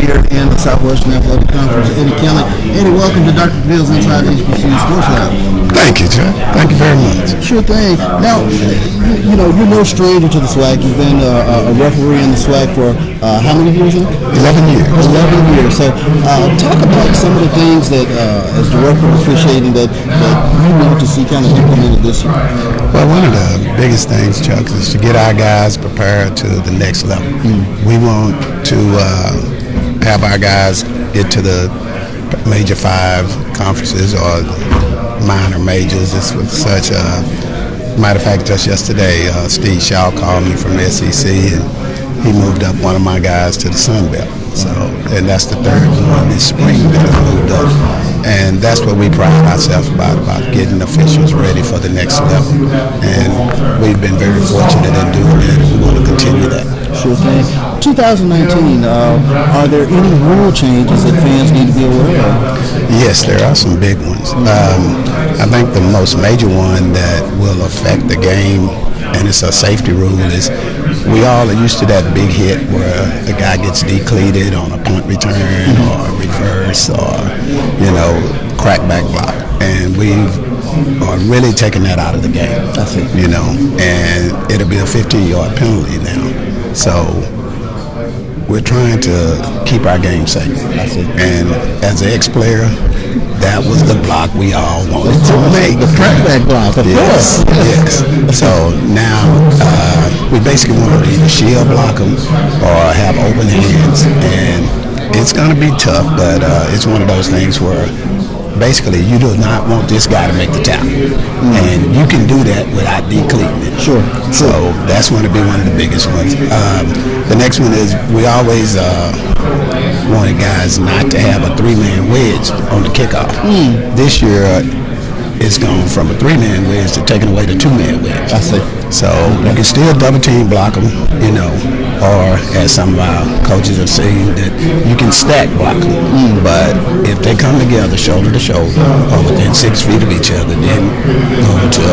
here in the Southwestern Athletic Conference. Eddie Kelly. Eddie, welcome to Dr. Bill's Inside HBCU Sports Lab. Thank you, John. Thank you very much. Sure thing. Now, you know, you're no stranger to the SWAC. You've been a referee in the SWAC for how many years now? 11 years. 11 years. So talk about some of the things that, as director of officiating, that you want to see kind of implemented this year. Well, one of the biggest things, Chuck, is to get our guys prepared to the next level. We want to have our guys get to the Major 5 conferences or minor majors. It's with such a matter of fact, just yesterday, Steve Shaw called me from the SEC, and he moved up one of my guys to the Sun Belt. So, and that's the third one this spring that has moved up. And that's what we pride ourselves about getting officials ready for the next level. And we've been very fortunate in doing that, and we want to continue that. Sure thing. 2019, are there any rule changes that fans need to be aware of? Yes, there are some big ones. I think the most major one that will affect the game, and it's a safety rule, is we all are used to that big hit where the guy gets decleated on a punt return or reverse or, you know, crackback block. And we are really taking that out of the game, you know, and it'll be a 15-yard penalty now. So we're trying to keep our game safe. And as an ex-player, that was the block we all wanted to make. The crackback block, of course. Yes. So now we basically want to either shield block them or have open hands. And it's going to be tough, but it's one of those things where basically you do not want this guy to make the tackle. And you can do that without decleating it. Sure. So that's going to be one of the biggest ones. The next one is we always wanted guys not to have a 3-man wedge on the kickoff. This year it's gone from a 3-man wedge to taking away the 2-man wedge. I see. So you can still double team block them, you know, or as some of our coaches have seen, that you can stack block them. But if they come together shoulder to shoulder or within 6 feet of each other, then going to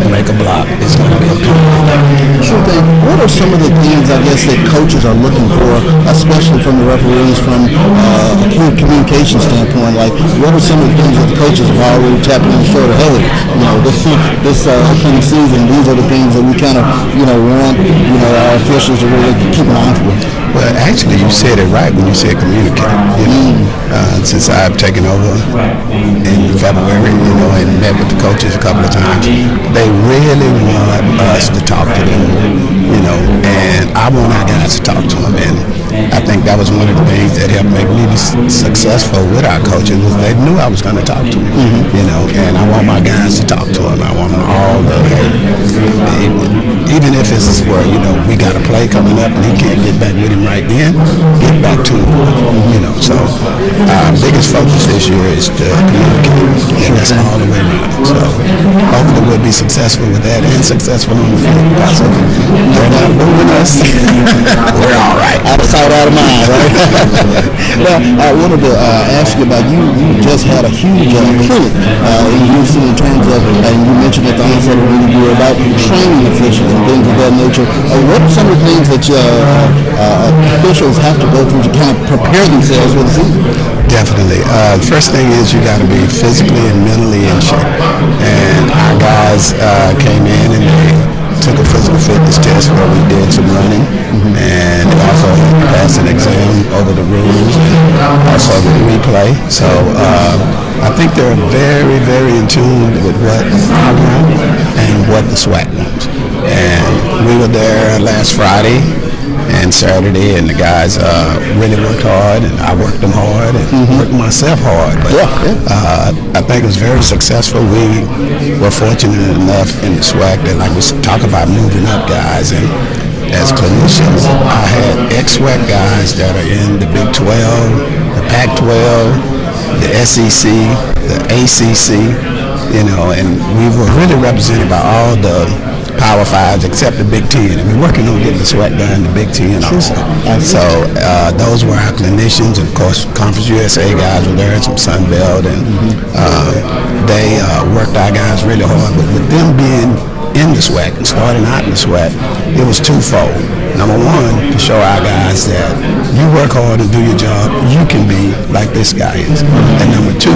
make a block, it's going to be a penalty. Sure thing. What are some of the things, I guess, that coaches are looking for, especially from the referees, from a communication standpoint? Like, what are some of the things that the coaches have already tapped on the shoulder? Hey, you know, this upcoming season, these are the things that we kind of, you know, want, you know, our officials to really keep an eye on. Well, actually, you said it right when you said communicate. You know, since I've taken over in February, you know, and met with the coaches a couple of times, they really want us to talk to them, you know, and I want our guys to talk to them. And I think that was one of the things that helped make me successful with our coaches, was they knew I was going to talk to them, you know, and I want my guys to talk to them. I want them all to, even if it's where, you know, we got a play coming up and he can't get back with him right then, get back to him, you know. So our biggest focus this year is to communicate, and that's all the way around. So hopefully we'll be successful with that and successful on the field. Because if they're not moving us, we're all right. Out of sight, out of mind, right? Well, I wanted to ask you about, you just had a huge clinic in Houston in terms of, and you mentioned at the onset of the interview about training officials and things of that nature. What are some of the things that officials have to go through to kind of prepare themselves for the season? Definitely. The first thing is you got to be physically and mentally in shape. And our guys came in and they took a physical fitness test where we did some running, and also passed an exam over the rules and also the replay. So I think they're very, very in tune with what I want and what the SWAC wants. And we were there last Friday and Saturday, and the guys really worked hard, and I worked them hard, and worked myself hard. But I think it was very successful. We were fortunate enough in the SWAC that, like we talk about moving up guys, and as clinicians, I had ex-SWAC guys that are in the Big 12, the Pac-12, the SEC, the ACC, you know, and we were really represented by all the Power 5s except the Big 10, and we're working on getting the SWAC done in the Big 10 also. So those were our clinicians, and of course Conference USA guys were there, and some Sun Belt, and they worked our guys really hard. But with them being in the SWAC and starting out in the SWAC, it was twofold. Number one, to show our guys that you work hard and do your job, you can be like this guy is. And number two,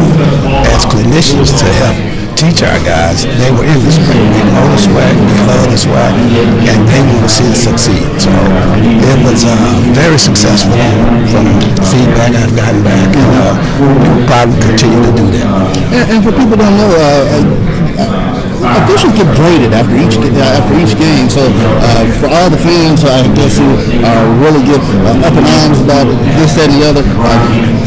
as clinicians, to help teach our guys, they were in the SWAC. They know the SWAC, they love the SWAC, and they want to see it succeed. So it was very successful from feedback I've gotten back, and we will probably continue to do that. And for people who don't know, officials get graded after each game. So for all the fans, I guess who really get up in arms about this, that, and the other,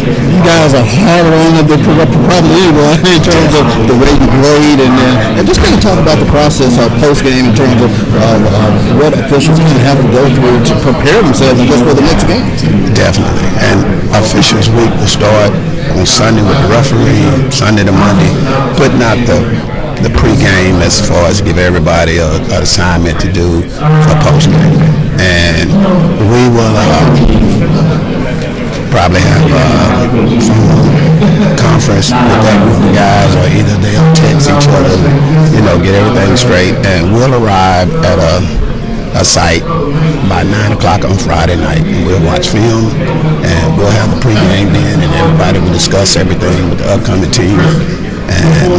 you guys are harder on it than probably anyone in terms of the way you grade, and just kind of talk about the process of post game in terms of what officials kind of have to go through to prepare themselves just for the next game. Definitely, and officials week will start on Sunday with the referee, Sunday to Monday, putting out the pregame as far as give everybody an assignment to do for postgame. And we will probably have a phone conference with that group of guys, or either they'll text each other, get everything straight, and we'll arrive at a site by 9 o'clock on Friday night, and we'll watch film, and we'll have the pregame then, and everybody will discuss everything with the upcoming team. And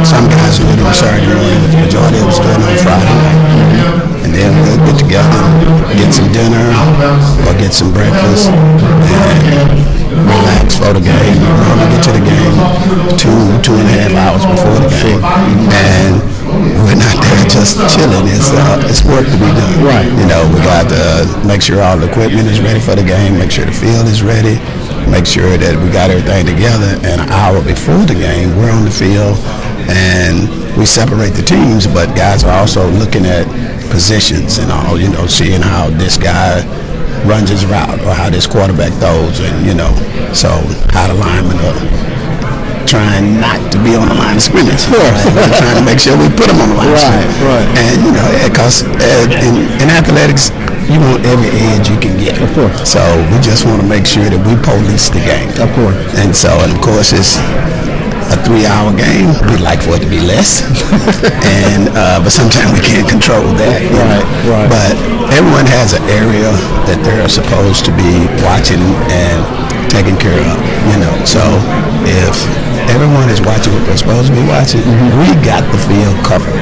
some guys do it on Saturday morning, but the majority of us do it on Friday night. And then we'll get together, get some dinner, or get some breakfast, and relax for the game. We normally get to the game 2.5 hours before the game. And we're not there just chilling. It's work to be done. Right. We got to make sure all the equipment is ready for the game, make sure the field is ready, make sure that we got everything together. And an hour before the game, we're on the field and we separate the teams, but guys are also looking at positions and all, seeing how this guy runs his route or how this quarterback throws, and so how the linemen are trying not to be on the line of scrimmage. Right? We're trying to make sure we put them on the line of scrimmage. Right. And because in athletics, you want every edge you can get. Of course. So we just want to make sure that we police the game. Of course. And of course, it's a 3-hour game. We'd like for it to be less, but sometimes we can't control that. Right. But everyone has an area that they're supposed to be watching and taking care of. So if everyone is watching what they're supposed to be watching, we got the field covered.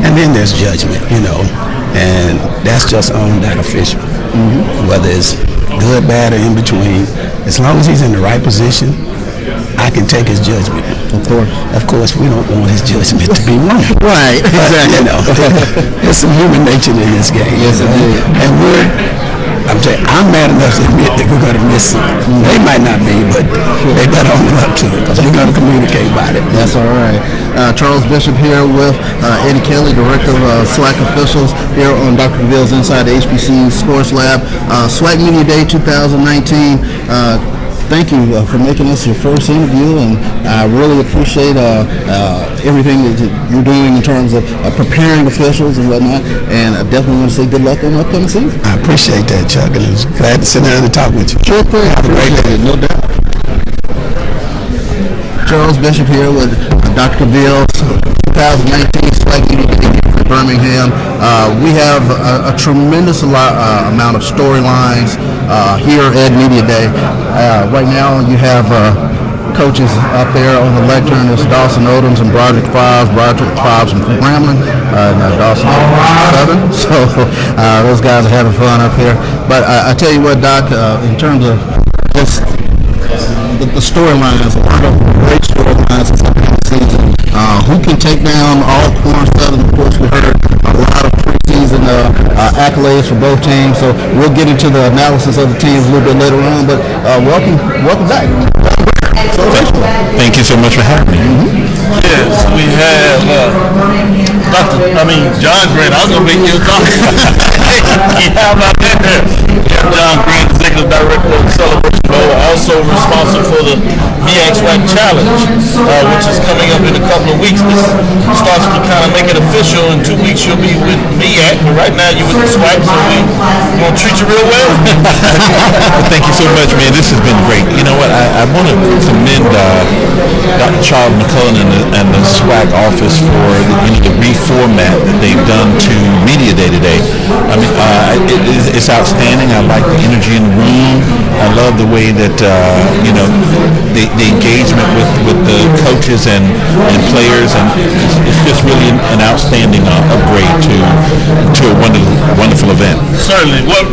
And then there's judgment, and that's just on that official. Whether it's good, bad, or in between, as long as he's in the right position, I can take his judgment. Of course, we don't want his judgment to be wrong. Right, exactly. There's some human nature in this game. Yes, indeed. And I'm mad enough to admit that we're going to miss some. They might not be, but they better own up to it, because we're going to communicate about it. That's all right. Charles Bishop here with Eddie Kelly, Director of SWAC Officials, here on Dr. Bill's Inside the HBC Sports Lab. SWAC Media Day 2019. Thank you for making us your first interview, and I really appreciate everything that you're doing in terms of preparing officials and whatnot, and I definitely want to say good luck on the upcoming season. I appreciate that, Chuck, and I was glad to sit down and talk with you. Sure thing. Have a great day. No doubt. Charles Bishop here with Dr. Bill's 2019 SWAC Media Day for Birmingham. We have a tremendous amount of storylines here at Media Day. Right now you have coaches up there on the lectern. It's Dawson Odoms and Broderick Fobbs. Broderick Fobbs from Grambling, Dawson Southern. So those guys are having fun up here. But I tell you what, Doc, in terms of just the storylines, a lot of great storylines in the season. Who can take down Allcorn State? Of course, we heard a lot of preseason accolades for both teams. So we'll get into the analysis of the teams a little bit later on. But welcome back. Thank you so much for having me. Yes, we have John Grant. I was going to make you talk. How about that? John Green, Executive Director of the Celebration Bowl, also responsible for the MEAC SWAC Challenge, which is coming up in a couple of weeks. This starts to kind of make it official. In 2 weeks, you'll be with MEAC, but right now you're with the SWAC, so we're going to treat you real well. Thank you so much, man. This has been great. You know what? I want to commend Dr. Charles McCullen and the SWAC office for the reformat that they've done to Media Day today. I mean, it's outstanding. I like the energy in the room. I love the way that the engagement with the coaches and players, and it's just really an outstanding upgrade to a wonderful event. Certainly. What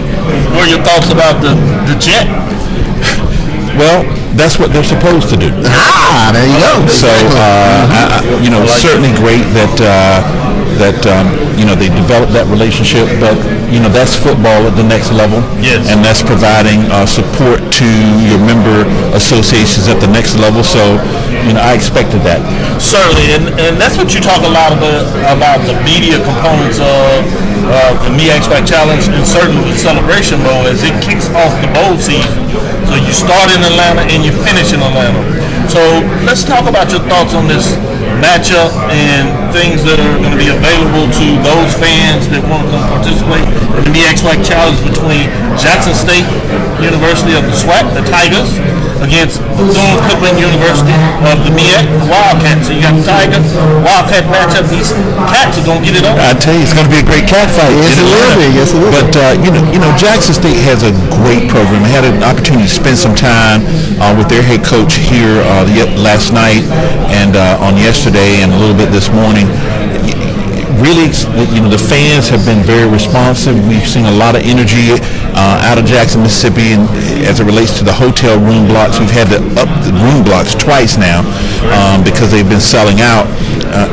were your thoughts about the jet? Well, that's what they're supposed to do. There you go. So, certainly great that they developed that relationship, but that's football at the next level. Yes. And that's providing support to your member associations at the next level. So, I expected that. Certainly, and that's what you talk a lot about the media components of the MEAC SWAC Challenge, and certainly the Celebration Bowl, as it kicks off the bowl season. So you start in Atlanta and you finish in Atlanta. So let's talk about your thoughts on this matchup and things that are going to be available to those fans that want to come participate in the MEAC SWAC Challenge between Jackson State University of the SWAC, the Tigers, against Bethune-Cookman University of the MEAC, the Wildcats. So you got the Tiger Wildcat matchup. These Cats are going to get it on. I tell you, it's going to be a great cat fight. Yes, it will be. Yes, it will. But Jackson State has a great program. I had an opportunity to spend some time with their head coach here last night and on yesterday and a little bit this morning. Really, the fans have been very responsive. We've seen a lot of energy out of Jackson, Mississippi, and as it relates to the hotel room blocks, we've had to up the room blocks twice now because they've been selling out.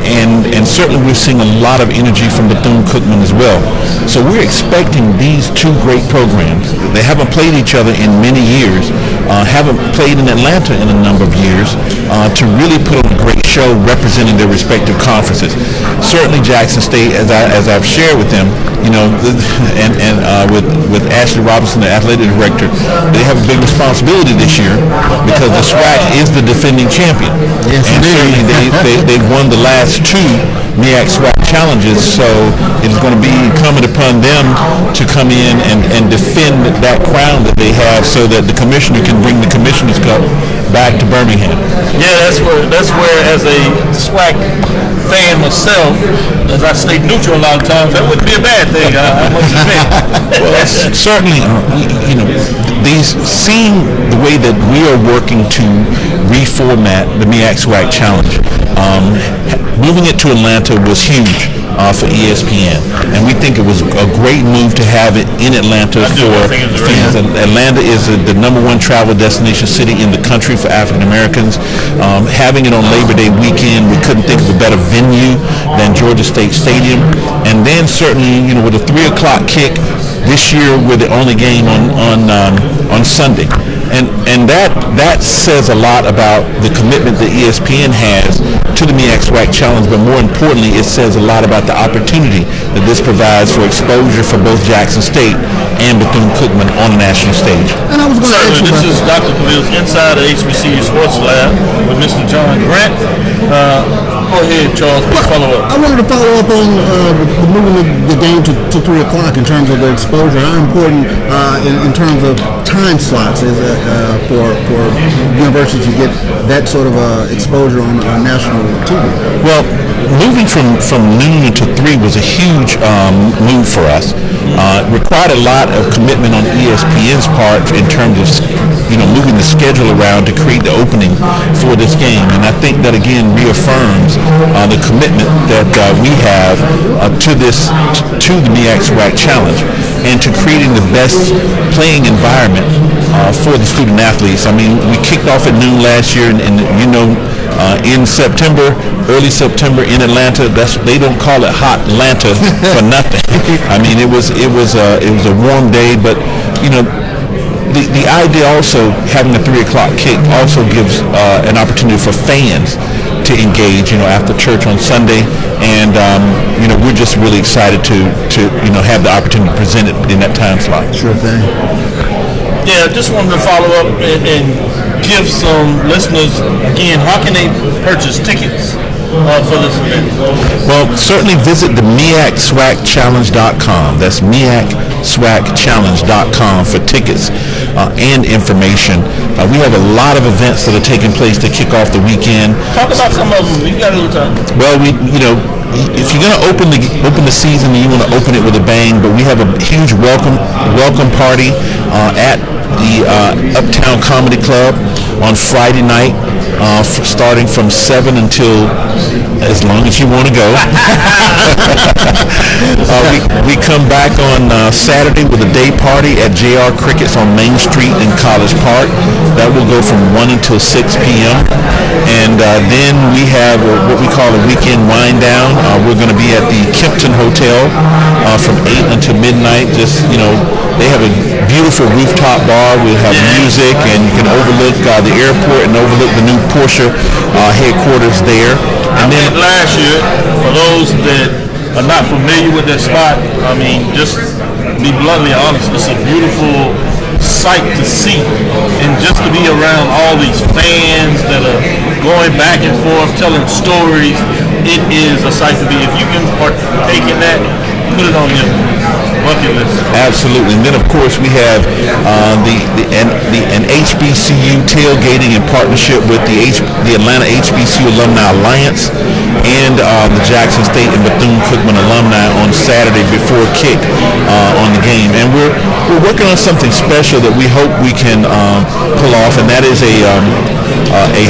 And certainly we're seeing a lot of energy from Bethune-Cookman as well. So we're expecting these two great programs. They haven't played each other in many years, haven't played in Atlanta in a number of years, to really put on a great show representing their respective conferences. Certainly Jackson State, as I've shared with them, with Ashley Robinson, the athletic director, they have a big responsibility this year because the SWAC is the defending champion. Yes, and certainly they've won the last two MEAC SWAC challenges, so it is going to be incumbent upon them to come in and defend that crown that they have so that the commissioner can bring the Commissioner's Cup back to Birmingham. Yeah, that's where as a SWAC fan myself, as I stay neutral a lot of times, that wouldn't be a bad thing. I must admit. Well, certainly, seeing the way that we are working to reformat the MEAC SWAC Challenge, moving it to Atlanta was huge for ESPN, and we think it was a great move to have it in Atlanta for fans. Atlanta is the number one travel destination city in the country for African Americans. Having it on Labor Day weekend, we couldn't think of a better venue than Georgia State Stadium. And then certainly, with a 3 o'clock kick this year, we're the only game on Sunday. And that says a lot about the commitment that ESPN has to the MEAC SWAC Challenge, but more importantly, it says a lot about the opportunity that this provides for exposure for both Jackson State and Bethune-Cookman on a national stage. And I was going to ask you this is Dr. Khalil's Inside the HBCU Sports Lab with Mr. John Grant. Go ahead, Charles. Please follow up. I wanted to follow up on moving the game to 3 o'clock in terms of the exposure. How important in terms of time slots is it for universities to get that sort of exposure on national TV? Well, moving from noon to 3 was a huge move for us. Required a lot of commitment on ESPN's part in terms of moving the schedule around to create the opening for this game, and I think that again reaffirms the commitment that we have to the MEAC SWAC Challenge and to creating the best playing environment for the student athletes. I mean, we kicked off at noon last year, and in September, early September in Atlanta, they don't call it hot Atlanta for nothing. I mean, it was a warm day, but the idea also having a 3 o'clock kick also gives an opportunity for fans to engage, after church on Sunday. And, we're just really excited to have the opportunity to present it in that time slot. Sure thing. Yeah, just wanted to follow up and give some listeners, again, how can they purchase tickets for this event? Well, certainly visit the MEACSWACchallenge.com. That's MEACSWACchallenge.com for tickets and information. We have a lot of events that are taking place to kick off the weekend. Talk about some of them. You got a little time. Well, if you're going to open the season, you want to open it with a bang. But we have a huge welcome party at the Uptown Comedy Club on Friday night, starting from 7 until as long as you want to go. We come back on Saturday with a day party at JR Cricket's on Main Street in College Park. That will go from 1 until 6 p.m. And then we have what we call a weekend wind down. We're going to be at the Kempton Hotel from 8 until midnight. They have a beautiful rooftop bar. We'll have music, and you can overlook the airport and overlook the new Porsche headquarters there. And I went last year. For those that are not familiar with that spot, just be bluntly honest, it's a beautiful sight to see, and just to be around all these fans that are going back and forth telling stories, it is a sight to be. If you can partake in that, put it on your bucket list. Absolutely. And then, of course, we have an HBCU tailgating in partnership with the Atlanta HBCU Alumni Alliance and the Jackson State and Bethune-Cookman alumni on Saturday before kick on the game. And we're working on something special that we hope we can pull off, and that is a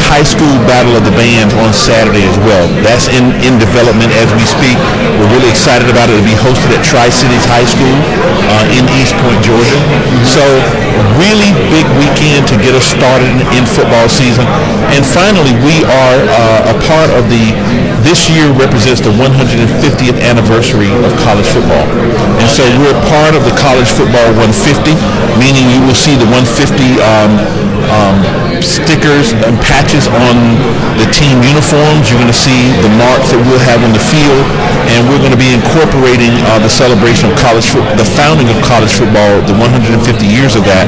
high school battle of the bands on Saturday as well. That's in development as we speak. We're really excited about it. It'll be hosted at Tri-Cities High School in East Point, Georgia. So really big weekend to get us started in football season. And finally, we are a part of this year represents the 150th anniversary of college football. And so we're part of the College Football 150, meaning you will see the 150 stickers and patches on the team uniforms. You're going to see the marks that we'll have on the field, and we're going to be incorporating the celebration of the founding of college football, the 150 years of that,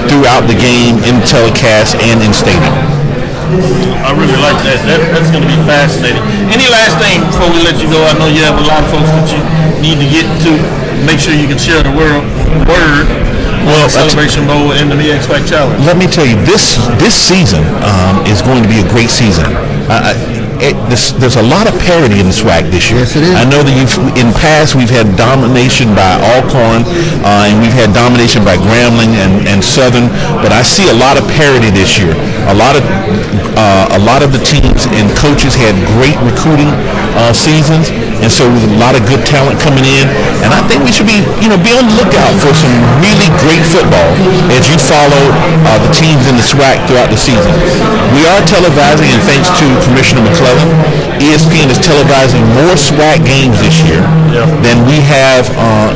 throughout the game, in telecast, and in stadium. I really like that. That's going to be fascinating. Any last thing before we let you go? I know you have a lot of folks that you need to get to. Make sure you can share the word. Well, Celebration Bowl and the MEAC Challenge. Let me tell you, this season is going to be a great season. There's a lot of parity in the SWAC this year. Yes, it is. I know that in the past we've had domination by Allcorn and we've had domination by Grambling and Southern, but I see a lot of parity this year. A lot of the teams and coaches had great recruiting seasons, and so with a lot of good talent coming in. And I think we should be on the lookout for some really great football as you follow the teams in the SWAC throughout the season. We are televising, and thanks to Commissioner McClellan, ESPN is televising more SWAC games this year than we have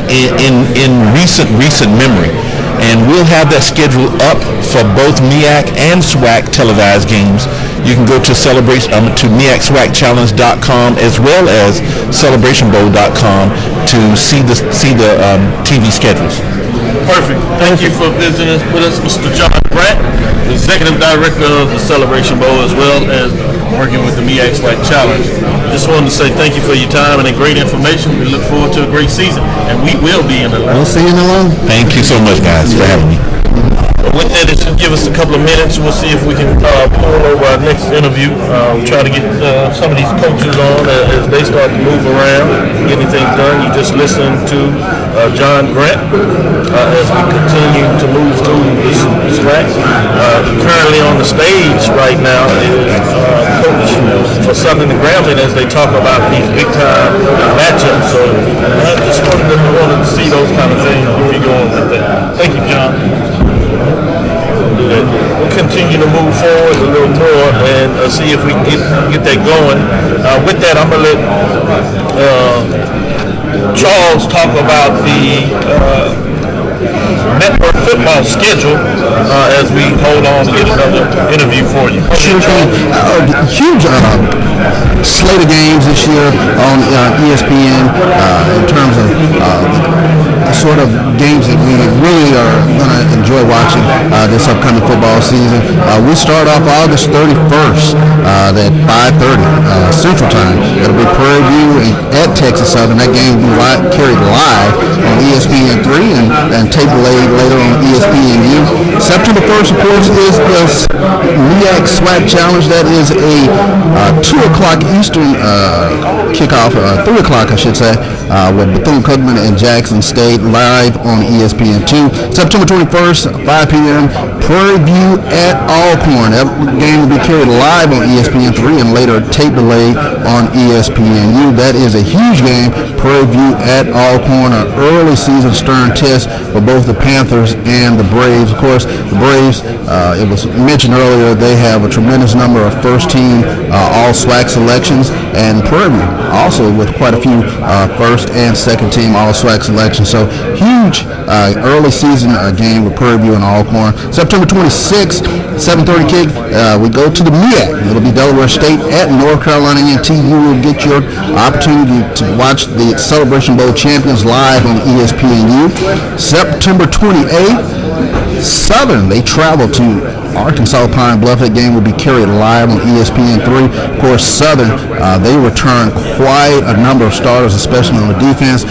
in recent memory. And we'll have that schedule up for both MEAC and SWAC televised games. You can go to MEACSWACchallenge.com as well as celebrationbowl.com to see the TV schedules. Perfect. Thank you for visiting us with us, Mr. John Grant, Executive Director of the Celebration Bowl, as well as working with the MEAC Challenge. Just wanted to say thank you for your time and the great information. We look forward to a great season, and we will be in Atlanta. We'll see you in Atlanta. Thank you so much, guys, for having me. With that, it should give us a couple of minutes. We'll see if we can pull over our next interview. Try to get some of these coaches on as they start to move around, get anything done. You just listened to John Grant as we continue to move through this track. Currently on the stage right now is coach for Southern and Grambling as they talk about these big-time matchups. So I just wanted to see those kind of things when we go on with that. Thank you, John. We'll continue to move forward a little more and see if we can get that going. With that, I'm going to let Charles talk about the network schedule as we hold on to get another interview for you. Sure thing. Huge slate of games this year on ESPN in terms of sort of games that we really are going to enjoy watching this upcoming football season. We start off August 31st at 5:30 Central Time. It'll be Prairie View at Texas Southern. That game will be carried live on ESPN 3 and tape delayed later on ESPNU. September 1st, of course, is the MEAC SWAC Challenge. That is a 2 o'clock Eastern kickoff, 3 o'clock I should say, with Bethune-Cookman and Jackson State live on ESPN2. September 21st, 5 p.m., Prairie View at Allcorn. That game will be carried live on ESPN3 and later tape delayed on ESPNU. That is a huge game. Prairie View at Allcorn, an early season stern test for both the Panthers and the Braves. Of course, the Braves, it was mentioned earlier, they have a tremendous number of first-team All-SWAC selections, and Prairie View also with quite a few first- and second-team All-SWAC selections. So huge early season game with Prairie View and Allcorn. September 26th, 7:30 kick, we go to the MEAC. It'll be Delaware State at North Carolina A&T. You will get your opportunity to watch the Celebration Bowl champions live on ESPNU. September 28th, Southern, they travel to Arkansas Pine Bluff. That game will be carried live on ESPN3. Of course, Southern, they return quite a number of starters, especially on the defense.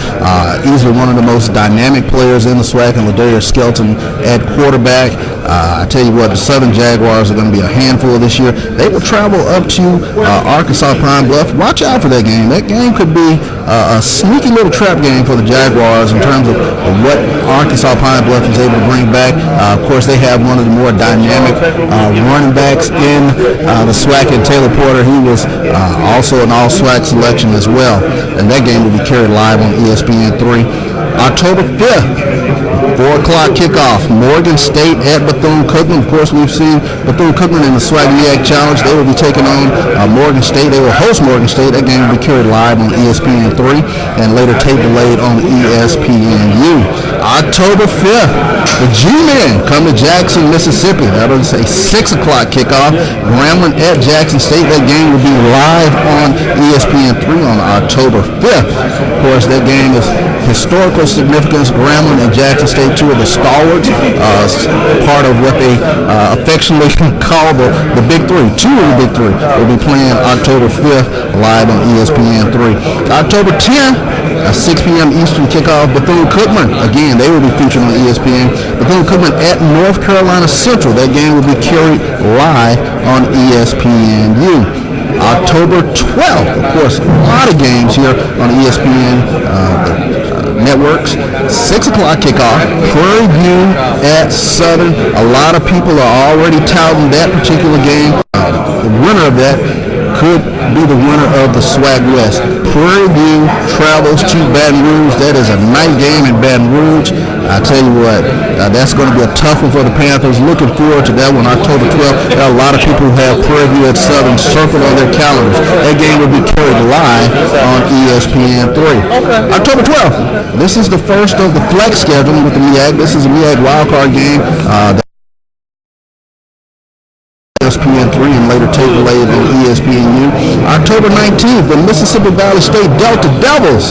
Easily one of the most dynamic players in the SWAC, and Ladarius Skelton at quarterback. I tell you what, the Southern Jaguars are going to be a handful this year. They will travel up to Arkansas Pine Bluff. Watch out for that game. That game could be a sneaky little trap game for the Jaguars in terms of what Arkansas Pine Bluff is able to bring back. Of course, they have one of the more dynamic running backs in the SWAC, and Taylor Porter. He was also an all-SWAC selection as well. And that game will be carried live on ESPN3. October 5th, 4 o'clock kickoff, Morgan State at Bethune-Cookman. Of course, we've seen Bethune-Cookman in the SWAC MEAC Challenge. They will be taking on Morgan State. They will host Morgan State. That game will be carried live on ESPN3 and later tape delayed on ESPNU. October 5th, the G-Men come to Jackson, Mississippi. That is a 6 o'clock kickoff. Grambling at Jackson State. That game will be live on ESPN3 on October 5th. Of course, that game is historical significance. Grambling and Jackson State, two of the stalwarts, part of what they affectionately call the Big Three. Two of the Big Three will be playing October 5th live on ESPN3. October 10th, a 6 p.m. Eastern kickoff, Bethune-Cookman. Again, they will be featured on ESPN. Bethune-Cookman at North Carolina Central. That game will be carried live on ESPNU. October 12th, of course, a lot of games here on ESPN networks. 6 o'clock kickoff, Prairie View at Southern. A lot of people are already touting that particular game. The winner of that could be the winner of the SWAC West. Prairie View travels to Baton Rouge. That is a night game in Baton Rouge. I tell you what, that's going to be a tough one for the Panthers. Looking forward to that one, October 12th. There are a lot of people who have Prairie View at Southern circled on their calendars. That game will be carried live on ESPN3. October 12th, this is the first of the flex schedule with the MEAC. This is a MEAC wildcard game. ESPN3 and later tape delayed on ESPNU. October 19th, the Mississippi Valley State Delta Devils.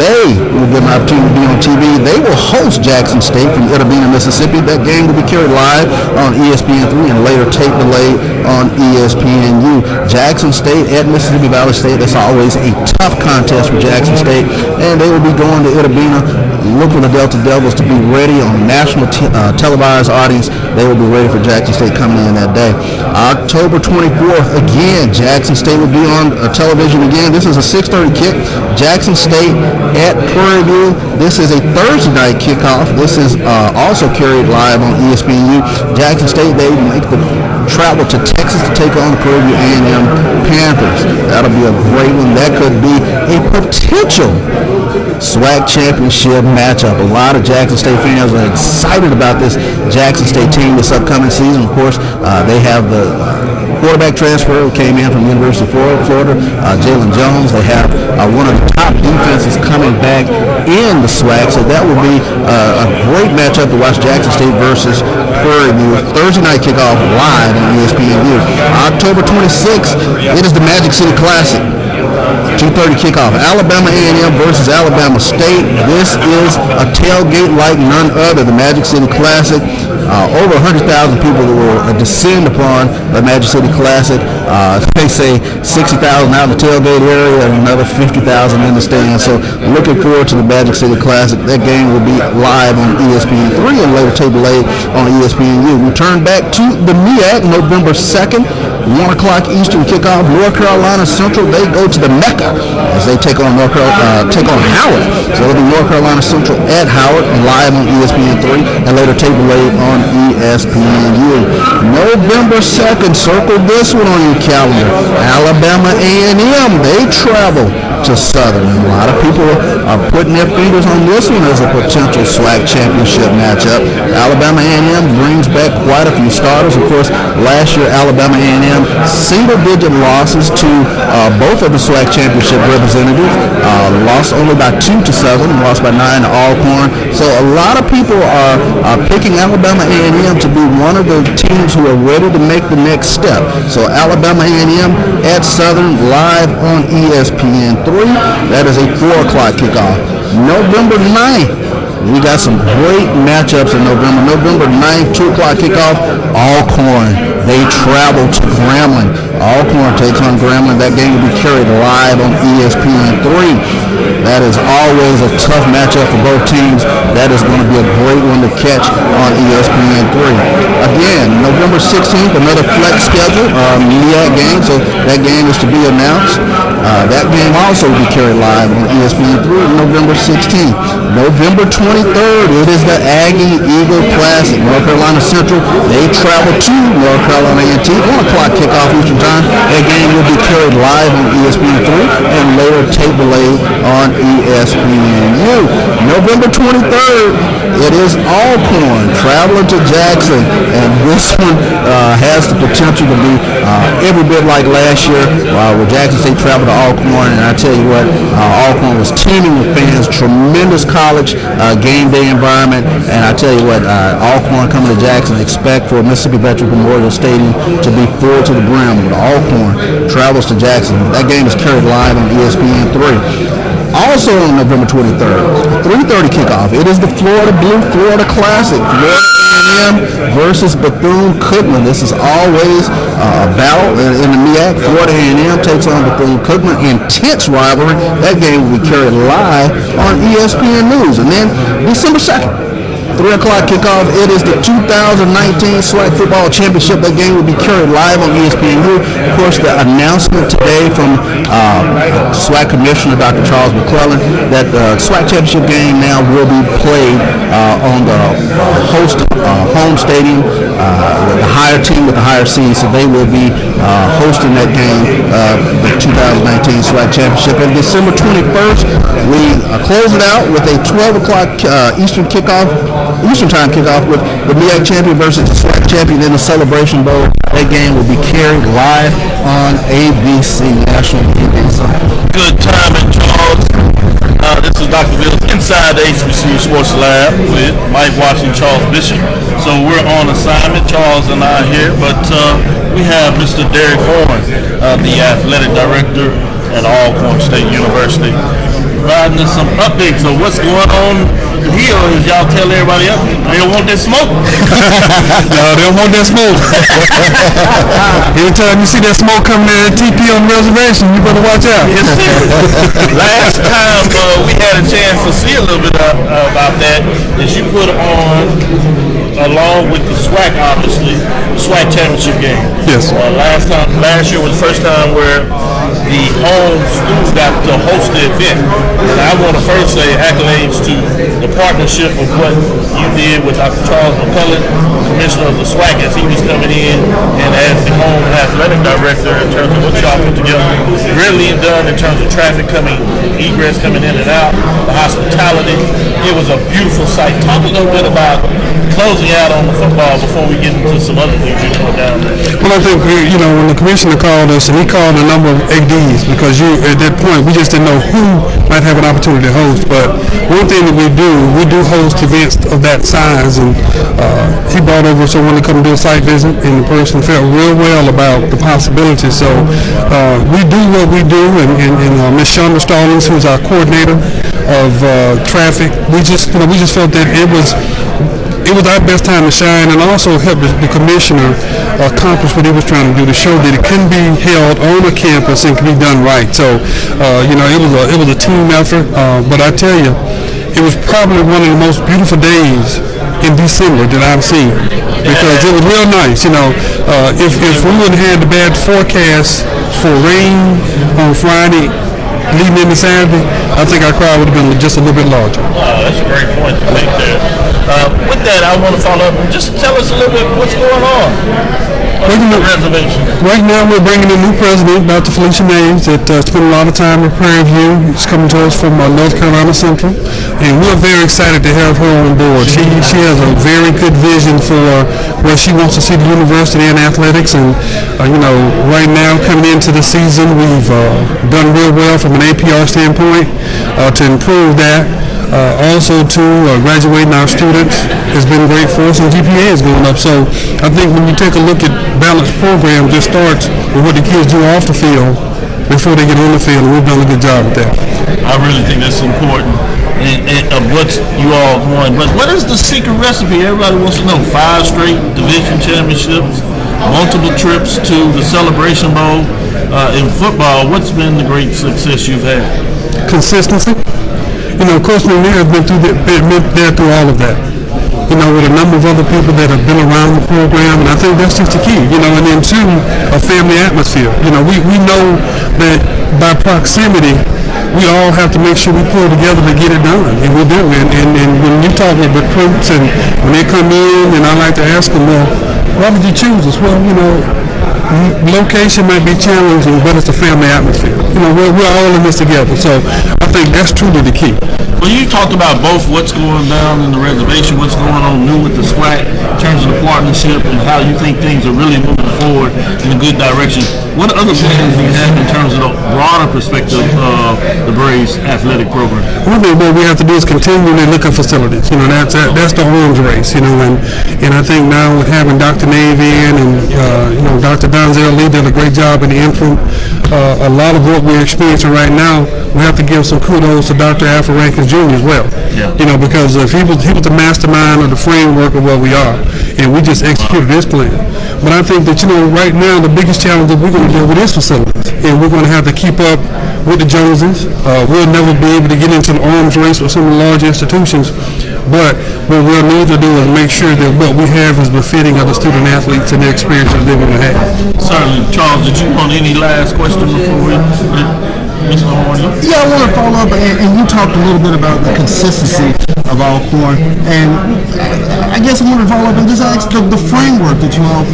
They will get an opportunity to be on TV. They will host Jackson State from Itta Bena, Mississippi. That game will be carried live on ESPN3 and later tape delayed on ESPNU. Jackson State at Mississippi Valley State. That's always a tough contest for Jackson State, and they will be going to Itta Bena. Look for the Delta Devils to be ready on national televised audience. They will be ready for Jackson State coming in that day. October 24th, again, Jackson State will be on television again. This is a 6:30 kick. Jackson State at Prairie View. This is a Thursday night kickoff. This is also carried live on ESPNU. Jackson State, they make the travel to Texas to take on the Prairie View A&M Panthers. That'll be a great one. That could be a potential SWAC championship matchup. A lot of Jackson State fans are excited about this Jackson State team this upcoming season. Of course, they have the quarterback transfer who came in from the University of Florida, Jalen Jones. They have one of the top defenses coming back in the SWAC, so that will be a great matchup to watch. Jackson State versus Prairie View. Thursday night kickoff live on ESPNU. October 26th, it is the Magic City Classic. 2:30 kickoff. Alabama A&M versus Alabama State. This is a tailgate like none other. The Magic City Classic. Over 100,000 people will descend upon the Magic City Classic. They say 60,000 out in the tailgate area and another 50,000 in the stands. So looking forward to the Magic City Classic. That game will be live on ESPN3 and later table A on ESPNU. We turn back to the MEAC November 2nd. 1 o'clock Eastern kickoff. North Carolina Central, they go to the Mecca as they take on Howard. So it'll be North Carolina Central at Howard live on ESPN3 and later table A on ESPNU. November 2nd, circle this one on your calendar. Alabama A&M, they travel to Southern. A lot of people are putting their fingers on this one as a potential SWAC championship matchup. Alabama A&M brings back quite a few starters. Of course, last year Alabama A&M single-digit losses to both of the SWAC championship representatives. Lost only by 2 to Southern, lost by 9 to Allcorn. So a lot of people are picking Alabama A&M to be one of the teams who are ready to make the next step. So Alabama A&M at Southern live on ESPN3. That is a 4 o'clock kickoff. November 9th, we got some great matchups in November. November 9th, 2 o'clock kickoff, Allcorn. They travel to Grambling. Allcorn takes on Grambling. That game will be carried live on ESPN3. That is always a tough matchup for both teams. That is going to be a great one to catch on ESPN3. Again, November 16th, another flex schedule, MEAC game, so that game is to be announced. That game also will be carried live on ESPN3 November 16th. November 23rd, it is the Aggie Eagle Classic. North Carolina Central, they travel to North Carolina A&T. 1 o'clock kickoff Eastern Time. That game will be carried live on ESPN3 and later table A on ESPNU. November 23rd, it is Allcorn traveling to Jackson, and this one has the potential to be every bit like last year where Jackson State traveled to Allcorn, and I tell you what, Allcorn was teeming with fans, tremendous college game day environment, and I tell you what, Allcorn coming to Jackson, expect for Mississippi Veterans Memorial Stadium to be full to the brim. But Allcorn travels to Jackson. That game is carried live on ESPN3. Also on November 23rd, 3:30 kickoff, it is the Florida Blue Florida Classic. Florida A&M versus Bethune-Cookman. This is always a battle in the MEAC. Florida A&M takes on Bethune-Cookman. Intense rivalry. That game will be carried live on ESPN News. And then December 2nd. 3 o'clock kickoff. It is the 2019 SWAC Football Championship. That game will be carried live on ESPNU. Of course, the announcement today from SWAC Commissioner Dr. Charles McClellan that the SWAC Championship game now will be played on the home stadium, the higher team with the higher seed. So they will be hosting that game, the 2019 SWAC Championship. And December 21st, we close it out with a 12 o'clock Eastern Time kickoff with the MEAC champion versus the SWAC champion in the Celebration Bowl. That game will be carried live on ABC National TV. Good time in Charles. This is Dr. Wills inside the HBCU Sports Lab with Mike Washington, Charles Bishop. So we're on assignment, Charles and I here, but we have Mr. Derek Horn, the athletic director at Allcorn State University, providing us some updates of what's going on here. As y'all tell everybody else, they don't want that smoke. No, they don't want that smoke. Every time you see that smoke coming in at TP on the reservation, you better watch out. Yes, sir. Last time we had a chance to see a little bit about that you put on, along with the SWAC, obviously, the SWAC championship game. Yes. Last year was the first time where the home school got to host the event. And I want to first say accolades to the partnership of what you did with Dr. Charles McCullough, commissioner of the SWAC, as he was coming in, and as the home athletic director in terms of what y'all put together. Really done in terms of traffic egress coming in and out, the hospitality. It was a beautiful sight. Talk a little bit about closing out on the football before we get into some other things you put down there. Well, I think, when the commissioner called us, and he called a number of ADs, because at that point, we just didn't know who might have an opportunity to host. But one thing that we do host events of that size, and he brought over someone to come do a site visit, and the person felt real well about the possibility. So we do what we do, and Ms. Shonda Stallings, who's our coordinator of traffic, we just felt that it was our best time to shine, and also help the commissioner accomplish what he was trying to do, to show that it can be held on a campus and can be done right. So, it was a team effort, but I tell you, it was probably one of the most beautiful days in December that I've seen, because it was real nice. If we wouldn't have had the bad forecast for rain on Friday leading into Saturday, I think our crowd would have been just a little bit larger. Wow, that's a great point to make there. With that, I want to follow up and just tell us a little bit what's going on the reservation. Right now, we're bringing a new president, Dr. Felicia Mays, that spent a lot of time at Prairie View. She's coming to us from North Carolina Central, and we're very excited to have her on board. She has a very good vision for where she wants to see the university in athletics, and right now coming into the season, we've done real well from an APR standpoint to improve that. Also, graduating our students has been great for us, and GPA is going up. So I think when you take a look at balanced program, just starts with what the kids do off the field before they get on the field, and we've done a good job with that. I really think that's important of what you all want. But what is the secret recipe? Everybody wants to know. 5 straight division championships, multiple trips to the Celebration Bowl. In football, what's been the great success you've had? Consistency. Coach McNair has been there through all of that. With a number of other people that have been around the program, and I think that's just the key. And then two, a family atmosphere. We know that by proximity, we all have to make sure we pull together to get it done, and we do. And when you talk with recruits, and when they come in, and I like to ask them, well, why did you choose us? Well, location might be challenging, but it's a family atmosphere. We're all in this together. So I think that's truly the key. Well, you talked about both what's going down in the reservation, what's going on new with the SWAC in terms of the partnership, and how you think things are really moving forward in a good direction. What other plans do you have in terms of the broader perspective of the Braves athletic program? One thing what we have to do is continually look at facilities. That's the arms race. And I think now with having Dr. Nave in, and Dr. Donzel Lee did a great job in the interim. A lot of what we're experiencing right now, we have to give some kudos to Dr. Alfred Rankins Jr. as well. Yeah. Because he was the mastermind of the framework of where we are, and we just executed this plan. But I think that right now the biggest challenge that we're going to deal with is facilities, and we're going to have to keep up with the Joneses. We'll never be able to get into the arms race with some of the large institutions, but what we'll need to do is make sure that what we have is befitting of the student athletes and the experiences they're going to have. Certainly. Charles, did you want any last question before we Mr. Horn? Yeah, I want to follow up, and you talked a little bit about the consistency of Allcorn, and I guess I want to follow up and just ask the framework that you all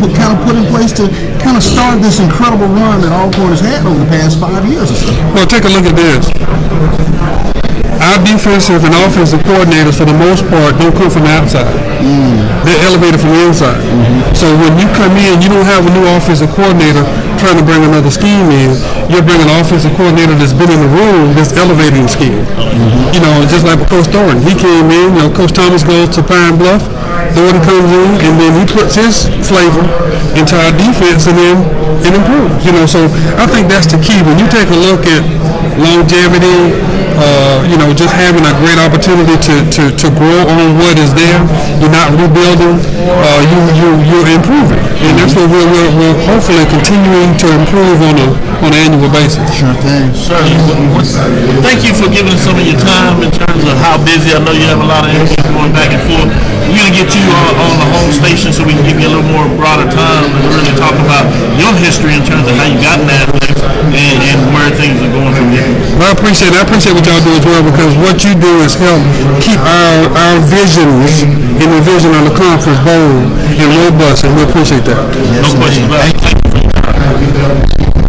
put in place to kind of start this incredible run that Allcorn has had over the past 5 years or so. Well, take a look at this. Our defensive and offensive coordinators, for the most part, don't come from the outside. They're elevated from the inside. So when you come in, you don't have a new offensive coordinator trying to bring another scheme in. You're bringing an offensive coordinator that's been in the room that's elevating the scheme. Just like with Coach Thornton. He came in, Coach Thomas goes to Pine Bluff, Thornton comes in, and then he puts his flavor into our defense, and then it improves. So I think that's the key. When you take a look at longevity, just having a great opportunity to grow on what is there. You're not rebuilding. You're improving, and that's what we're hopefully continuing to improve on an annual basis. Sure thing. Thank you for giving us some of your time in terms of how busy. I know you have a lot of interviews going back and forth. We're going to get you on the home station so we can give you a little more broader time and really talk about your history in terms of how you got in athletics and where things are going from here. Well, I appreciate what y'all do as well, because what you do is help keep our visions in the vision of the conference bold and robust, and we appreciate that. No question about it. Thank you for your time.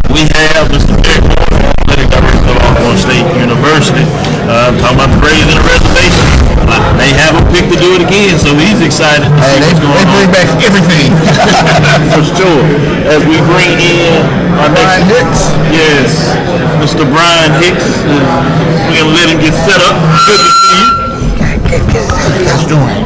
We have Mr. Athletic Director of Allcorn State University. Talking about the Braves in the reservation. They have a pick to do it again, so he's excited to see what's going on. They bring back everything. For sure. As we bring in our Brian Hicks. Yes, Mr. Brian Hicks. We're going to let him get set up. Good to see you. How's it doing?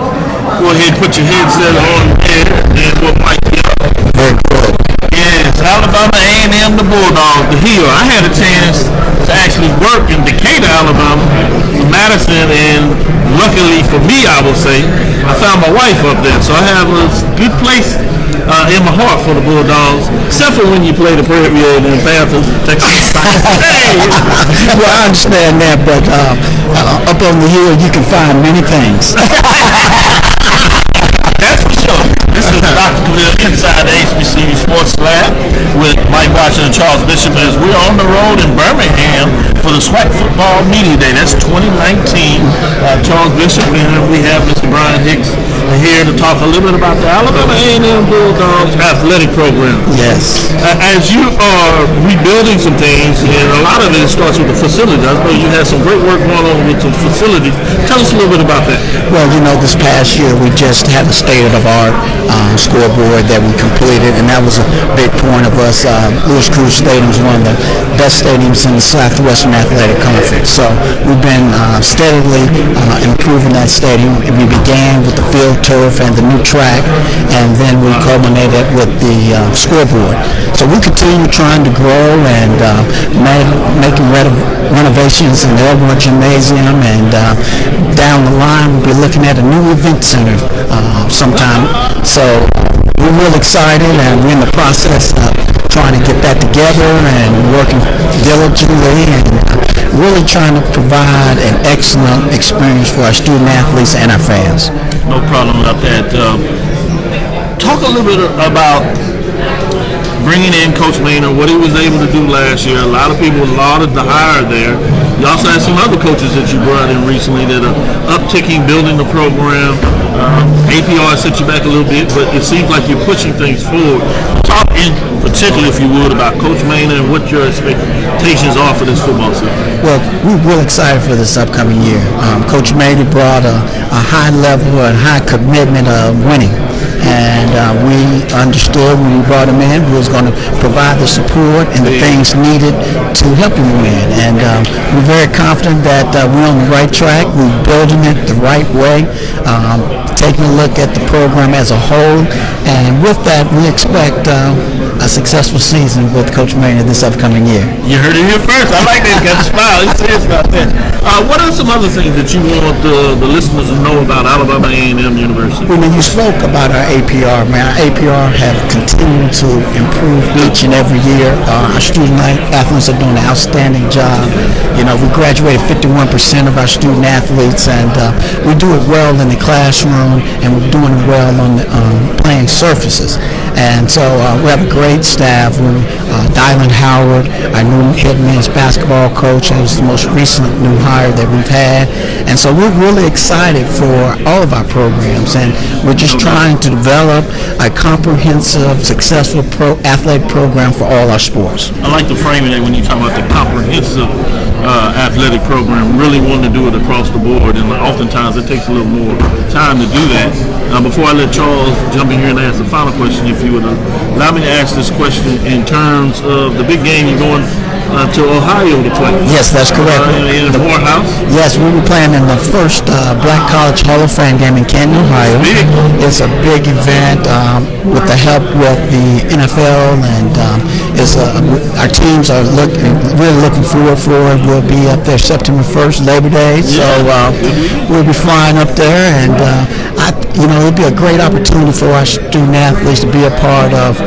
Go ahead and put your headset on there, and we'll mic you up. Very good. Yes, Alabama A&M, the Bulldogs, the Hill. I had a chance to actually work in Decatur, Alabama, Madison, and luckily for me, I will say, I found my wife up there. So I have a good place in my heart for the Bulldogs, except for when you play the Prairie View and the Panthers, Texas. Hey! Well, I understand that, but up on the hill you can find many things. That's for sure. This is Dr. Khalil inside the HBCU Sports Lab with Mike Washington and Charles Bishop as we're on the road in Birmingham for the SWAC Football Media Day. That's 2019. Charles Bishop, and we have Mr. Brian Hicks here to talk a little bit about the Alabama A&M Bulldogs athletic program. Yes. As you are rebuilding some things, and a lot of it starts with the facilities. I know you had some great work going on with some facilities. Tell us a little bit about that. Well, this past year we just had a state-of-the-art scoreboard that we completed, and that was a big point of us. Louis Cruz Stadium is one of the best stadiums in the Southwestern Athletic Conference. So we've been steadily improving that stadium. We began with the field turf and the new track, and then we culminated with the scoreboard. So we continue trying to grow and making renovations in the Elmore Gymnasium, and down the line we'll be looking at a new event center sometime. So we're real excited, and we're in the process of trying to get that together and working diligently and really trying to provide an excellent experience for our student athletes and our fans. No problem about that. Talk a little bit about bringing in Coach Maynard, what he was able to do last year. A lot of people lauded the hire there. You also had some other coaches that you brought in recently that are upticking, building the program. APR set you back a little bit, but it seems like you're pushing things forward. Talk in particular, if you would, about Coach Maynard and what your expectations are for this football season. Well, we're real excited for this upcoming year. Coach Maynard brought a high level and high commitment of winning. And we understood when we brought him in, we was going to provide the support and the things needed to help him win. And we're very confident that we're on the right track. We're building it the right way, taking a look at the program as a whole. And with that, we expect a successful season with Coach Maynard this upcoming year. You heard it here first. I like that. He's got a smile. He's serious about that. What are some other things that you want the listeners to know about Alabama A&M University? When you spoke about our APR, man, our APR have continued to improve each and every year. Our student athletes are doing an outstanding job. We graduated 51% of our student athletes, and we do it well in the classroom, and we're doing it well on the playing surfaces. And so we have a great staff. Dylan Howard, our new head men's basketball coach, and he's the most recent new hire that we've had. And so we're really excited for all of our programs, and we're just trying to develop a comprehensive, successful athletic program for all our sports. I like the framing that when you talk about the comprehensive athletic program, really wanting to do it across the board, and oftentimes it takes a little more time to do that. Before I let Charles jump in here and ask the final question, if you would allow me to ask this question in terms of the big game you're going to Ohio to play. Yes, that's correct. In the Morehouse? Yes, we'll be playing in the first Black College Hall of Fame game in Canton, Ohio. It's a big event with the help with the NFL, and our teams are really looking forward for it. We'll be up there September 1st, Labor Day, so we'll be flying up there, and it'll be a great opportunity for our student athletes to be a part of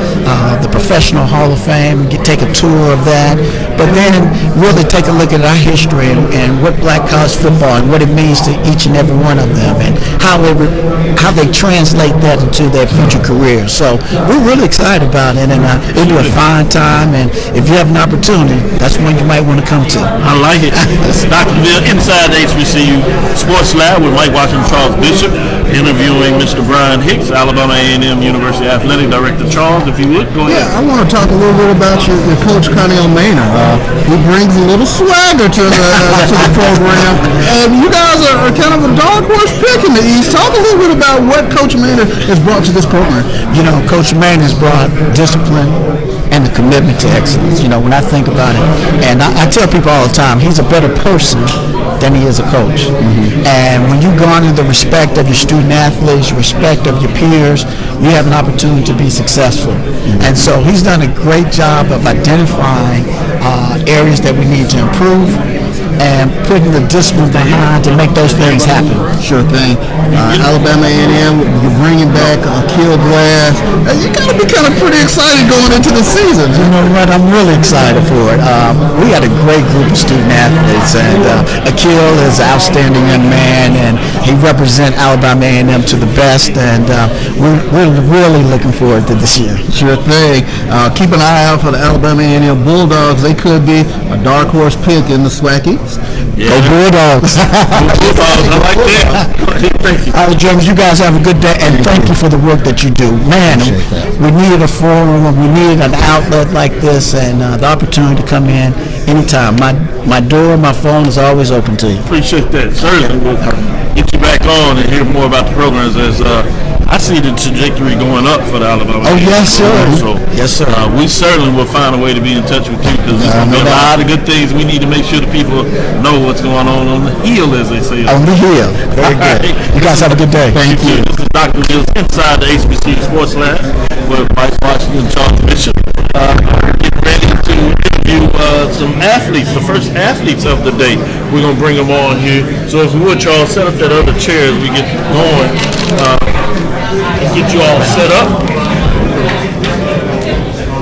the Professional Hall of Fame, take a tour of that, but then really take a look at our history and what Black college football and what it means to each and every one of them, and how they translate that into their future careers. So we're really excited about it, and it'll be a fine time, and if you have an opportunity, that's one you might want to come to. I like it. Dr. Bill inside the HBCU Sports Lab with Mike Washington, Charles Bishop. interviewing Mr. Brian Hicks, Alabama A&M University Athletic Director. Charles, if you would, go ahead. Yeah, I want to talk a little bit about your coach, Connell Maynard. He brings a little swagger to the program. And you guys are kind of a dark horse pick in the East. Talk a little bit about what Coach Maynard has brought to this program. You know, Coach Maynard has brought discipline and the commitment to excellence. You know, when I think about it, and I tell people all the time, he's a better person than he is a coach. And when you garner the respect of your student athletes, respect of your peers, you have an opportunity to be successful. And so he's done a great job of identifying areas that we need to improve and putting the discipline behind to make those things happen. Sure thing. Alabama A&M, you're bringing back Kill Glass. You got to be kind of pretty excited going into the season. You know what? I'm really excited for it. We got a great group of student athletes, and Akil is an outstanding young man, and he represents Alabama A&M to the best, and we're really looking forward to this year. Sure thing. Keep an eye out for the Alabama A&M Bulldogs. They could be a dark horse pick in the SWAC East. Yeah. Go Bulldogs. Bulldogs, I like that. Thank you. All right, James, you guys have a good day, and thank you for the work that you do. Man, we needed a forum, we needed an outlet like this, and the opportunity to come in anytime. My door, my phone is always open to you. Appreciate that. Certainly, we'll get you back on and hear more about the programs as I see the trajectory going up for the Alabama. Oh, yes, sir. So, yes, sir. We certainly will find a way to be in touch with you because there's going to be a lot of good things. We need to make sure the people know what's going on the hill, as they say. On the hill. Very good. You guys have a good day. Thank you. This is Dr. Mills inside the HBCU Sports Lab with Mike Washington and Charles Bishop. Getting ready to interview some athletes, the first athletes of the day. We're going to bring them on here. So if we would, Charles, set up that other chair as we get going. Get you all set up.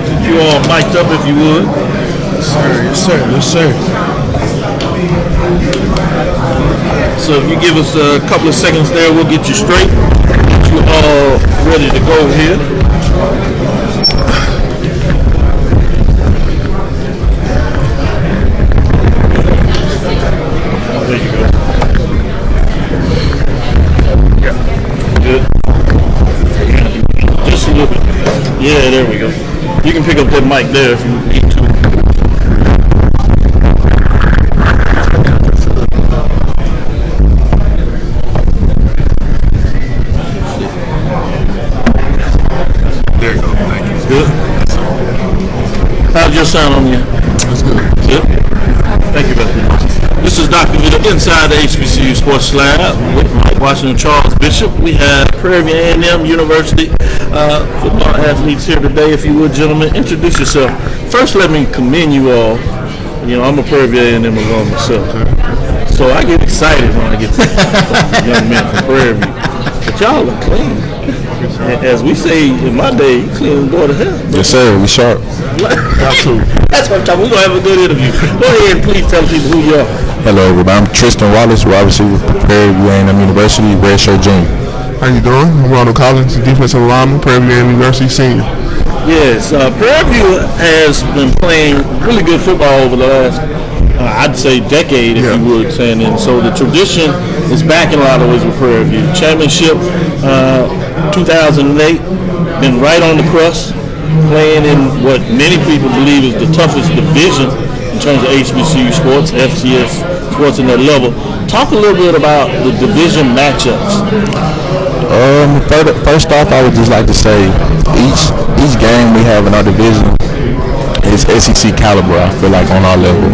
Get you all mic'd up if you would. Yes, sir. Yes, sir. Yes, sir. So if you give us a couple of seconds there, we'll get you straight. Get you all ready to go here. There you go. Yeah. Good. Just a little bit. Yeah, there we go. You can pick up that mic there if you need to. There you go. Thank you. Good. How's your sound on you? That's good. Good. Thank you very much. This is Dr. Vita inside the HBCU Sports Lab with Mike Washington, Charles Bishop. We have Prairie View A&M University football athletes here today. If you would, gentlemen, introduce yourself. First, let me commend you all. You know, I'm a Prairie View A&M alum myself, so I get excited when I get to young men from Prairie View. But y'all are clean. As we say in my day, clean and go to hell. Yes, sir. We sharp. That's what I'm talking. We're going to have a good interview. Go ahead and please tell people who you are. Hello, everybody. I'm Tristan Wallace, wide receiver for Prairie View A&M University, redshirt junior. How you doing? I'm Ronald Collins, defensive lineman, Prairie View University senior. Yes, Prairie View has been playing really good football over the last, I'd say, decade, if you would, saying. And so the tradition is back in a lot of ways with Prairie View. Championship 2008, been right on the crust, playing in what many people believe is the toughest division in terms of HBCU sports, FCS sports in that level. Talk a little bit about the division matchups. First off, I would just like to say each game we have in our division is SEC caliber. I feel like on our level,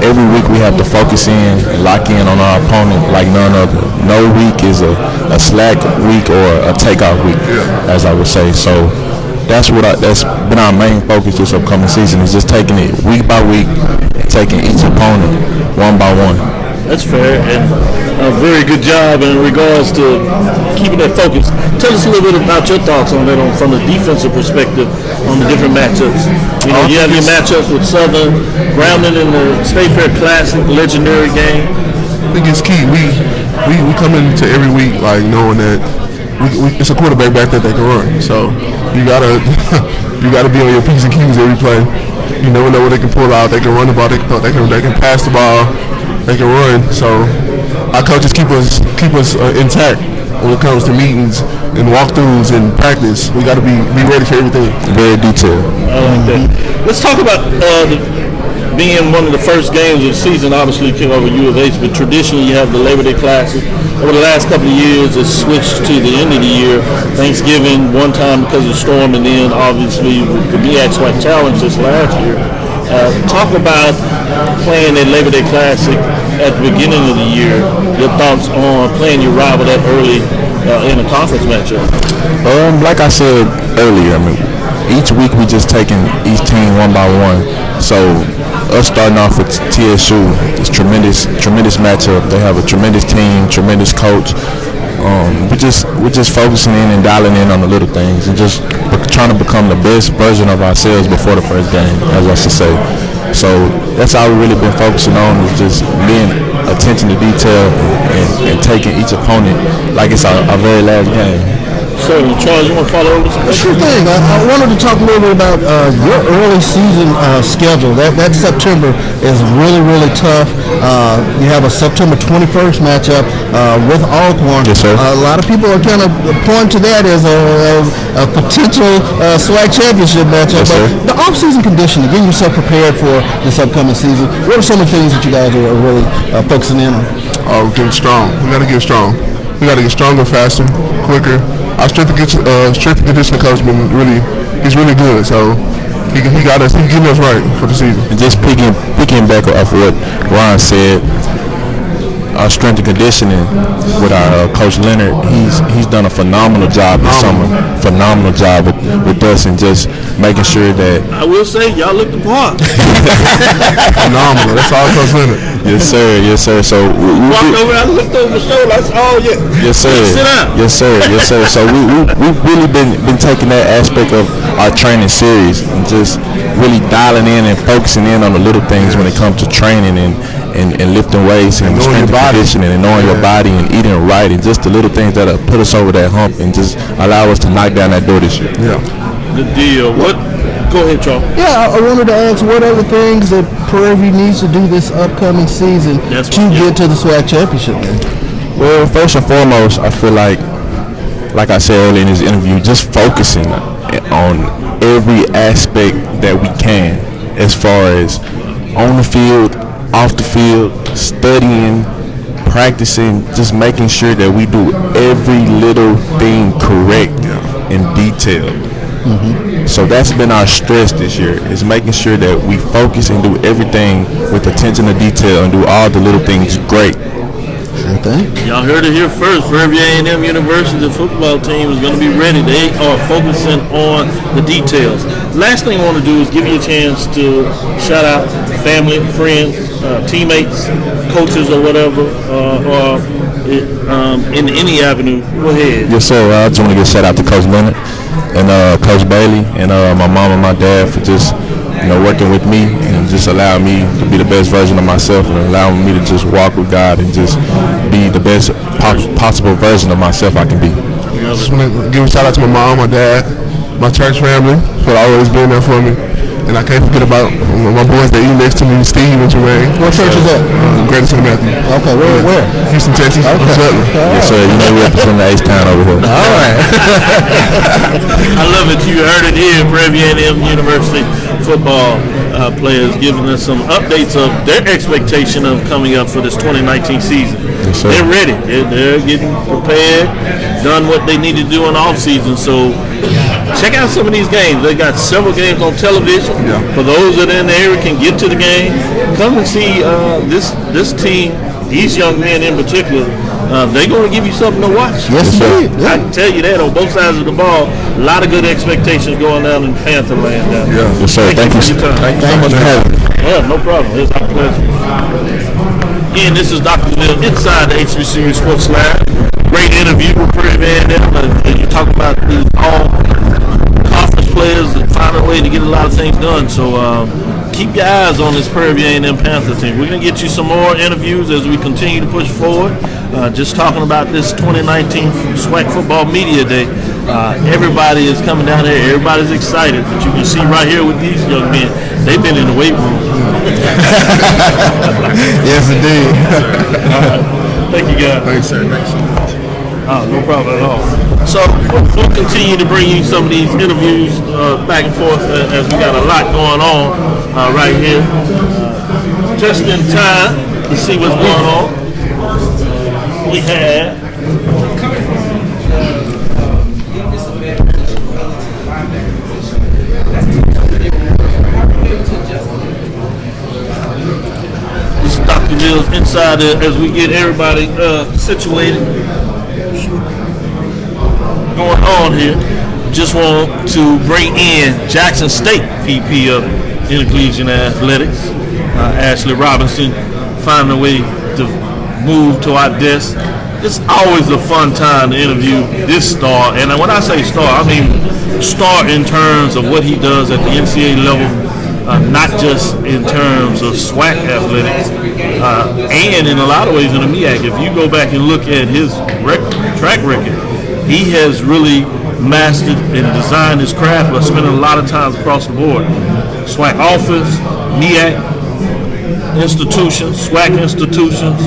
every week we have to focus in and lock in on our opponent like none other. No week is a slack week or a takeoff week, as I would say. So that's been our main focus this upcoming season, is just taking it week by week and taking each opponent one by one. That's fair, and a very good job in regards to keeping that focus. Tell us a little bit about your thoughts on that from the defensive perspective on the different matchups. You know, you have your matchups with Southern, Grambling in the State Fair Classic, legendary game. I think it's key. We come into every week like knowing that it's a quarterback back that they can run. So you gotta be on your P's and Q's every play. You never know what they can pull out. They can run the ball. They can pass the ball. They can run. So our coaches keep us intact when it comes to meetings and walkthroughs and practice. We got to be ready for everything. Very detailed. I like that. Let's talk about being one of the first games of the season. Obviously, came over U of H, but traditionally you have the Labor Day Classic. Over the last couple of years, it's switched to the end of the year. Thanksgiving one time because of the storm, and then obviously the SWAC Challenge this last year. Talk about playing that Labor Day Classic at the beginning of the year. Your thoughts on playing your rival that early in a conference matchup? Like I said earlier, I mean, each week we just taking each team one by one. So us starting off with TSU, it's tremendous matchup. They have a tremendous team, tremendous coach. We're just focusing in and dialing in on the little things and just trying to become the best version of ourselves before the first game, as I should say. So that's all we've really been focusing on, is just being attention to detail and taking each opponent like it's our very last game. Certainly. Charles, you want to follow up with some Sure thing. I wanted to talk a little bit about your early season schedule. That September is really, really tough. You have a September 21st matchup with Allcorn. Yes, sir. A lot of people are kind of pointing to that as a potential SWAC championship matchup. Yes, sir. But the off-season conditioning, getting yourself prepared for this upcoming season, what are some of the things that you guys are really focusing in on? We're getting strong. We got to get strong. We got to get stronger, faster, quicker. Our strength and conditioning coach he's really good. So he got us. He's getting us right for the season. And just picking back off what Ron said, our strength and conditioning with our coach Leonard, he's done a phenomenal job this summer. Phenomenal job with us, and just making sure that. I will say, y'all look the part. Phenomenal. That's all Coach Leonard. Yes, sir. Yes, sir. So we Walked over, I looked over the shoulder. I said, "Oh yeah." Yes, sir. Sit down. Yes, sir. Yes, sir. So we've really been taking that aspect of our training serious and just really dialing in and focusing in on the little things when it comes to training and lifting weights and strength and conditioning and knowing your body and eating right, and just the little things that put us over that hump and just allow us to knock down that door this year. Yeah. Good deal. Go ahead, Charles. Yeah, I wanted to ask what other things that Prairie View needs to do this upcoming season to get to the SWAC championship game. Well, first and foremost, I feel like I said earlier in this interview, just focusing on every aspect that we can, as far as on the field, off the field, studying, practicing, just making sure that we do every little thing correct and detailed. Mm-hmm. So that's been our stress this year, is making sure that we focus and do everything with attention to detail and do all the little things great. Sure thing. Y'all heard it here first. Prairie View A&M University, the football team is going to be ready. They are focusing on the details. Last thing I want to do is give you a chance to shout out family, friends, teammates, coaches, or whatever, in any avenue. Go ahead. Yes, sir. I just want to give a shout out to Coach Leonard and Coach Bailey and my mom and my dad for just working with me and just allowing me to be the best version of myself and allowing me to just walk with God and just be the best possible version of myself I can be. Just want to give a shout out to my mom, my dad, my church family for always being there for me. And I can't forget about my boys that eat next to me, Steve and Jermaine. What church is that? Greater St. Matthew. Okay, where? Houston, Texas. Okay. Yes, sir. We represent the H-Town over here. All right. I love it. You heard it here. Prairie View A&M University football players giving us some updates of their expectation of coming up for this 2019 season. Yes, sir. They're ready. They're getting prepared, done what they need to do in off season. So check out some of these games. They got several games on television. Yeah. For those that are in the area can get to the game, come and see this team. These young men in particular, they're going to give you something to watch. Yes, indeed. I can tell you that on both sides of the ball, a lot of good expectations going down in Panther land down there. Yes, sir. Thank you for your time. Thank you so much for having me. Yeah, no problem. It's our pleasure. Again, this is Dr. Will inside the HBCU Sports Lab. Great interview with Prairie View A&M. You talk about these all conference players that find a way to get a lot of things done. So keep your eyes on this Prairie View A&M Panther team. We're going to get you some more interviews as we continue to push forward. Just talking about this 2019 SWAC Football Media Day. Everybody is coming down here. Everybody's excited. But you can see right here with these young men, they've been in the weight room. Yes, indeed. Thank you, guys. Thanks, sir. Thanks. No problem at all. So we'll continue to bring you some of these interviews back and forth as we got a lot going on right here. Just in time to see what's going on. We have Dr. Mills inside as we get everybody situated. Going on here. Just want to bring in Jackson State VP of Intercollegiate Athletics, Ashley Robinson, finding a way to move to our desk. It's always a fun time to interview this star, and when I say star, I mean star in terms of what he does at the NCAA level. Not just in terms of SWAC athletics, and in a lot of ways in the MEAC. If you go back and look at his track record, he has really mastered and designed his craft by spending a lot of time across the board. SWAC office, MEAC institutions, SWAC institutions.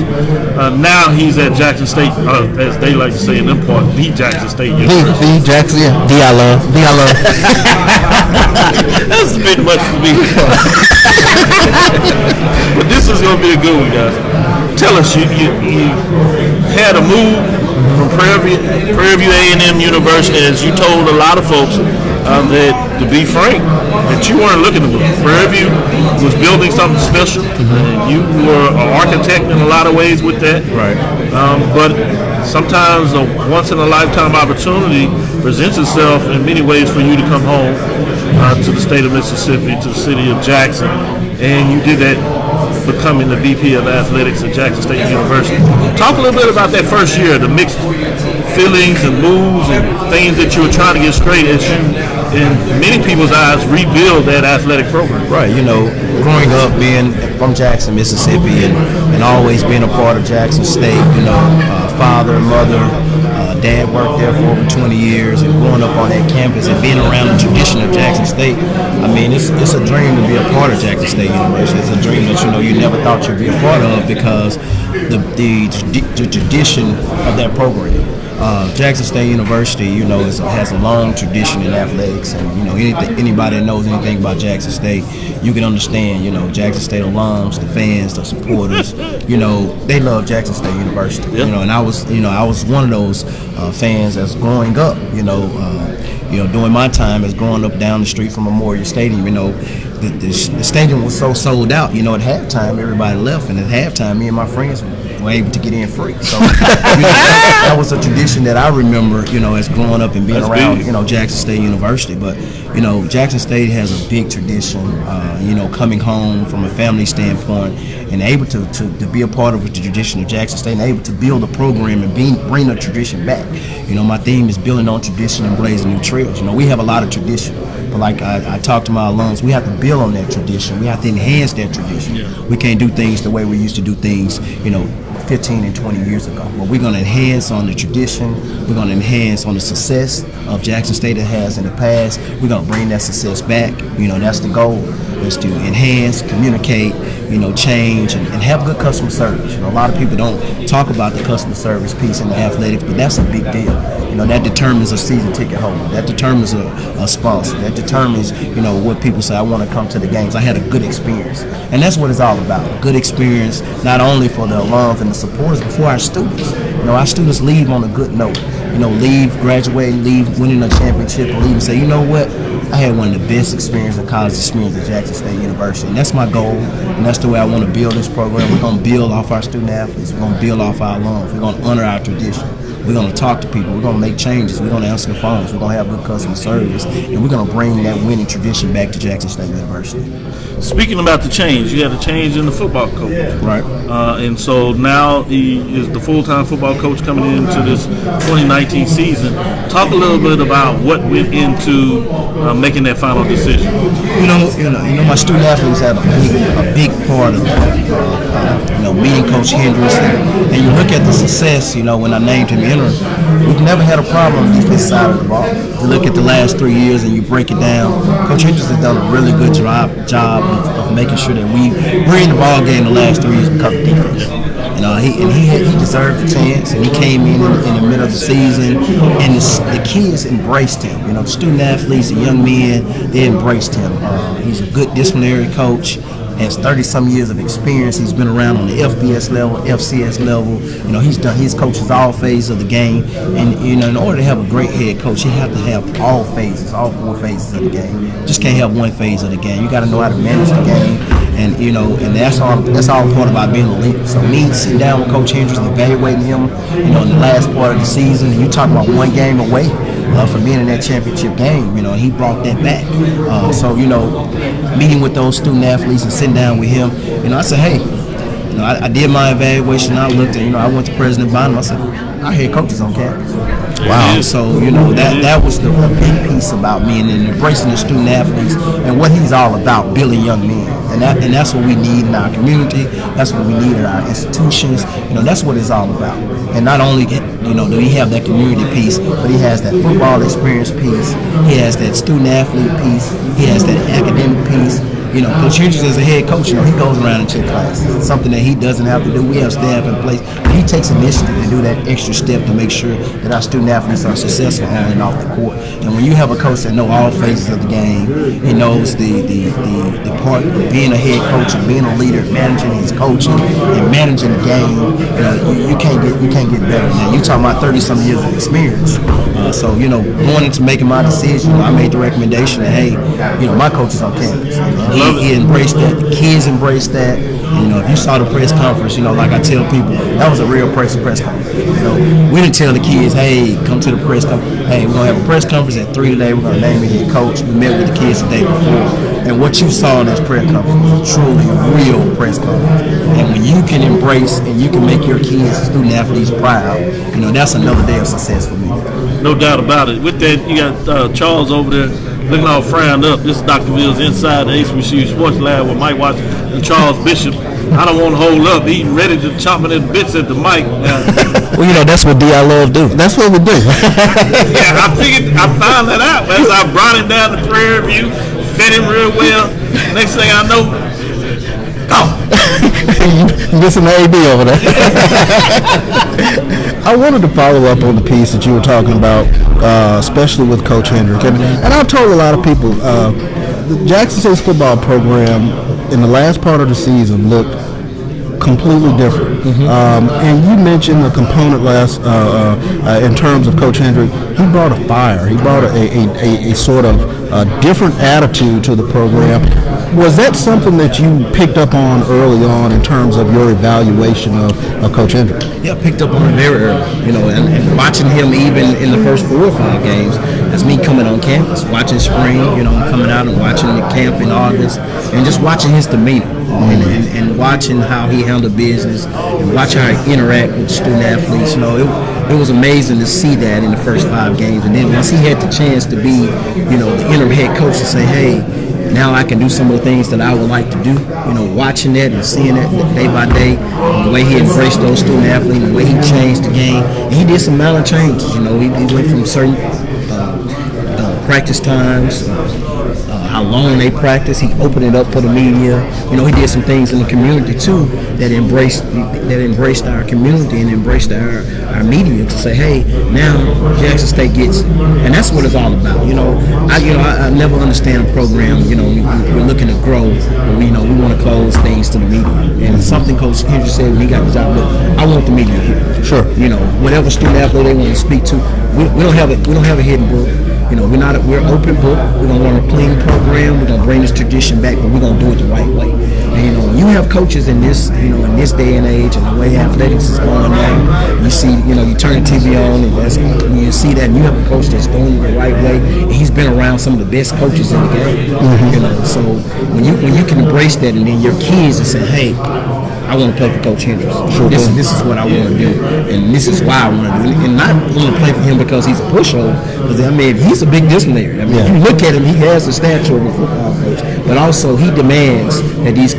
Now he's at Jackson State, as they like to say in them part, the Jackson State University. The Jackson, yeah. I love. That's a bit much for me. But this is going to be a good one, guys. Tell us, you had a move from Prairie View A&M University, as you told a lot of folks that, to be frank, that you weren't looking to move. Prairie View was building something special. You were an architect in a lot of ways with that. Right. But sometimes a once-in-a-lifetime opportunity presents itself in many ways for you to come home to the state of Mississippi, to the city of Jackson, and you did that becoming the VP of Athletics at Jackson State University. Talk a little bit about that first year, the mixed feelings and moves and things that you were trying to get straight as you, in many people's eyes, rebuild that athletic program. Right, growing up being from Jackson, Mississippi, and always being a part of Jackson State, father, mother, dad worked there for over 20 years, and growing up on that campus and being around the tradition of Jackson State, it's a dream to be a part of Jackson State University. It's a dream that you never thought you'd be a part of because the tradition of that program. Jackson State University, has a long tradition in athletics, and anybody that knows anything about Jackson State, you can understand. Jackson State alums, the fans, the supporters, they love Jackson State University. Yep. And I was one of those fans as growing up. During my time as growing up down the street from Memorial Stadium, the stadium was so sold out. At halftime, everybody left, and at halftime, me and my friends were able to get in free. So that was a tradition that I remember, as growing up and being around, Jackson State University. But, Jackson State has a big tradition, coming home from a family standpoint and able to be a part of the tradition of Jackson State and able to build a program and bring the tradition back. My theme is building on tradition and blazing new trails. We have a lot of tradition, but like I talk to my alums, we have to build on that tradition. We have to enhance that tradition. Yeah. We can't do things the way we used to do things, 15 and 20 years ago. But we're going to enhance on the tradition. We're going to enhance on the success of Jackson State that has in the past. We're going to bring that success back. That's the goal, is to enhance, communicate, change, and have good customer service. A lot of people don't talk about the customer service piece in the athletics, but that's a big deal. That determines a season ticket holder. That determines a sponsor. That determines, what people say, I want to come to the games. I had a good experience. And that's what it's all about. A good experience, not only for the alums and the supporters, but for our students. Our students leave on a good note. Leave graduating, leave winning a championship, and leave and say, what? I had one of the best experiences, college experience at Jackson State University. And that's my goal, and that's the way I want to build this program. We're going to build off our student athletes. We're going to build off our alums. We're going to honor our tradition. We're going to talk to people. We're going to make changes. We're going to answer the phones. We're going to have good customer service. And we're going to bring that winning tradition back to Jackson State University. Speaking about the change, you had a change in the football coach. Right. And so now he is the full-time football coach coming into this 2019 season. Talk a little bit about what went into making that final decision. My student athletes have a big part of meeting Coach Hendricks. And you look at the success, when I named him interim, we've never had a problem on the defensive side of the ball. You look at the last 3 years and you break it down, Coach Hendricks has done a really good job of making sure that we're in the ball game the last 3 years because of defense. He deserved the chance, and he came in the middle of the season, and the kids embraced him. The student athletes, the young men, they embraced him. He's a good disciplinary coach. Has 30-some years of experience. He's been around on the FBS level, FCS level. He's coaches all phases of the game. And in order to have a great head coach, you have to have all phases, all 4 phases of the game. Just can't have one phase of the game. You got to know how to manage the game. And and that's all important about being a leader. So me sitting down with Coach Hendricks, evaluating him, in the last part of the season, and you talk about one game away from being in that championship game. He brought that back. So meeting with those student athletes and sitting down with him, I said, hey, I did my evaluation. I looked at, I went to President Bynum. I said, our head coach is on campus. Wow. So, that was the big piece about me, and embracing the student athletes and what he's all about, building young men. And that's what we need in our community. That's what we need in our institutions. That's what it's all about. And not only, do he have that community piece, but he has that football experience piece. He has that student athlete piece. He has that academic piece. Coach Hendricks as a head coach, he goes around and check classes. It's something that he doesn't have to do. We have staff in place. But he takes initiative to do that extra step to make sure that our student athletes are successful on and off the court. And when you have a coach that knows all phases of the game, he knows the part of being a head coach and being a leader, managing his coaching and managing the game, you can't get better. Now, you talking about 30-some years of experience. So, going into making my decision, I made the recommendation that, hey, my coach is on campus. He embraced that. The kids embraced that. If you saw the press conference, like I tell people, that was a real press conference. We didn't tell the kids, hey, come to the press conference. Hey, we're going to have a press conference at 3 today. We're going to name a head coach. We met with the kids the day before. And what you saw in this press conference was truly a real press conference. And when you can embrace and you can make your kids, student athletes, proud, that's another day of success for me. No doubt about it. With that, you got Charles over there looking all frowned up. This is Dr. Ville's Inside the HBCU Sports Lab with Mike Watson and Charles Bishop. I don't want to hold up. He's ready to chop it in bits at the mic. Well, that's what D.I. Love do. That's what we do. Yeah, I found that out as I brought him down to Prairie View, fed him real well. Next thing I know, gone. You get some AD over there. I wanted to follow up on the piece that you were talking about, especially with Coach Hendricks. And I've told a lot of people, the Jackson State's football program in the last part of the season looked completely different. And you mentioned the component last in terms of Coach Hendricks. He brought a fire. He brought a sort of different attitude to the program. Was that something that you picked up on early on in terms of your evaluation of Coach Hendricks? Yeah, picked up on it very early. And watching him even in the first 4 or 5 games, that's me coming on campus, watching spring, coming out and watching the camp in August, and just watching his demeanor and watching how he handled business and watch how he interact with student athletes. It was amazing to see that in the first 5 games. And then once he had the chance to be, the interim head coach to say, hey, now I can do some of the things that I would like to do. Watching that and seeing that day by day, the way he embraced those student athletes, the way he changed the game. And he did some minor changes. He went from certain practice times, how long they practice. He opened it up for the media. He did some things in the community too that embraced our community and embraced our media to say, hey, now Jackson State gets, and that's what it's all about. I never understand a program. We're looking to grow, but we want to close things to the media. And it's something Coach Hendricks said when he got the job. Look, I want the media here. Sure. Whatever student athlete they want to speak to, we don't have a hidden book. We're open book. We're gonna run a clean program. We're gonna bring this tradition back, but we're gonna do it the right way. And when you have coaches in this, in this day and age, and the way athletics is going now, you see, you turn the TV on, and you see that, and you have a coach that's doing it the right way, and he's been around some of the best coaches in the game. So when you can embrace that, and then your kids are saying, hey, I want to play for Coach Hendricks. Sure. This is what I want to do, and this is why I want to do it. And not want to play for him because he's a pushover, because he's a big disciplinarian. You look at him, he has the stature of a football coach, but also he demands that these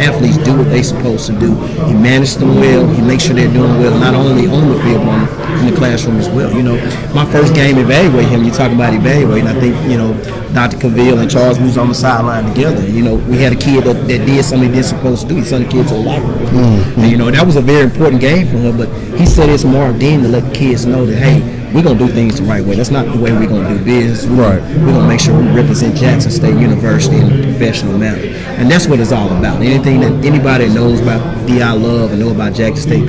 athletes do what they're supposed to do. He managed them well. He makes sure they're doing well, not only on the field, but in the classroom as well. You know, my first game evaluating him, you talk about evaluating, I think, you know, Dr. Cavill and Charles was on the sideline together. You know, we had a kid that did something he didn't supposed to do. He sent the kid to a locker room. And, you know, that was a very important game for him, but he set his mark then to let the kids know that, hey, we're going to do things the right way. That's not the way we're going to do business. We're going to make sure we represent Jackson State University in a professional manner. And that's what it's all about. Anything that anybody knows about D.I. Love and know about Jackson State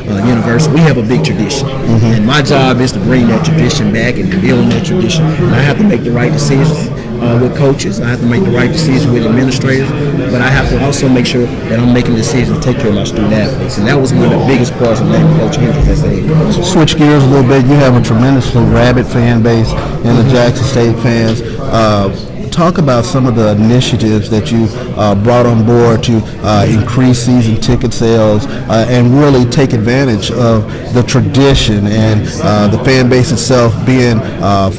University, we have a big tradition. And my job is to bring that tradition back and build on that tradition. And I have to make the right decisions with coaches. I have to make the right decision with administrators. But I have to also make sure that I'm making decisions to take care of my student athletes. And that was one of the biggest parts of letting Coach Hendricks as a head coach. Switch gears a little bit. You have a tremendously rabid fan base in the Jackson State fans. Talk about some of the initiatives that you brought on board to increase season ticket sales and really take advantage of the tradition and the fan base itself being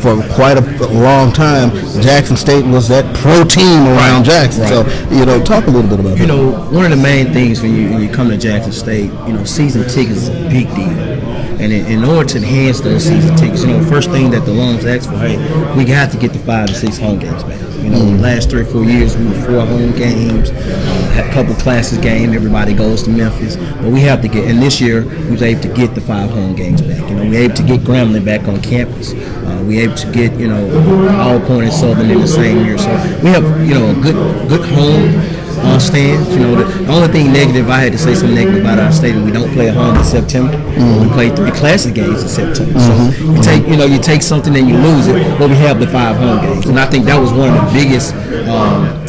for quite a long time, Jackson State was that pro team around Jackson. So, you know, talk a little bit about that. You know, one of the main things when you come to Jackson State, you know, season tickets is a big deal. And in order to enhance those season tickets, you know, the first thing that the alums asked for, hey, we got to get the 5 to 6 home games back. You know, the last 3 or 4 years, we were 4 home games, had a couple classes game, everybody goes to Memphis. But we have to get, and this year, we was able to get the 5 home games back. You know, we were able to get Grambling back on campus. We were able to get, you know, Allcorn and Southern in the same year. So we have, you know, a good home stands. You know, the only thing negative, I had to say something negative about our stadium, we don't play at home in September. We play 3 classic games in September. So you take something and you lose it, but we have the 5 home games. And I think that was one of the biggest,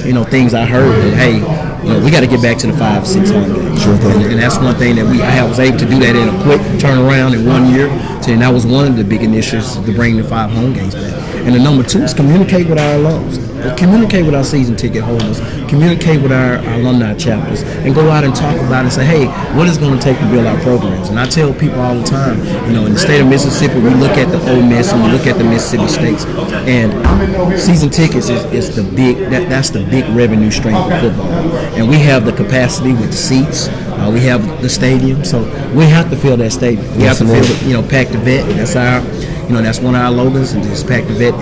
you know, things I heard that, hey, you know, we got to get back to the 5, 6 home games. And that's one thing that I was able to do that in a quick turnaround in 1 year. And that was one of the big initiatives to bring the 5 home games back. And the number 2 is communicate with our alums. Communicate with our season ticket holders, communicate with our alumni chapters, and go out and talk about it and say, hey, what is going to take to build our programs? And I tell people all the time, you know, in the state of Mississippi, we look at the Ole Miss and we look at the Mississippi States, and season tickets is the big, that's the big revenue stream for football. And we have the capacity with the seats. We have the stadium, so we have to fill that stadium. We have to fill it, you know, pack the vet. That's our, you know, that's one of our logos, and just pack the vet.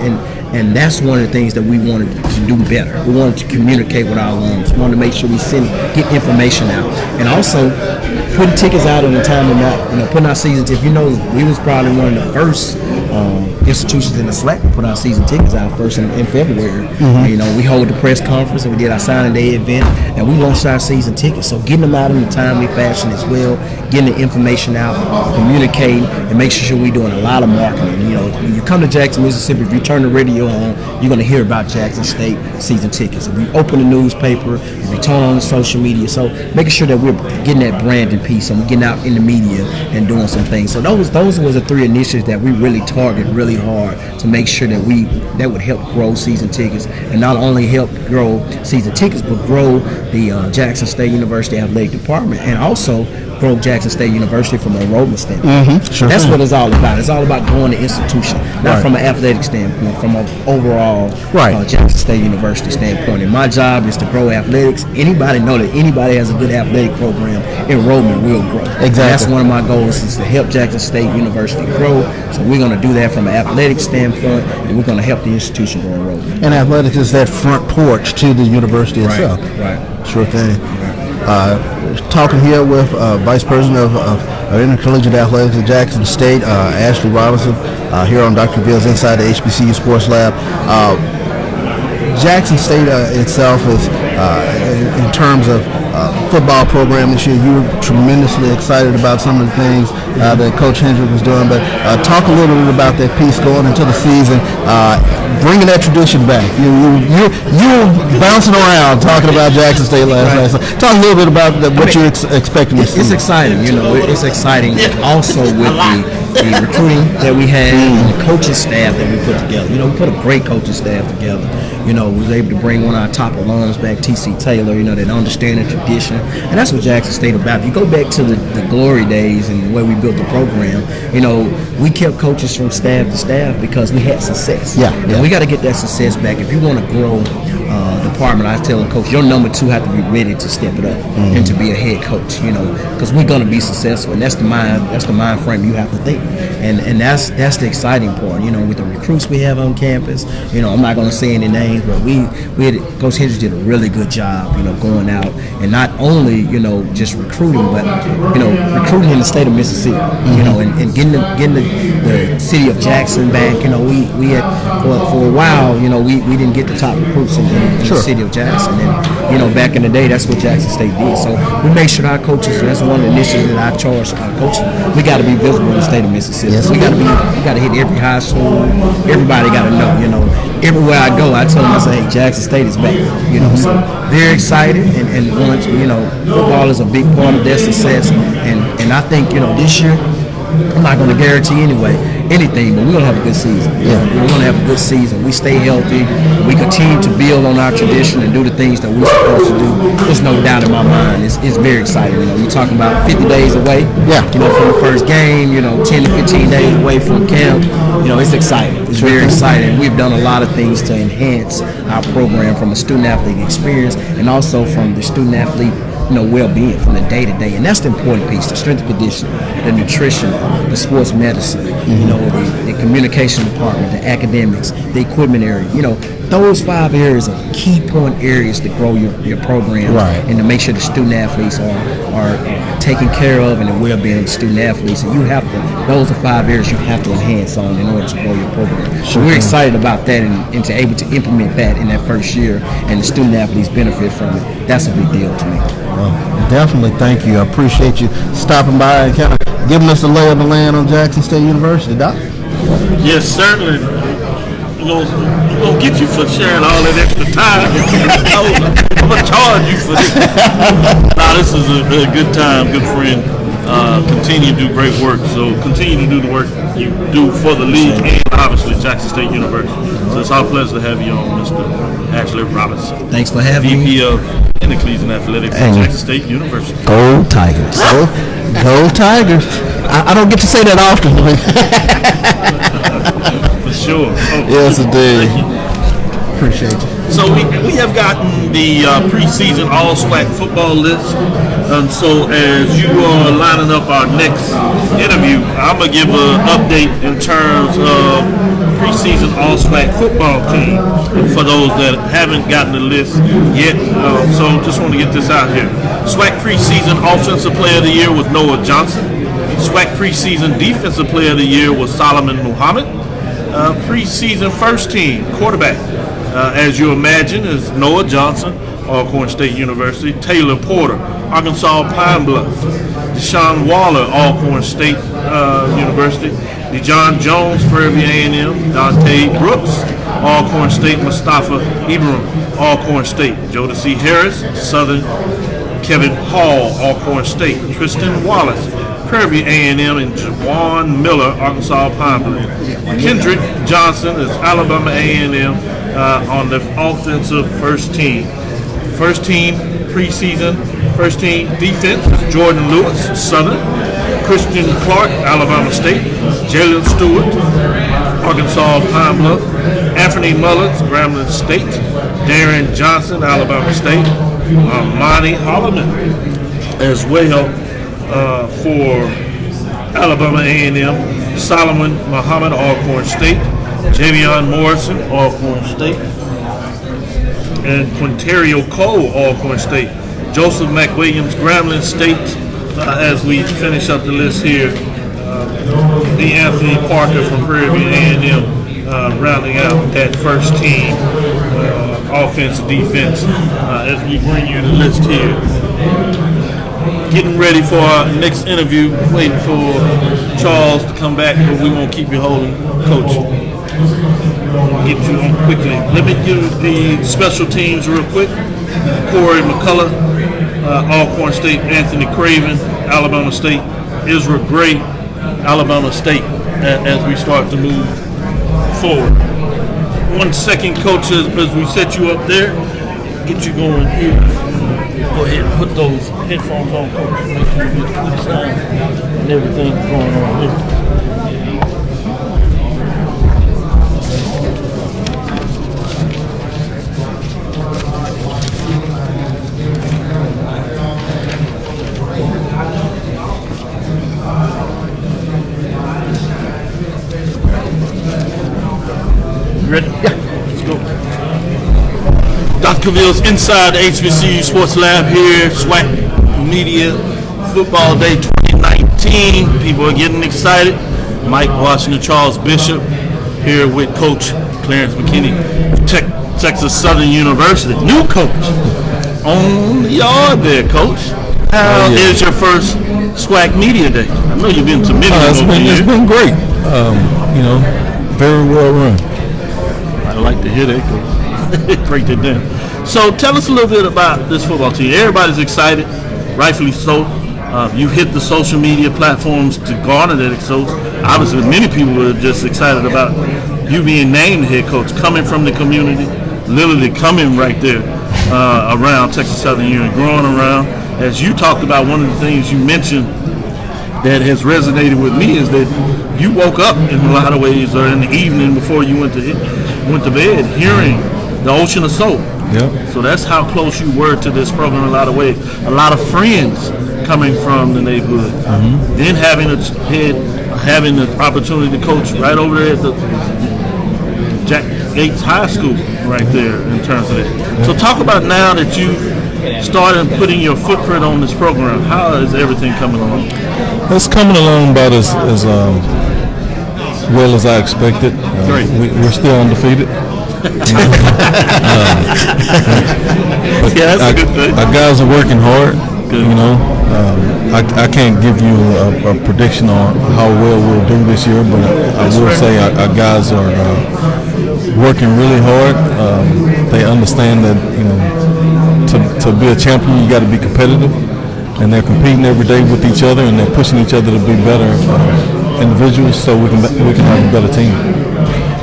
And that's one of the things that we wanted to do better. We wanted to communicate with our alums. We wanted to make sure we get information out, and also putting tickets out in the time of night. You know, putting our season tickets. You know, we was probably one of the first institutions in the SWAC to put our season tickets out first in February. And, you know, we hold the press conference and we did our signing day event, and we launched our season tickets. So getting them out in a timely fashion as well, getting the information out, communicating, and making sure we're doing a lot of marketing. You know, when you come to Jackson, Mississippi, if you turn the radio on, you're going to hear about Jackson State season tickets. If you open the newspaper, if you turn on social media, so making sure that we're getting that branding piece and we're getting out in the media and doing some things. So those was the 3 initiatives that we really target really hard to make sure that that would help grow season tickets, and not only help grow season tickets, but grow the Jackson State University Athletic Department, and also grow Jackson State University from an enrollment standpoint. That's what it's all about. It's all about growing the institution, not from an athletic standpoint, from an overall Jackson State University standpoint. And my job is to grow athletics. Anybody know that anybody has a good athletic program, enrollment will grow. Exactly. That's one of my goals, is to help Jackson State University grow. So we're going to do that from an athletic standpoint, and we're going to help the institution grow enrollment. And athletics is that front porch to the university itself. Sure thing. Talking here with Vice President of Intercollegiate Athletics at Jackson State, Ashley Robinson, here on Dr. Bill's Inside the HBCU Sports Lab. Jackson State itself is, in terms of football program this year, you were tremendously excited about some of the things that Coach Hendrick was doing, but talk a little bit about that piece going into the season, bringing that tradition back. You were bouncing around talking about Jackson State last night. So talk a little bit about what you're expecting to see. It's exciting, you know. It's exciting also with the recruiting that we had and the coaching staff that we put together. You know, we put a great coaching staff together. You know, we was able to bring one of our top alums back, T.C. Taylor, you know, that understand the tradition. And that's what Jackson State about. If you go back to the glory days and the way we built the program, you know, we kept coaches from staff to staff because we had success. And we got to get that success back. If you want to grow department, I tell a coach, your number 2 have to be ready to step it up and to be a head coach, because we're going to be successful, and that's the mind frame you have to think, and that's the exciting part, with the recruits we have on campus. I'm not going to say any names, but Coach Hendricks did a really good job, going out and not only just recruiting, but recruiting in the state of Mississippi, and getting the city of Jackson back. We had for a while, we didn't get the top recruits in the city of Jackson, and back in the day, that's what Jackson State did. So we make sure our coaches. That's one of the initiatives that I charge our coaches. We got to be visible in the state of Mississippi. Yes. We got to hit every high school. Everybody got to know. Everywhere I go, I tell them, I say, hey, Jackson State is back. So they're excited, and once football is a big part of their success, and I think this year, I'm not going to guarantee anything, but we're going to have a good season. Yeah, we're going to have a good season. We stay healthy. We continue to build on our tradition and do the things that we're supposed to do. There's no doubt in my mind. It's very exciting. You're talking about 50 days away. Yeah. From the first game. 10 to 15 days away from camp. It's exciting. It's very exciting. We've done a lot of things to enhance our program from a student athlete experience and also from the student athlete well-being from the day-to-day, and that's the important piece: the strength and conditioning, the nutrition, the sports medicine, the communication department, the academics, the equipment area. Those 5 areas are key point areas to grow your program, and to make sure the student athletes are taken care of, and the well-being of the student athletes. And those are 5 areas you have to enhance on in order to grow your program. So we're excited about that, and to able to implement that in that first year, and the student athletes benefit from it. That's a big deal to me. Well, definitely, thank you. I appreciate you stopping by and kind of giving us the lay of the land on Jackson State University, Doc. Yes, certainly. We're gonna get you for sharing all that extra time. I'm gonna charge you for this. This is a good time, good friend. Continue to do great work. So continue to do the work you do for the league and obviously Jackson State University. So it's our pleasure to have you on, Mr. Ashley Robinson. Thanks for having me. VP of Collegiate Athletics at Jackson State University. Go Tigers. Go Tigers. I don't get to say that often. For sure. Yes, indeed. Appreciate you. So we have gotten the preseason all SWAC football list, and so as you are lining up our next interview, I'm gonna give an update in terms of preseason all SWAC football team for those that haven't gotten the list yet. So just want to get this out here. SWAC preseason offensive player of the year was Noah Johnson. SWAC preseason defensive player of the year was Solomon Muhammad. Preseason first team quarterback, as you imagine, is Noah Johnson, Allcorn State University. Taylor Porter, Arkansas Pine Bluff. Deshaun Waller, Allcorn State University. DeJohn Jones, Prairie View A&M. Dante Brooks, Allcorn State. Mustafa Ibrahim, Allcorn State. Jodeci Harris, Southern. Kevin Hall, Allcorn State. Tristan Wallace, Prairie View A&M, and Jawan Miller, Arkansas Pine Bluff. Kendrick Johnson is Alabama A&M on the offensive first team. First team preseason, first team defense, Jordan Lewis, Southern. Christian Clark, Alabama State. Jalen Stewart, Arkansas Pine Bluff. Anthony Mullins, Grambling State. Darren Johnson, Alabama State. Monty Holloman as well for Alabama A&M. Solomon Muhammad, Allcorn State. Javion Morrison, Allcorn State. And Quinterio Cole, Allcorn State. Joseph McWilliams, Grambling State. As we finish up the list here, D. Anthony Parker from Prairie View A&M rounding out that first team, offense, defense, as we bring you the list here. Getting ready for our next interview, waiting for Charles to come back, but we won't keep you holding, Coach. Get you on quickly. Let me give the special teams real quick. Corey McCullough, Allcorn State. Anthony Craven, Alabama State. Israel Gray, Alabama State, as we start to move forward. 1 second, Coach, as we set you up there, get you going here. Go ahead and put those headphones on, Coach. Make sure you get the sound and everything going on here. Jeff Cavill's inside the HBCU Sports Lab here, SWAC Media Football Day 2019. People are getting excited. Mike Washington, Charles Bishop here with Coach Clarence McKinney, Texas Southern University. New coach on the yard there, Coach. How is your first SWAC Media Day? I know you've been to many it's been great. Very well run. I like to hear that, Coach. Break that down. So tell us a little bit about this football team. Everybody's excited, rightfully so. You hit the social media platforms to garner that. So obviously many people are just excited about you being named head coach, coming from the community, literally coming right there around Texas Southern Union, growing around. As you talked about, one of the things you mentioned that has resonated with me is that you woke up in a lot of ways, or in the evening before you went to bed, hearing the Ocean of Soul. Yep. So that's how close you were to this program in a lot of ways. A lot of friends coming from the neighborhood. Mm-hmm. Then having the opportunity to coach right over there at the Jack Gates High School right there in terms of that. Yep. So talk about now that you started putting your footprint on this program. How is everything coming along? It's coming along about as well as I expected. Great. We're still undefeated. Yeah, that's a good thing. Our guys are working hard. Good. I can't give you a prediction on how well we'll do this year, but I will say our guys are working really hard. They understand that to be a champion, you got to be competitive, and they're competing every day with each other, and they're pushing each other to be better individuals, so we can have a better team.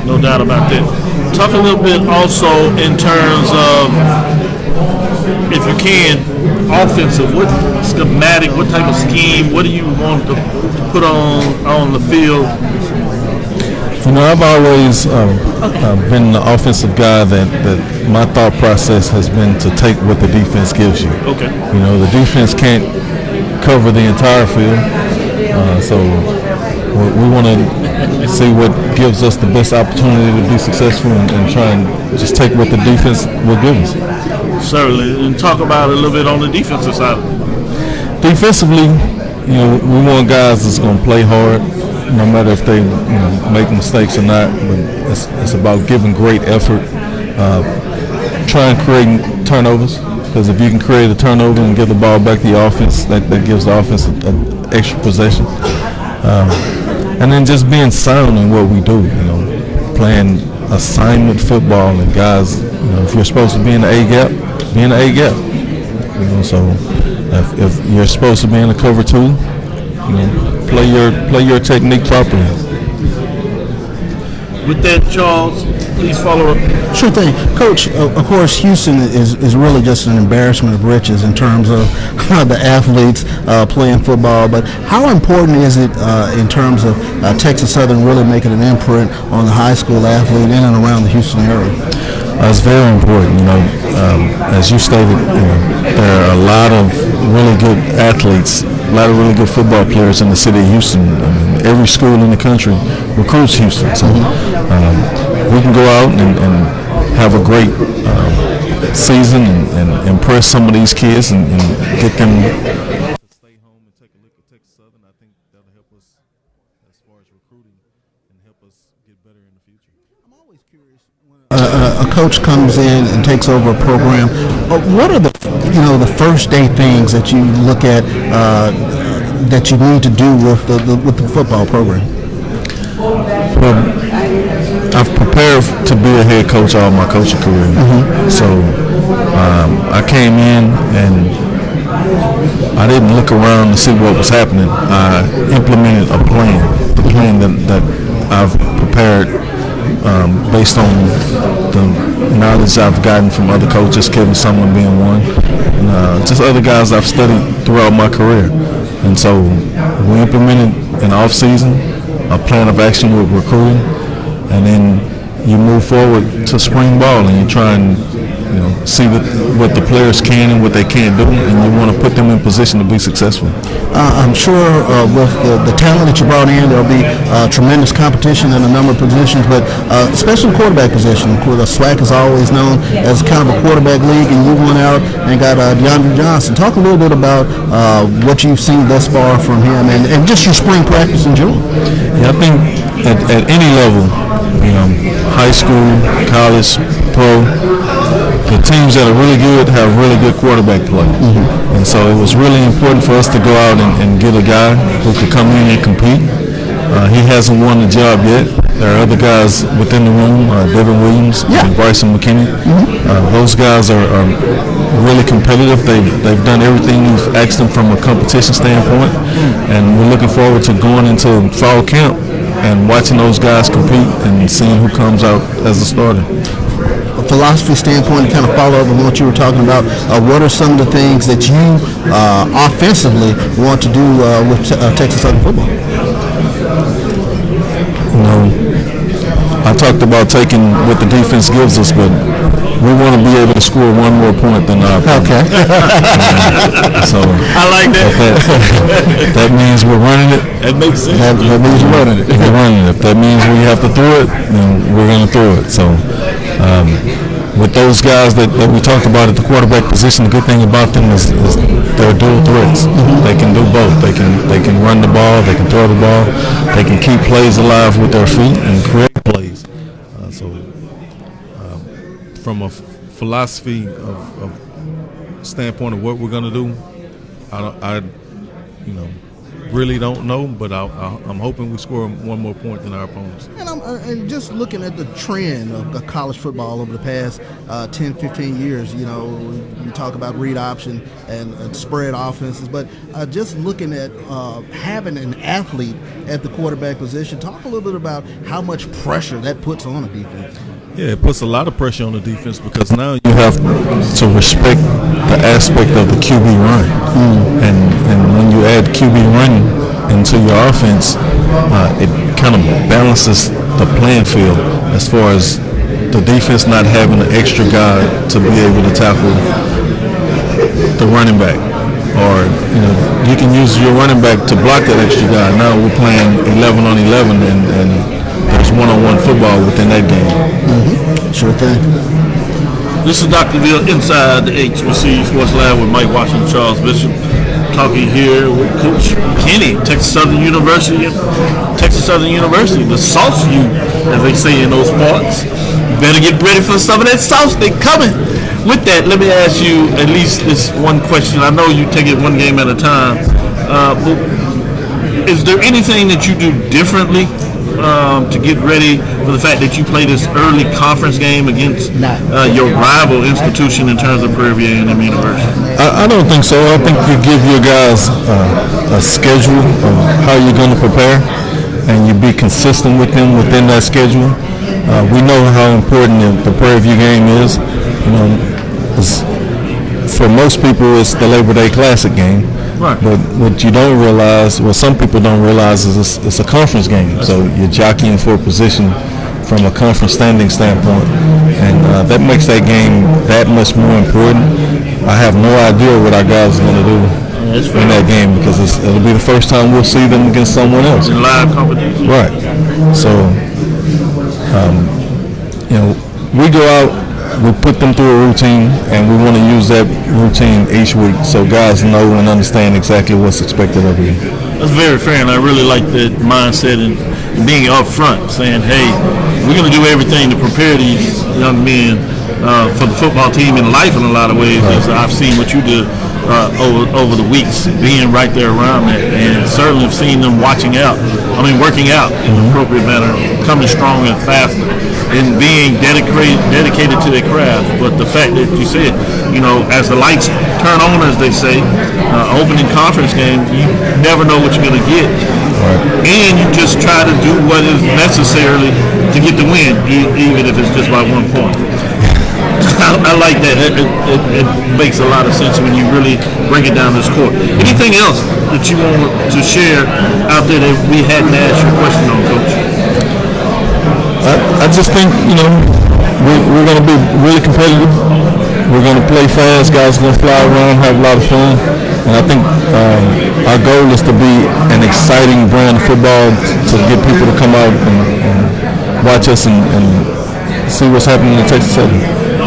No doubt about that. Talk a little bit also in terms of, if you can, offensive. What schematic, what type of scheme, what do you want to put on the field? I've always been the offensive guy that my thought process has been to take what the defense gives you. Okay. The defense can't cover the entire field, so we want to see what gives us the best opportunity to be successful and try and just take what the defense will give us. Certainly, and talk about it a little bit on the defensive side. Defensively, we want guys that's going to play hard, no matter if they make mistakes or not. But it's about giving great effort, trying to create turnovers. Because if you can create a turnover and give the ball back to the offense, that gives the offense an extra possession. And then just being sound in what we do, playing assignment football, and guys, if you're supposed to be in the A gap, be in the A gap. So if you're supposed to be in the cover two, play your technique properly. With that, Charles, please follow up. Sure thing. Coach, of course, Houston is really just an embarrassment of riches in terms of the athletes playing football, but how important is it in terms of Texas Southern really making an imprint on the high school athlete in and around the Houston area? It's very important. As you stated, there are a lot of really good athletes, a lot of really good football players in the city of Houston. Every school in the country recruits Houston, so we can go out and have a great season and impress some of these kids and get them to stay home and take a look at Texas Southern. I think that'll help us as far as recruiting and help us get better in the future. I'm always curious when a coach comes in and takes over a program. What are the first day things that you look at that you need to do with the football program? Well, I've prepared to be a head coach all my coaching career. Mm-hmm. So I came in and I didn't look around to see what was happening. I implemented a plan that I've prepared based on the knowledge I've gotten from other coaches, Kevin Sumlin being one, and just other guys I've studied throughout my career. And so we implemented an off-season, a plan of action with recruiting, and then you move forward to spring ball and you try and see what the players can and what they can't do, and you want to put them in position to be successful. I'm sure with the talent that you brought in, there'll be tremendous competition in a number of positions, but especially the quarterback position. The SWAC is always known as kind of a quarterback league, and you went out and got DeAndre Johnson. Talk a little bit about what you've seen thus far from him and just your spring practice in June. Yeah, I think at any level, high school, college, pro, the teams that are really good have really good quarterback play. And so it was really important for us to go out and get a guy who could come in and compete. He hasn't won the job yet. There are other guys within the room, Devin Williams and Bryson McKinney. Those guys are really competitive. They've done everything we've asked them from a competition standpoint, and we're looking forward to going into fall camp and watching those guys compete and seeing who comes out as a starter. Philosophy standpoint, to kind of follow up on what you were talking about, what are some of the things that you offensively want to do with Texas Southern football? I talked about taking what the defense gives us, but we want to be able to score one more point than our opponent. Okay. So I like that. That means we're running it. That makes sense. That means you're running it. We're running it. If that means we have to throw it, then we're going to throw it. So with those guys that we talked about at the quarterback position, the good thing about them is they're dual threats. They can do both. They can run the ball. They can throw the ball. They can keep plays alive with their feet and create plays. From a philosophy of standpoint of what we're going to do, I really don't know, but I'm hoping we score one more point than our opponents. And just looking at the trend of college football over the past 10, 15 years, you talk about read option and spread offenses, but just looking at having an athlete at the quarterback position, talk a little bit about how much pressure that puts on a defense. Yeah, it puts a lot of pressure on the defense because now you have to respect the aspect of the QB run. And when you add QB running into your offense, it kind of balances the playing field as far as the defense not having an extra guy to be able to tackle the running back. Or, you can use your running back to block that extra guy. Now we're playing 11 on 11 and there's one-on-one football within that game. Sure thing. This is Dr. Bill inside the HBC Sports Lab with Mike Washington, Charles Bishop, talking here with Coach Kenny, Texas Southern University. The sauce you, as they say in those parts. Better get ready for some of that sauce. They coming. With that, let me ask you at least this one question. I know you take it one game at a time, but is there anything that you do differently to get ready for the fact that you play this early conference game against your rival institution in terms of Prairie View A&M University? I don't think so. I think you give your guys a schedule of how you're going to prepare, and you be consistent with them within that schedule. We know how important the Prairie View game is. For most people, it's the Labor Day Classic game. Right. But what you don't realize, what some people don't realize, is it's a conference game. So you're jockeying for a position from a conference standing standpoint, and that makes that game that much more important. I have no idea what our guys are going to do in that game because it'll be the first time we'll see them against someone else. In live competition. Right. So, we go out, we put them through a routine, and we want to use that routine each week so guys know and understand exactly what's expected of you. That's very fair, and I really like that mindset and being up front, saying, hey, we're going to do everything to prepare these young men for the football team in life in a lot of ways. Right. I've seen what you do over the weeks, being right there around that, and certainly have seen them working out in an appropriate manner, coming stronger and faster, and being dedicated to their craft. But the fact that you said, as the lights turn on, as they say, opening conference game, you never know what you're going to get. Right. And you just try to do what is necessary to get the win, even if it's just by 1 point. I like that. It makes a lot of sense when you really break it down this court. Anything else that you want to share out there that we hadn't asked you a question on, Coach? I just think, we're going to be really competitive. we're going to play fast. Guys are going to fly around, have a lot of fun. And I think our goal is to be an exciting brand of football to get people to come out and watch us and see what's happening in Texas A&M.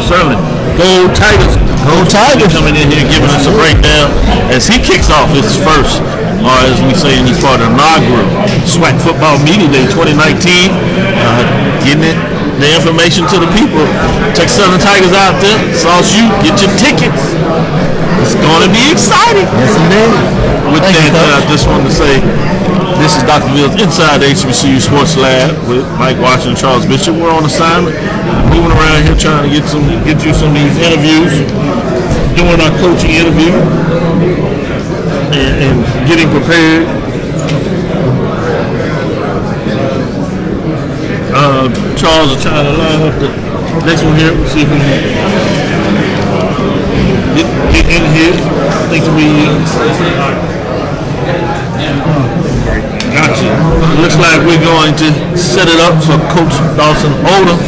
Certainly. Go Tigers. Go Tigers. Coming in here giving us a breakdown as he kicks off his first, or as we say in this part, inaugural SWAC Football Media Day 2019. Getting the information to the people. Texas Southern Tigers out there. Sauce you. Get your tickets. It's going to be exciting. Yes, indeed. With that, I just wanted to say, this is Dr. Mills inside the HBCU Sports Lab with Mike Washington and Charles Bishop. We're on assignment, moving around here trying to get you some of these interviews, doing our coaching interview, and getting prepared. Charles is trying to line up the next one here. We'll see if we can get in here. I think we gotcha. Looks like we're going to set it up for Coach Dawson Odom,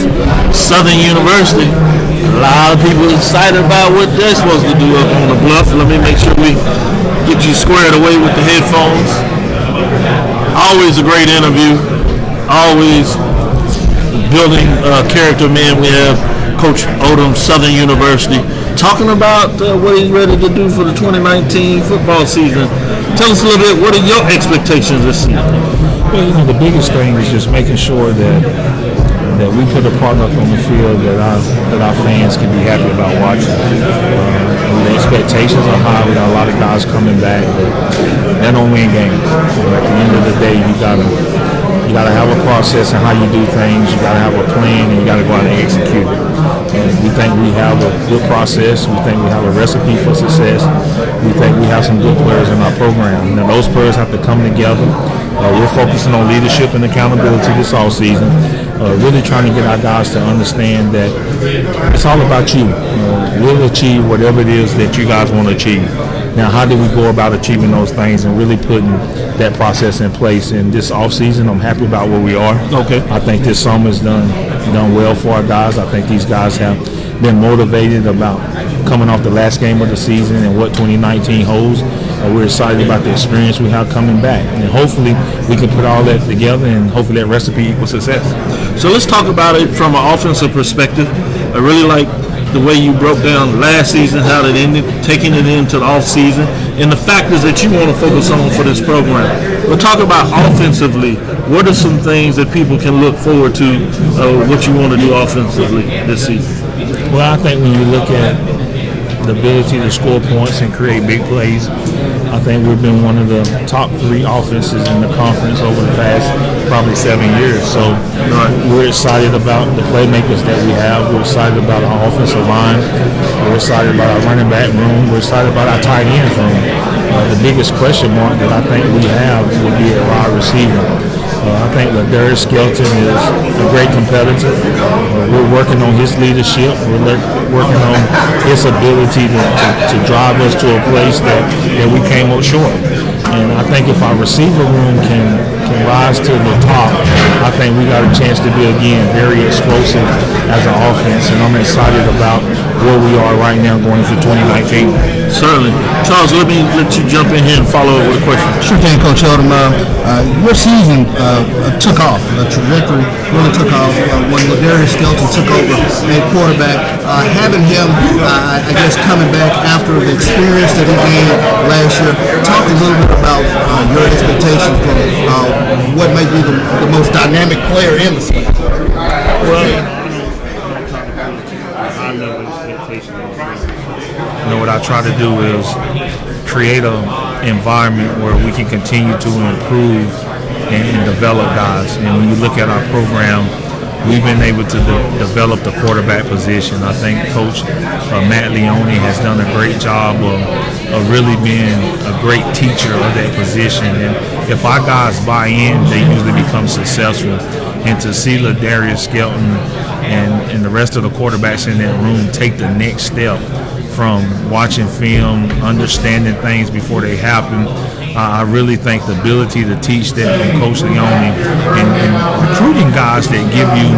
Southern University. A lot of people excited about what they're supposed to do up on the bluff. Let me make sure we get you squared away with the headphones. Always a great interview. Always building character, man. We have Coach Odom, Southern University, talking about what he's ready to do for the 2019 football season. Tell us a little bit, what are your expectations this season? Well, the biggest thing is just making sure that we put a product on the field that our fans can be happy about watching. The expectations are high. We got a lot of guys coming back, but they don't win games. At the end of the day, you gotta have a process in how you do things. You gotta have a plan, and you gotta go out and execute it. And we think we have a good process. We think we have a recipe for success. We think we have some good players in our program. Now those players have to come together. We're focusing on leadership and accountability this offseason. Really trying to get our guys to understand that it's all about you. We'll achieve whatever it is that you guys want to achieve. Now, how do we go about achieving those things and really putting that process in place? In this offseason, I'm happy about where we are. Okay. I think this summer's done well for our guys. I think these guys have been motivated about coming off the last game of the season and what 2019 holds. We're excited about the experience we have coming back. And hopefully we can put all that together and hopefully that recipe equals success. So let's talk about it from an offensive perspective. I really like the way you broke down last season, how it ended, taking it into the off season, and the factors that you want to focus on for this program. We'll talk about offensively. What are some things that people can look forward to, what you want to do offensively this season? Well, I think when you look at the ability to score points and create big plays, I think we've been one of the top 3 offenses in the conference over the past probably 7 years. So we're excited about the playmakers that we have. We're excited about our offensive line. We're excited about our running back room. We're excited about our tight end room. The biggest question mark that I think we have will be a wide receiver. I think that Darius Skelton is a great competitor. We're working on his leadership. We're working on his ability to drive us to a place that we came up short. And I think if our receiver room can rise to the top, I think we got a chance to be, again, very explosive as an offense. And I'm excited about where we are right now going into 2019. Certainly. Charles, let me let you jump in here and follow up with a question. Sure can, Coach Odom. Your season took off. The trajectory really took off when Darius Skelton took over at quarterback. Having him, I guess, coming back after the experience that he gained last year, talk a little bit about your expectations for what might be the most dynamic player in the SWAC. What I try to do is create an environment where we can continue to improve and develop guys. And when you look at our program, we've been able to develop the quarterback position. I think Coach Matt Leone has done a great job of really being a great teacher of that position. And if our guys buy in, they usually become successful. And to see Darius Skelton and the rest of the quarterbacks in that room take the next step from watching film, understanding things before they happen, I really think the ability to teach that from Coach Leone and recruiting guys that give you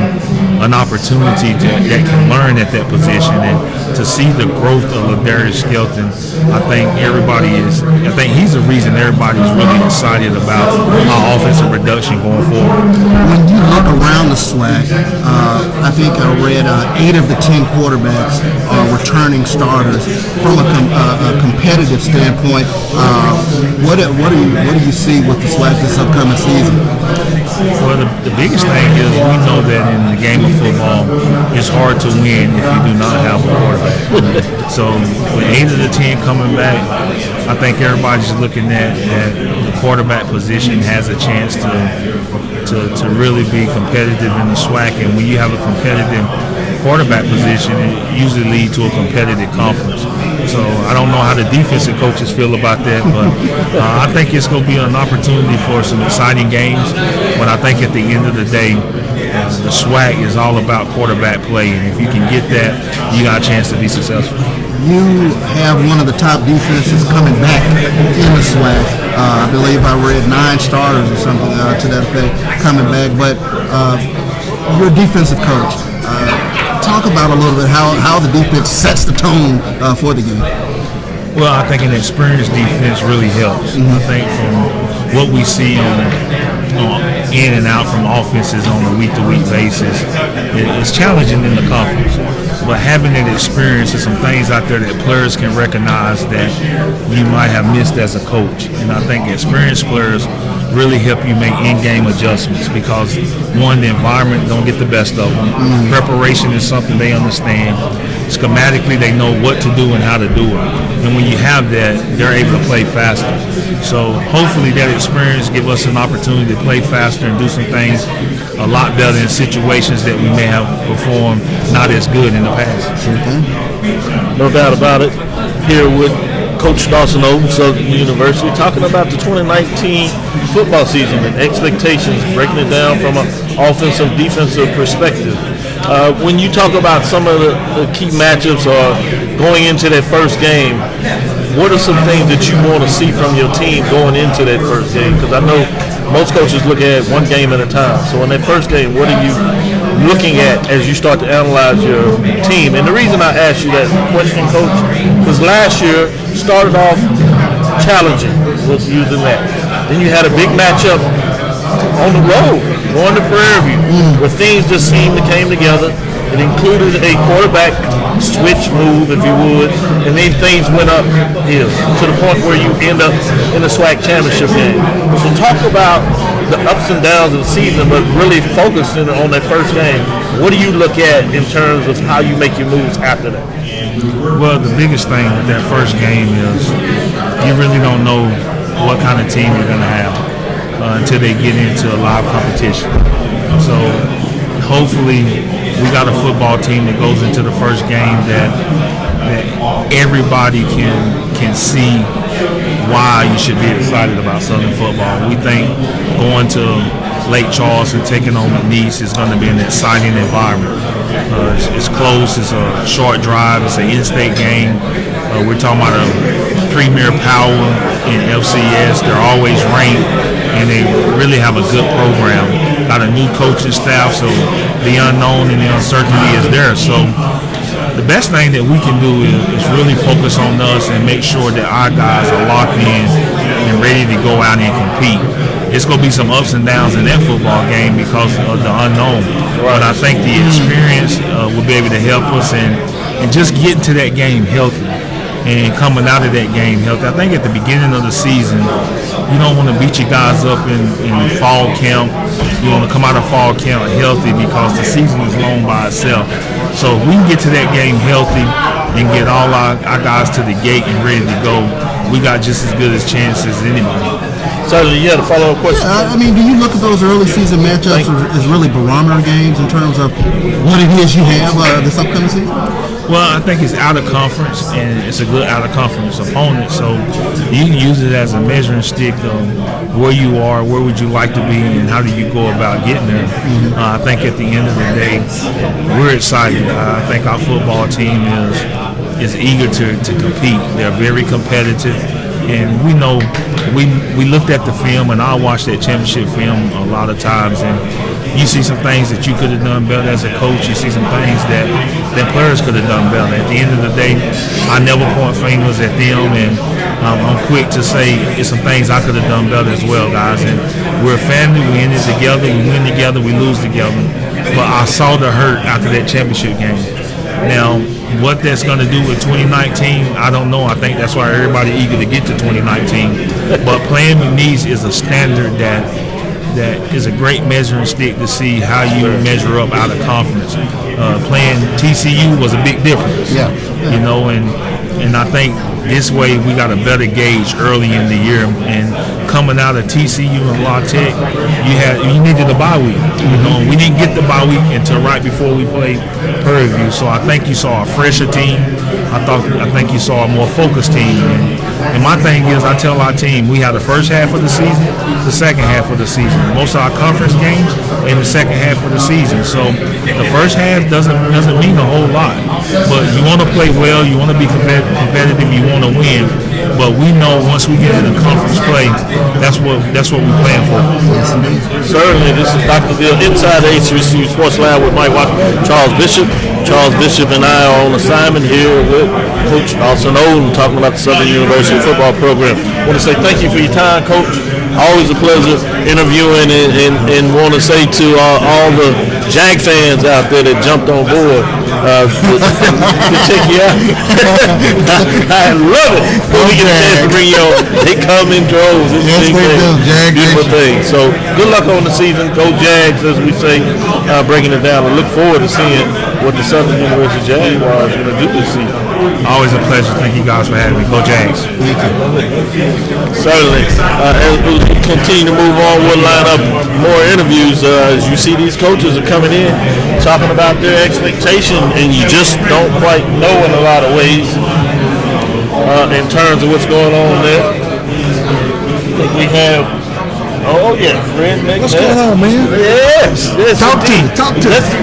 an opportunity that can learn at that position, and to see the growth of Ladarius Skelton, I think he's the reason everybody's really excited about our offensive production going forward. When you look around the SWAC, I think I read 8 of the 10 quarterbacks are returning starters. From a competitive standpoint, what do you see with the SWAC this upcoming season? Well, the biggest thing is we know that in the game of football, it's hard to win if you do not have a quarterback. So with 8 of the 10 coming back, I think everybody's looking at the quarterback position has a chance to really be competitive in the SWAC. And when you have a competitive quarterback position, it usually leads to a competitive conference. So I don't know how the defensive coaches feel about that, but I think it's going to be an opportunity for some exciting games. But I think at the end of the day, the SWAC is all about quarterback play, and if you can get that, you got a chance to be successful. You have one of the top defenses coming back in the SWAC. I believe I read 9 starters or something to that effect coming back. But you're a defensive coach. Talk about a little bit how the defense sets the tone for the game. Well, I think an experienced defense really helps. I think from what we see in and out from offenses on a week-to-week basis, it's challenging in the conference. But having that experience and some things out there that players can recognize that you might have missed as a coach. And I think experienced players really help you make in-game adjustments because, one, the environment don't get the best of them. Preparation is something they understand. Schematically, they know what to do and how to do it. And when you have that, they're able to play faster. So hopefully that experience gives us an opportunity to play faster and do some things a lot better in situations that we may have performed not as good in the past. No doubt about it. Here with Coach Dawson Oates, Southern University, talking about the 2019 football season and expectations, breaking it down from an offensive, defensive perspective. When you talk about some of the key matchups or going into that first game, what are some things that you want to see from your team going into that first game? Because I know most coaches look at one game at a time. So in that first game, what are you looking at as you start to analyze your team? And the reason I asked you that question, Coach, was last year started off challenging with using that. Then you had a big matchup on the road, going to Prairie View, where things just seemed to came together. It included a quarterback switch move, if you would, and then things went uphill to the point where you end up in the SWAC championship game. So talk about the ups and downs of the season, but really focusing on that first game. What do you look at in terms of how you make your moves after that? Well, the biggest thing with that first game is you really don't know what kind of team you're going to have until they get into a live competition. So hopefully we got a football team that goes into the first game that everybody can see why you should be excited about Southern football. We think going to Lake Charles and taking on McNeese is going to be an exciting environment. It's close, it's a short drive, it's an in-state game. We're talking about a premier power in FCS. They're always ranked, and they really have a good program. Got a new coaching staff, so the unknown and the uncertainty is there. So the best thing that we can do is really focus on us and make sure that our guys are locked in and ready to go out and compete. It's going to be some ups and downs in that football game because of the unknown. But I think the experience will be able to help us and just get to that game healthy and coming out of that game healthy. I think at the beginning of the season, you don't want to beat your guys up in fall camp. You want to come out of fall camp healthy because the season is long by itself. So if we can get to that game healthy and get all our guys to the gate and ready to go, we got just as good as chances as anybody. So you had a follow-up question? Yeah, I mean, do you look at those early season matchups as really barometer games in terms of what it is you have this upcoming season? Well, I think it's out of conference, and it's a good out of conference opponent. So you can use it as a measuring stick of where you are, where would you like to be, and how do you go about getting there. I think at the end of the day, we're excited. I think our football team is eager to compete. They're very competitive. And we know we looked at the film, and I watched that championship film a lot of times, and you see some things that you could have done better as a coach. You see some things that players could have done better. At the end of the day, I never point fingers at them, and I'm quick to say it's some things I could have done better as well, guys. And we're a family. We end it together. We win together. We lose together. But I saw the hurt after that championship game. Now, what that's going to do with 2019, I don't know. I think that's why everybody eager to get to 2019. But playing McNeese is a standard that is a great measuring stick to see how you measure up out of conference. Playing TCU was a big difference. Yeah. You know, and I think this way we got a better gauge early in the year. And coming out of TCU and La Tech, you needed a bye week. You know, we didn't get the bye week until right before we played Prairie View. So I think you saw a fresher team. I think you saw a more focused team. And my thing is, I tell our team, we have the first half of the season, the second half of the season. Most of our conference games in the second half of the season. So the first half doesn't mean a whole lot. But you want to play well, you want to be competitive, you want to win. But we know once we get into conference play, that's what we're playing for. Certainly, this is Dr. Bill inside the HBCU Sports Lab with Mike Watson, Charles Bishop. Charles Bishop and I are on assignment here with Coach Austin Oden talking about the Southern University football program. I want to say thank you for your time, Coach. Always a pleasure interviewing and want to say to all the Jag fans out there that jumped on board to check you out. I love it when we get a chance to bring you on. They come in droves. It's a beautiful thing. So good luck on the season. Go Jags, as we say, breaking it down. I look forward to seeing what the Southern University Jaguars are going to do this season. Always a pleasure. Thank you guys for having me. Go Jags. Certainly. As we continue to move on, we'll line up more interviews. As you see, these coaches are coming in talking about their expectation, and you just don't quite know in a lot of ways in terms of what's going on there. I think we have. Oh yeah, Fred McNair. What's going on, man? Yes. Talk to me.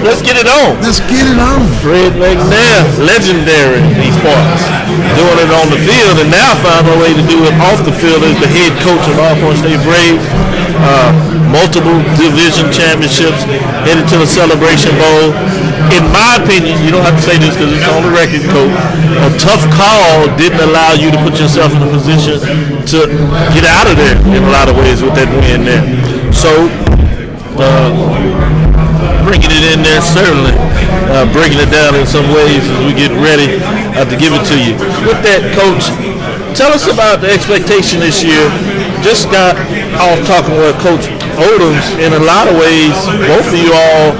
Let's get it on. Let's get it on. Fred McNair, legendary in these parts, doing it on the field, and now found a way to do it off the field as the head coach of Allcorn State Braves. Multiple division championships, headed to the Celebration Bowl. In my opinion, you don't have to say this because it's on the record, Coach, a tough call didn't allow you to put yourself in a position to get out of there in a lot of ways with that win there. So, bringing it in there, certainly breaking it down in some ways as we get ready to give it to you. With that, Coach, tell us about the expectation this year. Just got off talking with Coach Odoms. In a lot of ways, both of you all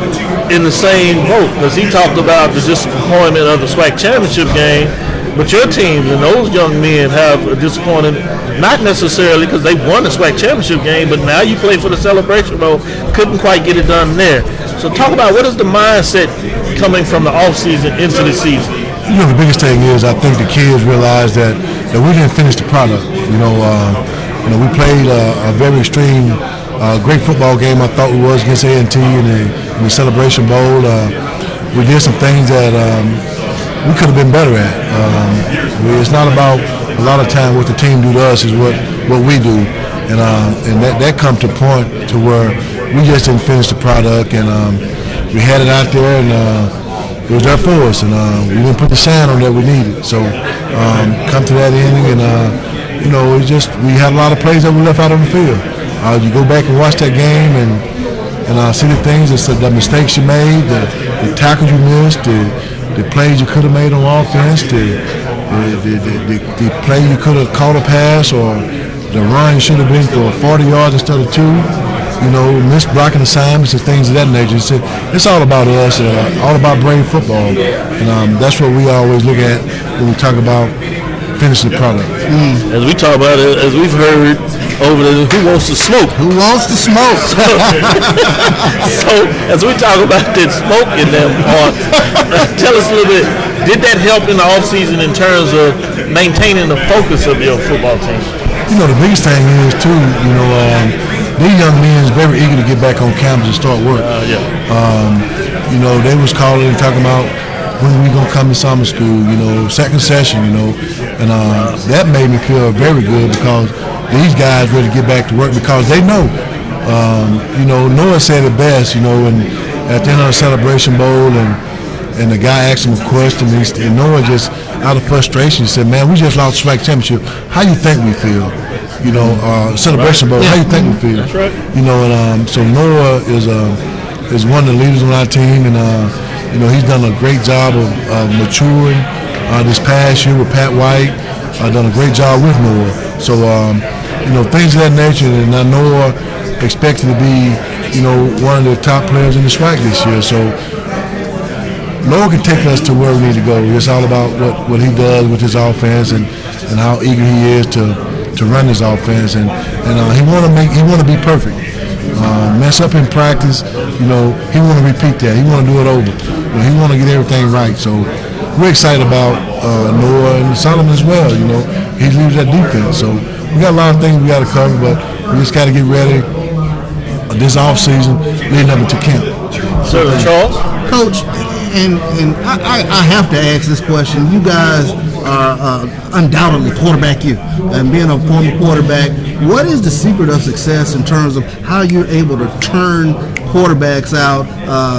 in the same boat, because he talked about the disappointment of the SWAC championship game, but your teams and those young men have a disappointment, not necessarily because they won the SWAC championship game, but now you play for the Celebration Bowl, couldn't quite get it done there. So talk about what is the mindset coming from the offseason into the season? You know, the biggest thing is I think the kids realize that we didn't finish the product. We played a very extreme, great football game. I thought we was against A&T in the Celebration Bowl. We did some things that we could have been better at. It's not about a lot of time what the team do to us is what we do, and that come to a point to where we just didn't finish the product, and we had it out there, and it was there for us, and we didn't put the shine on that we needed. So come to that ending, and we had a lot of plays that we left out on the field. You go back and watch that game and see the things, the mistakes you made, the tackles you missed, the plays you could have made on offense, the play you could have caught a pass, or the run should have been for 40 yards instead of 2. Missed blocking assignments and things of that nature. It's all about us, all about Brave football, and that's what we always look at when we talk about finishing the product. As we talk about it, as we've heard over the who wants to smoke. Who wants to smoke? So as we talk about that smoke in them parts, tell us a little bit, did that help in the offseason in terms of maintaining the focus of your football team? The biggest thing is too, these young men is very eager to get back on campus and start work. They was calling and talking about when we gonna come to summer school, you know, second session, you know, and that made me feel very good because these guys ready to get back to work because they know, you know, Noah said it best, you know, and at the end of the Celebration Bowl and the guy asked him a question and Noah just out of frustration said, man, we just lost the SWAC championship. How you think we feel? You know, Celebration Bowl, how you think we feel? That's right. You know, and so Noah is one of the leaders on our team, and you know, he's done a great job of maturing this past year with Pat White. Done a great job with Noah. So, you know, things of that nature, and I know Noah expected to be, you know, one of the top players in the SWAC this year. So, Noah can take us to where we need to go. It's all about what he does with his offense and how eager he is to run his offense, and he want to be perfect. Mess up in practice, you know, he want to repeat that. He want to do it over. You know, he want to get everything right. So we're excited about Noah and Solomon as well. You know, he leads that defense. So we got a lot of things we got to cover, but we just got to get ready this off season leading up into camp. So Charles, Coach, and I have to ask this question. You guys are undoubtedly quarterback you, and being a former quarterback, what is the secret of success in terms of how you're able to turn quarterbacks out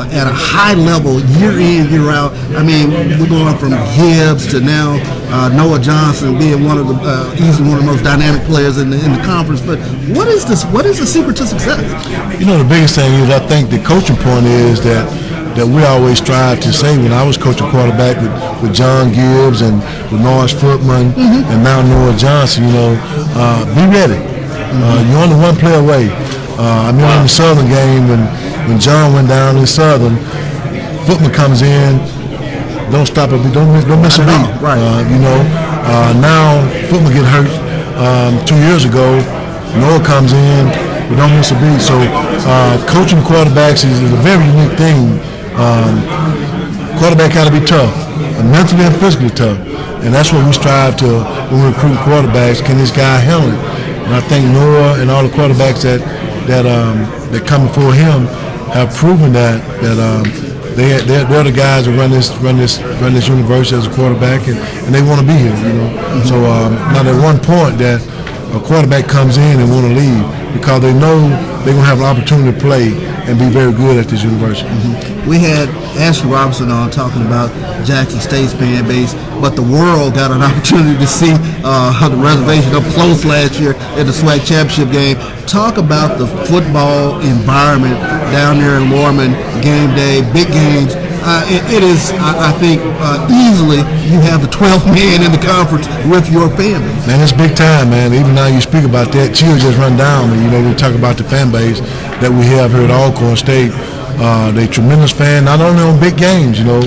at a high level year in, year out? I mean, we're going from Gibbs to now Noah Johnson being one of the easily one of the most dynamic players in the conference. But what is this? What is the secret to success? You know, the biggest thing is I think the coaching point is that we always strive to say. When I was coaching quarterback with John Gibbs and with Norris Footman and now Noah Johnson, you know, be ready. You're only one play away. I mean, in the Southern game when John went down in Southern, Footman comes in, don't stop it, don't miss a beat. Right. You know, now Footman get hurt 2 years ago. Noah comes in, we don't miss a beat. So coaching quarterbacks is a very unique thing. Quarterback got to be tough, mentally and physically tough, and that's what we strive to when we recruit quarterbacks. Can this guy handle it? And I think Noah and all the quarterbacks that come before him have proven that they're the guys that run this university as a quarterback, and they want to be here. You know, so not at one point that a quarterback comes in and want to leave because they know they're going to have an opportunity to play and be very good at this university. We had Ashley Robinson on talking about Jackson State's fan base, but the world got an opportunity to see the reservation up close last year at the SWAC championship game. Talk about the football environment down there in Lorman, game day, big games. It is, I think, easily you have the 12th man in the conference with your family. Man, it's big time, man. Even now you speak about that, chills just run down. You know, we talk about the fan base that we have here at Allcorn State. They tremendous fan, not only on big games, you know,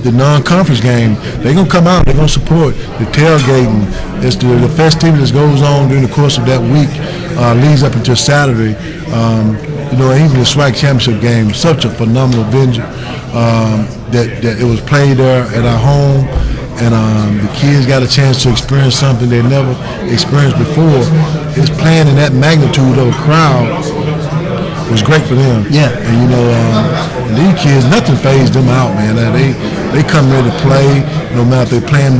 the non-conference game. They're going to come out, they're going to support the tailgating. It's the festivity that goes on during the course of that week, leads up until Saturday. You know, even the SWAC championship game, such a phenomenal venue that it was played there at our home, and the kids got a chance to experience something they never experienced before. It's playing in that magnitude of a crowd was great for them. Yeah. And you know, and these kids, nothing phased them out, man. They come ready to play, no matter if they're playing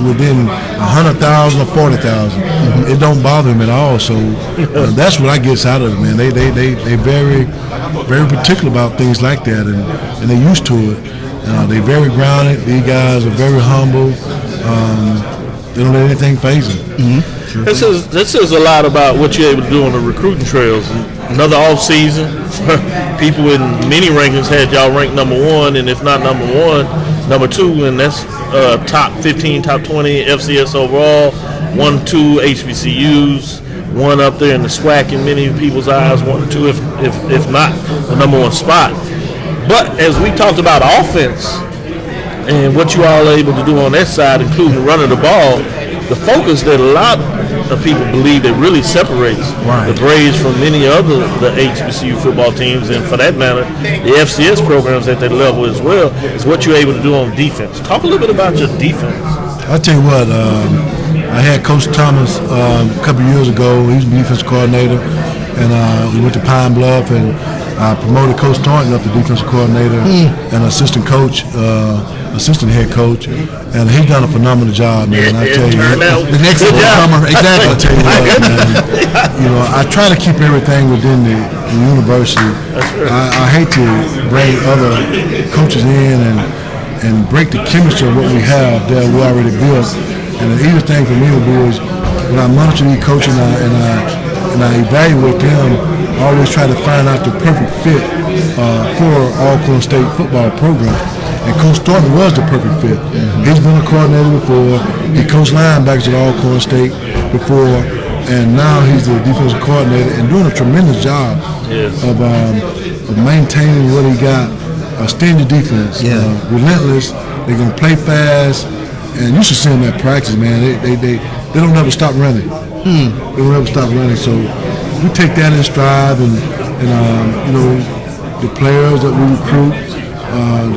within 100,000 or 40,000. It don't bother them at all. So that's what I get out of it, man. They very, very particular about things like that, and they're used to it. They're very grounded. These guys are very humble. They don't let anything phase them. Sure. This is a lot about what you're able to do on the recruiting trails. Another off season, people in many rankings had y'all ranked number one, and if not number one, number two, and that's top 15, top 20 FCS overall, 1, 2 HBCUs, one up there in the SWAC in many people's eyes, 1 or 2 if not the number one spot. But as we talked about offense and what you all are able to do on that side, including running the ball, the focus that a lot of people believe that really separates the Braves from many other the HBCU football teams, and for that matter, the FCS programs at that level as well, is what you're able to do on defense. Talk a little bit about your defense. I'll tell you what, I had Coach Thomas a couple years ago. He's the defense coordinator, and we went to Pine Bluff, and promoted Coach Thornton up to defensive coordinator and assistant coach, assistant head coach, and he's done a phenomenal job, man. I tell you, The next summer, exactly. I tell you what, man. You know, I try to keep everything within the university. I hate to bring other coaches in and break the chemistry of what we have that we already built. And the easiest thing for me to do is when I monitor these coaches and I evaluate them, I always try to find out the perfect fit for Allcorn State football program. And Coach Thornton was the perfect fit. He's been a coordinator before. He coached linebackers at Allcorn State before, and now he's the defensive coordinator and doing a tremendous job of maintaining what he got. A stingy defense, relentless. They're gonna play fast, and you should see them at practice, man. They don't ever stop running. They don't ever stop running. So we take that in stride, and you know, the players that we recruit,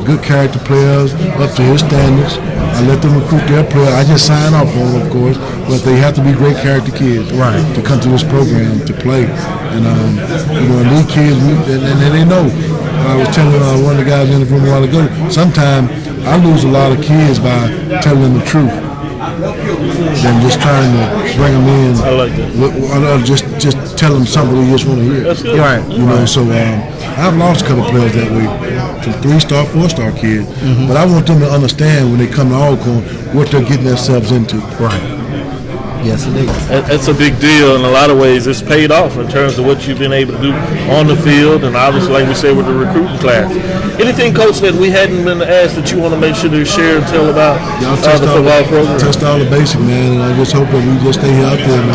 good character players up to his standards. I let them recruit their players. I just sign off on them, of course, but they have to be great character kids to come to this program to play. And you know, and these kids, and they know. I was telling one of the guys in the room a while ago, sometimes I lose a lot of kids by telling them the truth than just trying to bring them in. I like that. Just tell them something they just want to hear. That's good. Right. You know, so I've lost a couple of players that way, some 3-star, 4-star kids. But I want them to understand when they come to Allcorn what they're getting themselves into. Right. Yes, indeed. It's a big deal in a lot of ways. It's paid off in terms of what you've been able to do on the field, and obviously, like we say, with the recruiting class. Anything, Coach, that we hadn't been asked that you want to make sure to share and tell about the football program? Touched all the basics, man, and I just hope that we just stay out there and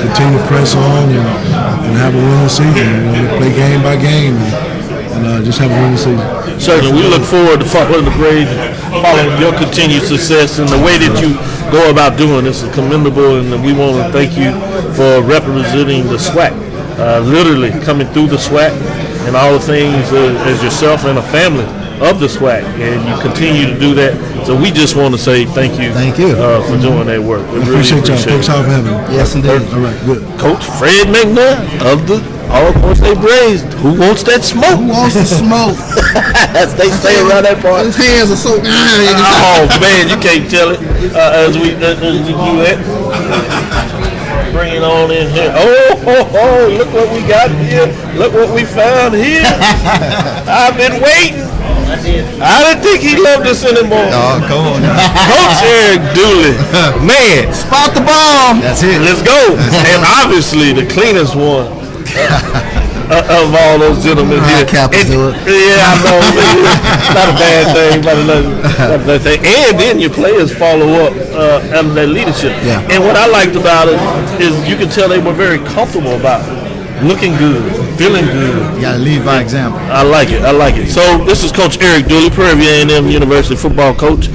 continue to press on and have a winning season. You know, we play game by game and just have a winning season. Certainly, we look forward to following the Braves, following your continued success and the way that you go about doing this is commendable, and we want to thank you for representing the SWAC, literally coming through the SWAC and all the things as yourself and a family of the SWAC, and you continue to do that. So we just want to say thank you for doing that work. We really appreciate y'all. Thanks for having me. Yes, indeed. All right, good. Coach Fred McNair of the Allcorn State Braves. Who wants that smoke? Who wants to smoke? As they say around that part. His hands are so. Oh man, you can't tell it as we do that. Bring it on in here. Oh, look what we got here. Look what we found here. I've been waiting. I didn't think he loved us anymore. Oh, come on now. Coach Eric Dooley. Man, Spot the bomb. that's it. Let's go. And obviously the cleanest one of all those gentlemen here. Yeah, I know. Not a bad thing, not a bad thing. And then your players follow up under their leadership. Yeah. And what I liked about it is you could tell they were very comfortable about it. Looking good, feeling good. You gotta lead by example. I like it. So this is Coach Eric Dooley, Prairie View A&M University football coach,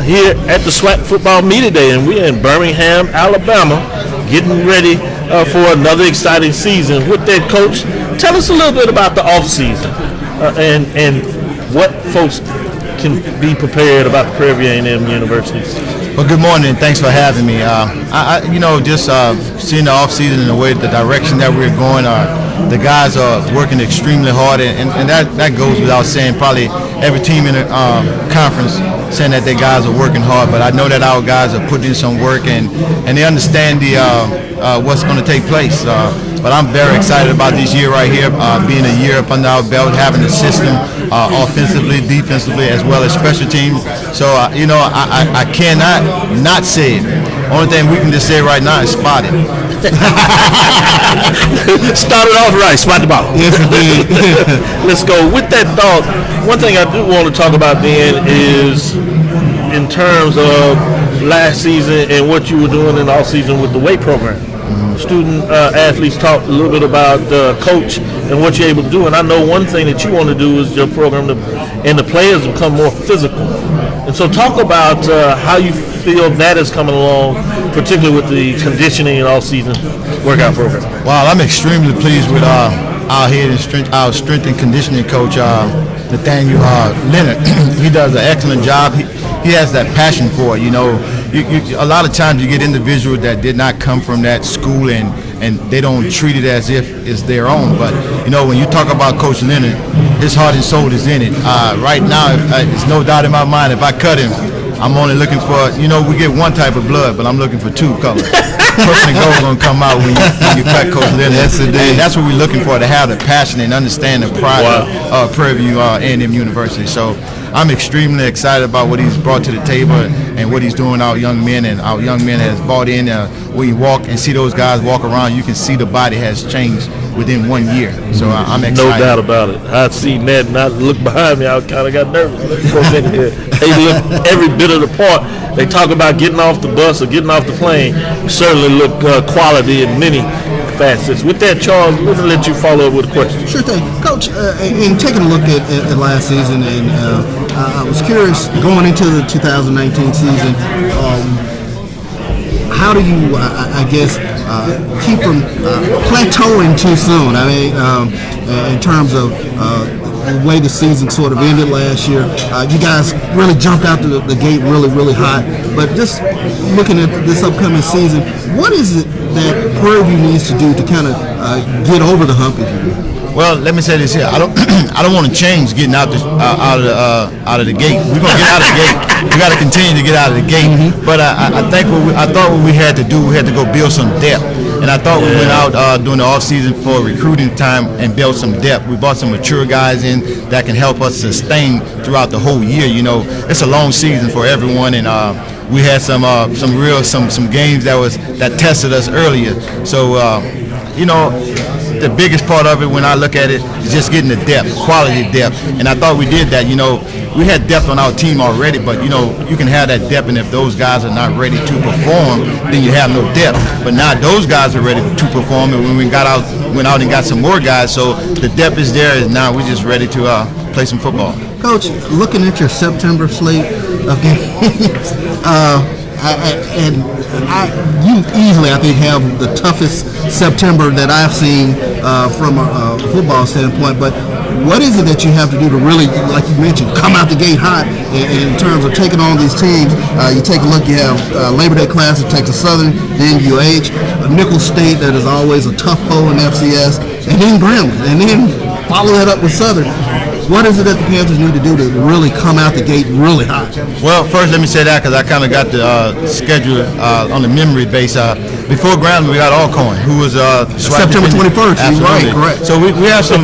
here at the SWAC football media day, and we're in Birmingham, Alabama, getting ready for another exciting season. With that, Coach, tell us a little bit about the off season and what folks can be prepared about the Prairie View A&M University. Well, good morning, and thanks for having me. Just seeing the off season and the direction that we're going, the guys are working extremely hard, and that goes without saying. Probably every team in the conference saying that their guys are working hard, but I know that our guys are putting in some work, and they understand what's going to take place. But I'm very excited about this year right here, being a year up under our belt, having a system offensively, defensively, as well as special teams. So, I cannot not say it. Only thing we can just say right now is spot it. Started off right, spot the ball. Yes, indeed. Let's go. With that thought, one thing I do want to talk about then is in terms of last season and what you were doing in the off season with the weight program. Student athletes talk a little bit about coach and what you're able to do, and I know one thing that you want to do is your program and the players become more physical. And so talk about how you feel that is coming along, particularly with the conditioning and all-season workout program. Well, I'm extremely pleased with our head and our strength and conditioning coach, Nathaniel Leonard. He does an excellent job. He has that passion for it. A lot of times you get individuals that did not come from that school and and they don't treat it as if it's their own. But when you talk about Coach Leonard, his heart and soul is in it. Right now, it's no doubt in my mind, if I cut him, I'm only looking for, we get one type of blood, but I'm looking for two colors. Purple and gold is going to come out when you cut Coach Leonard. And that's what we're looking for, to have the passion and understand the pride of Prairie View A&M University. So I'm extremely excited about what he's brought to the table and what he's doing our young men, and our young men has bought in. When you walk and see those guys walk around, you can see the body has changed within 1 year. So I'm excited. No doubt about it. I seen that, and I looked behind me. I kind of got nervous for a minute here. They look every bit of the part. They talk about getting off the bus or getting off the plane. You certainly look quality in many facets. With that, Charles, I'm going to let you follow up with a question. Sure thing. Coach, in taking a look at last season, and I was curious, going into the 2019 season, how do you, keep from plateauing too soon? I mean, in terms of the way the season sort of ended last year, you guys really jumped out the gate really, really hot. But just looking at this upcoming season, what is it that Prairie View needs to do to kind of get over the hump, if you will? Well, let me say this here. I don't want to change getting out of the gate. We're gonna get out of the gate. We got to continue to get out of the gate. But I thought what we had to do, we had to go build some depth. And I thought we went out during the off season for recruiting time and built some depth. We brought some mature guys in that can help us sustain throughout the whole year. It's a long season for everyone, and we had some games that tested us earlier. So the biggest part of it, when I look at it, is just getting the depth, quality depth. And I thought we did that. We had depth on our team already, but you can have that depth, and if those guys are not ready to perform, then you have no depth. But now those guys are ready to perform, and when we went out and got some more guys, so the depth is there, and now we're just ready to play some football. Coach, looking at your September slate of games, you easily, I think, have the toughest September that I've seen from a football standpoint. But what is it that you have to do to really, like you mentioned, come out the gate hot in terms of taking on these teams? You take a look, you have Labor Day Class at Texas Southern, then UH, Nickel State, that is always a tough foe in FCS, and then Grambling, and then follow that up with Southern. What is it that the Panthers need to do to really come out the gate really hot? Well, first let me say that, because I kind of got the schedule on the memory base. Before Grambling, we got Allcorn, who was September 21st. Absolutely. Right, correct. So we have some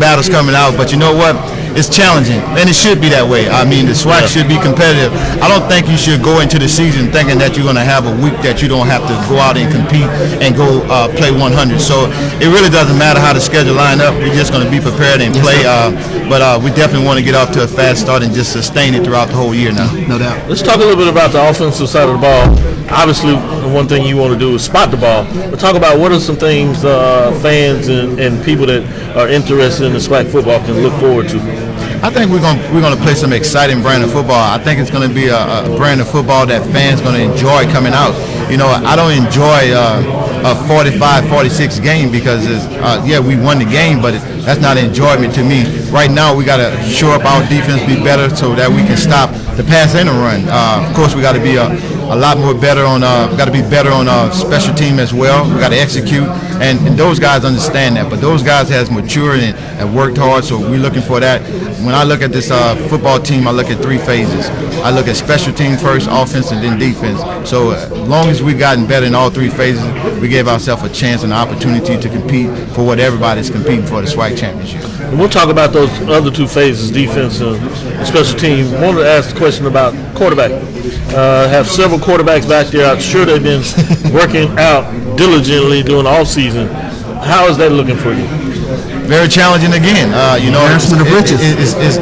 battles coming out, but you know what? It's challenging, and it should be that way. I mean, the SWAC should be competitive. I don't think you should go into the season thinking that you're going to have a week that you don't have to go out and compete and go play 100. So it really doesn't matter how the schedule line up. We're just going to be prepared and play. But we definitely want to get off to a fast start and just sustain it throughout the whole year now. No doubt. Let's talk a little bit about the offensive side of the ball. Obviously, the one thing you want to do is spot the ball. But talk about what are some things fans and people that are interested in the SWAC football can look forward to. I think we're going to play some exciting brand of football. I think it's going to be a brand of football that fans going to enjoy coming out. I don't enjoy a 45-46 game because we won the game, but that's not enjoyment to me. Right now, we got to shore up our defense, be better so that we can stop the pass and the run. Of course, we got to be a lot more better on. Got to be better on special team as well. We got to execute, and those guys understand that. But those guys has matured and worked hard, so we're looking for that. When I look at this football team, I look at three phases. I look at special team first, offense, and then defense. So as long as we've gotten better in all three phases, we gave ourselves a chance and an opportunity to compete for what everybody's competing for, the SWAC championship. And we'll talk about those other two phases, defense and special team. I wanted to ask the question about quarterback. Have several quarterbacks back there. I'm sure they've been working out diligently during the off season. How is that looking for you? Very challenging again.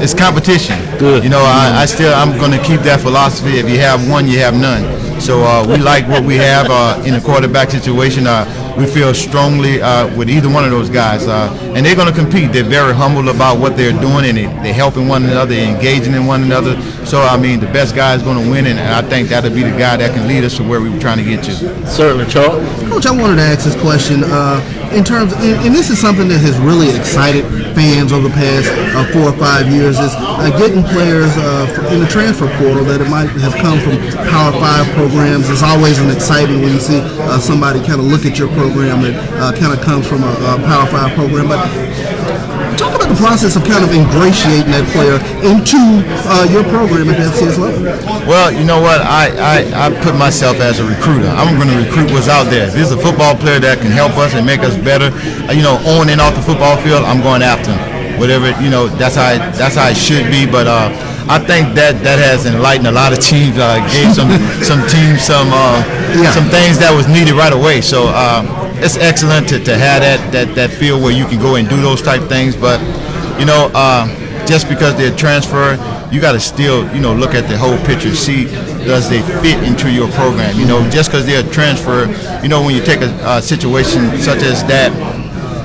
It's competition. Good. I'm going to keep that philosophy. If you have one, you have none. So we like what we have in a quarterback situation. We feel strongly with either one of those guys, and they're going to compete. They're very humble about what they're doing, and they're helping one another, they're engaging in one another. So I mean, the best guy is going to win, and I think that'll be the guy that can lead us to where we were trying to get to. Certainly, Charles. Coach, I wanted to ask this question. in terms, and this is something that has really excited fans over the past 4 or 5 years, is getting players in the transfer portal that it might have come from Power 5 programs. It's always exciting when you see somebody kind of look at your program that kind of comes from a Power 5 program. But talk about the process of kind of ingratiating that player into your program at the FCS level. Well, you know what? I put myself as a recruiter. I'm going to recruit what's out there. If there's a football player that can help us and make us better, on and off the football field, I'm going after him. Whatever, that's how it should be. But I think that has enlightened a lot of teams. Gave some teams some things that was needed right away. So it's excellent to have that feel where you can go and do those type things. But just because they're transferred, you got to still look at the whole picture. See, does they fit into your program? Just because they're transferred, when you take a situation such as that,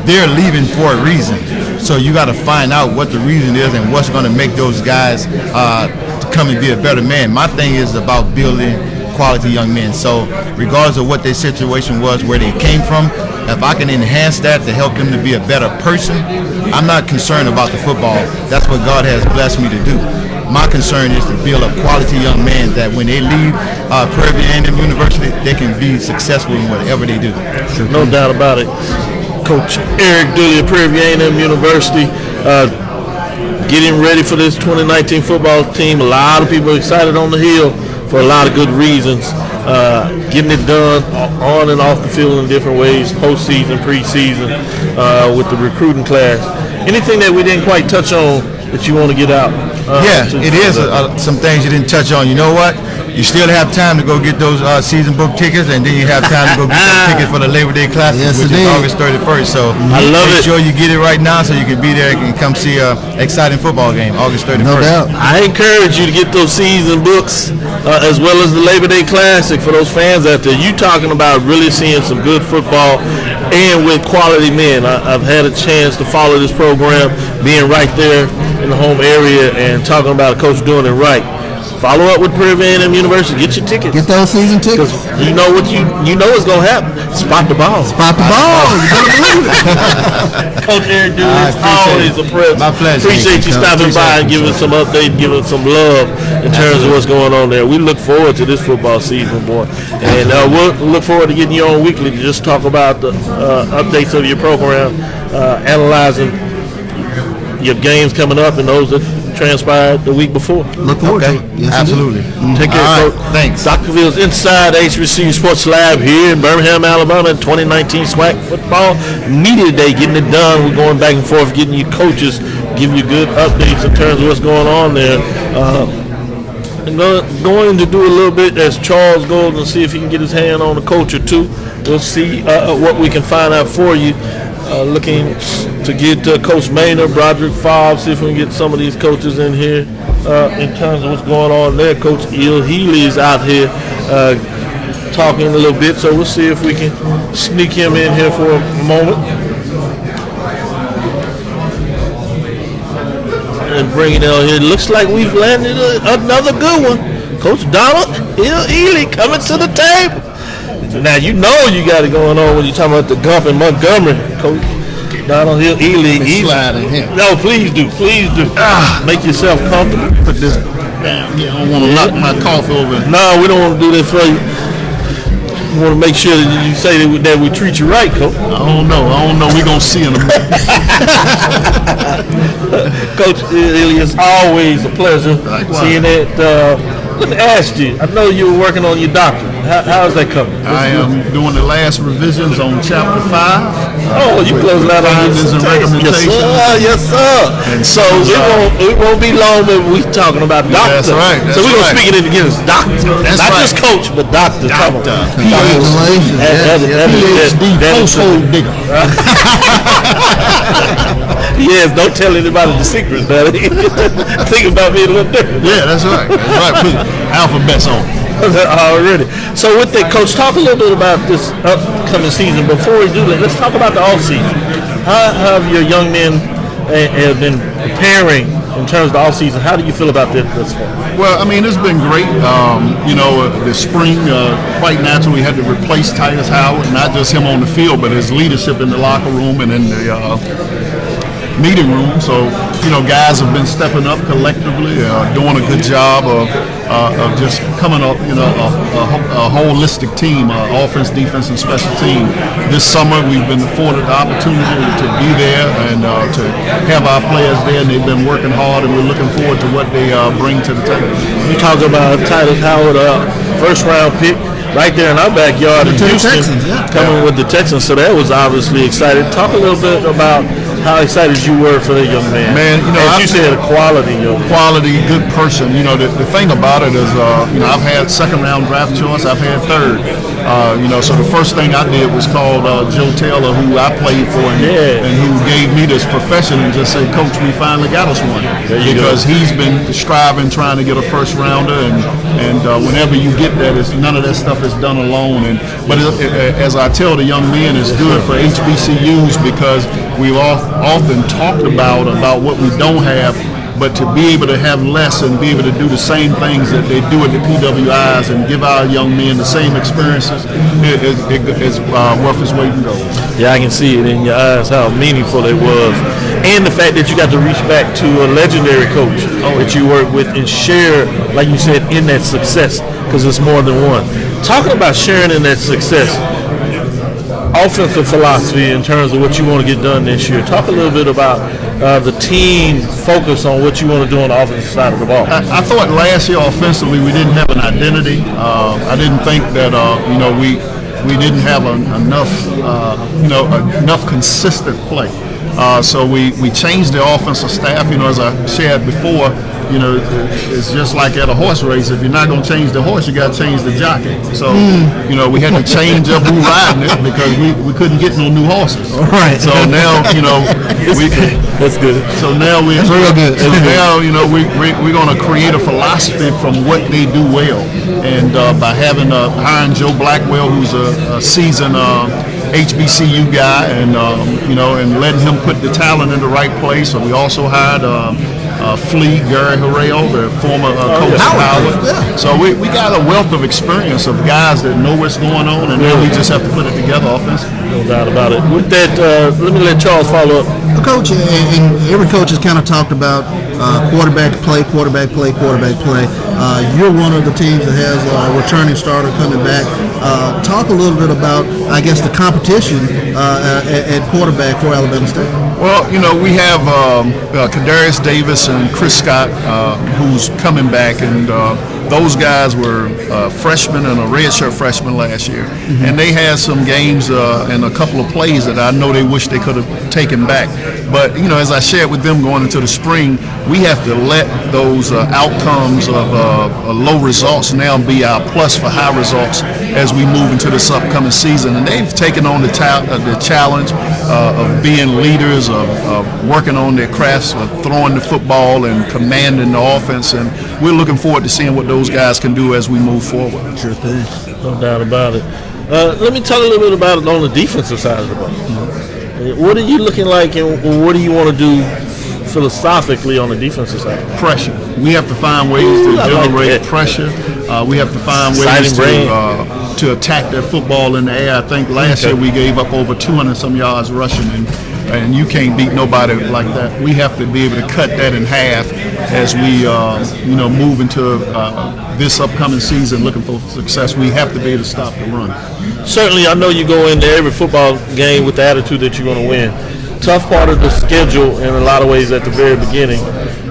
they're leaving for a reason. So you got to find out what the reason is and what's going to make those guys come and be a better man. My thing is about building quality young men. So regardless of what their situation was, where they came from, if I can enhance that to help them to be a better person, I'm not concerned about the football. That's what God has blessed me to do. My concern is to build a quality young man that when they leave Prairie View University, they can be successful in whatever they do. No doubt about it. Coach Eric Dooley of Prairie View University, getting ready for this 2019 football team. A lot of people excited on the Hill for a lot of good reasons. Getting it done on and off the field in different ways, postseason, preseason, with the recruiting class. Anything that we didn't quite touch on that you want to get out? It is some things you didn't touch on. You know what? You still have time to go get those season book tickets, and then you have time to go get those tickets for the Labor Day Classic, which is August 31st. So I love make it. sure you get it right now so you can be there and come see an exciting football game, August 31st. No doubt. I encourage you to get those season books as well as the Labor Day Classic for those fans out there. You talking about really seeing some good football and with quality men. I've had a chance to follow this program, being right there in the home area and talking about a coach doing it right. Follow up with Prairie View University. Get your tickets. Get those season tickets. You know what you know is going to happen. Spot the ball. Spot the ball. You better believe it. Coach Eric Dooley, it's always a pleasure. My pleasure. Appreciate you stopping by and giving us some update, giving us some love in terms of what's going on there. We look forward to this football season, boy. And we'll look forward to getting you on weekly to just talk about the updates of your program, analyzing your games coming up and those that transpired the week before. Look forward to it. Yes, absolutely. Take care, All right. Coach. Thanks. Doctorville's Inside HBCU Sports Lab here in Birmingham, Alabama, 2019 SWAC football media day, getting it done. We're going back and forth, getting you coaches, giving you good updates in terms of what's going on there. Going to do a little bit as Charles goes and see if he can get his hand on a coach or two. We'll see what we can find out for you. Looking to get Coach Maynard, Broderick Favre, see if we can get some of these coaches in here in terms of what's going on there. Coach Il Healy is out here talking a little bit, so we'll see if we can sneak him in here for a moment. And bring it out here. Looks like we've landed another good one. Coach Donald Il Healy coming to the table. Now you know you got it going on when you're talking about the Gump in Montgomery, Coach Donald Hill Ely. No, please do. Make yourself comfortable. Put this down. I don't want to knock my coffee over. No, we don't want to do that for you. We want to make sure that you say that we treat you right, Coach. I don't know. We're going to see in a minute. Coach, it is always a pleasure seeing it. Let me ask you, I know you were working on your doctorate. How's that coming? I am doing the last revisions on Chapter 5. Oh, you closing out on findings and recommendations. Yes, sir. So it won't be long that we talking about doctor. That's right. So we're going to speak it in again as doctor. Not just coach, but doctor. Congratulations. PhD household digger. Yes, don't tell anybody the secret, buddy. Think about me a little different. Yeah, that's right. Put alphabets on. Already. So with that, Coach, talk a little bit about this upcoming season. Before we do that, let's talk about the off season. How have your young men have been preparing in terms of the offseason. How do you feel about that thus far? Well, I mean, it's been great. The spring, quite naturally, had to replace Titus Howard, not just him on the field, but his leadership in the locker room and in the meeting room. So, guys have been stepping up collectively, doing a good job of just coming up, a holistic team, offense, defense, and special team. This summer, we've been afforded the opportunity to be there and to have our players there, and they've been working hard, and we're looking forward to what they bring to the table. You talk about Titus Howard, first-round pick. Right there in our backyard in Houston, coming with the Texans, so that was obviously exciting. Talk a little bit about how excited you were for that young man. Man, as you said, quality, good person. The thing about it is, I've had second-round draft choice, I've had third. So the first thing I did was called Joe Taylor, who I played for, and who gave me this profession, and just said, "Coach, we finally got us one." Because he's been striving, trying to get a first-rounder, and whenever you get that, none of that stuff is done alone. But as I tell the young men, it's good for HBCUs because we've often talked about what we don't have. But to be able to have less and be able to do the same things that they do at the PWIs and give our young men the same experiences, it's worth its weight in gold. Yeah, I can see it in your eyes how meaningful it was. And the fact that you got to reach back to a legendary coach that you work with and share, like you said, in that success, because it's more than one. Talking about sharing in that success, offensive philosophy in terms of what you want to get done this year. Talk a little bit about the team focus on what you want to do on the offensive side of the ball. I thought last year offensively we didn't have an identity. I didn't think that we didn't have enough consistent play. So we changed the offensive staff. As I shared before, it's just like at a horse race. If you're not going to change the horse, you got to change the jockey. So, we had to change up who riding it because we couldn't get no new horses. Right. So now, that's good. So now we're real good. So now, we're going to create a philosophy from what they do well, and by hiring Joe Blackwell, who's a seasoned HBCU guy, and and letting him put the talent in the right place. So we also hired Gary Harrell, the former coach of Howard. Yeah. So we got a wealth of experience of guys that know what's going on, and then we just have to put it together offensively. No doubt about it. With that, let me let Charles follow up. Coach, and every coach has kind of talked about quarterback play. You're one of the teams that has a returning starter coming back. Talk a little bit about, I guess, the competition at quarterback for Alabama State. Well, we have Kadarius Davis and Chris Scott, who's coming back, and those guys were freshmen and a redshirt freshman last year, and they had some games and a couple of plays that I know they wish they could have taken back. But as I shared with them going into the spring, we have to let those outcomes of low results now be our plus for high results as we move into this upcoming season. And they've taken on the challenge of being leaders, of working on their crafts, of throwing the football and commanding the offense. And we're looking forward to seeing what those guys can do as we move forward. Sure thing. No doubt about it. Let me talk a little bit about it on the defensive side of the ball. What are you looking like, and what do you want to do philosophically on the defensive side? Pressure. We have to find ways to generate pressure. We have to find ways to attack that football in the air. I think last year we gave up over 200-some yards rushing, and you can't beat nobody like that. We have to be able to cut that in half as we move into this upcoming season looking for success. We have to be able to stop the run. Certainly, I know you go into every football game with the attitude that you're going to win. Tough part of the schedule in a lot of ways at the very beginning.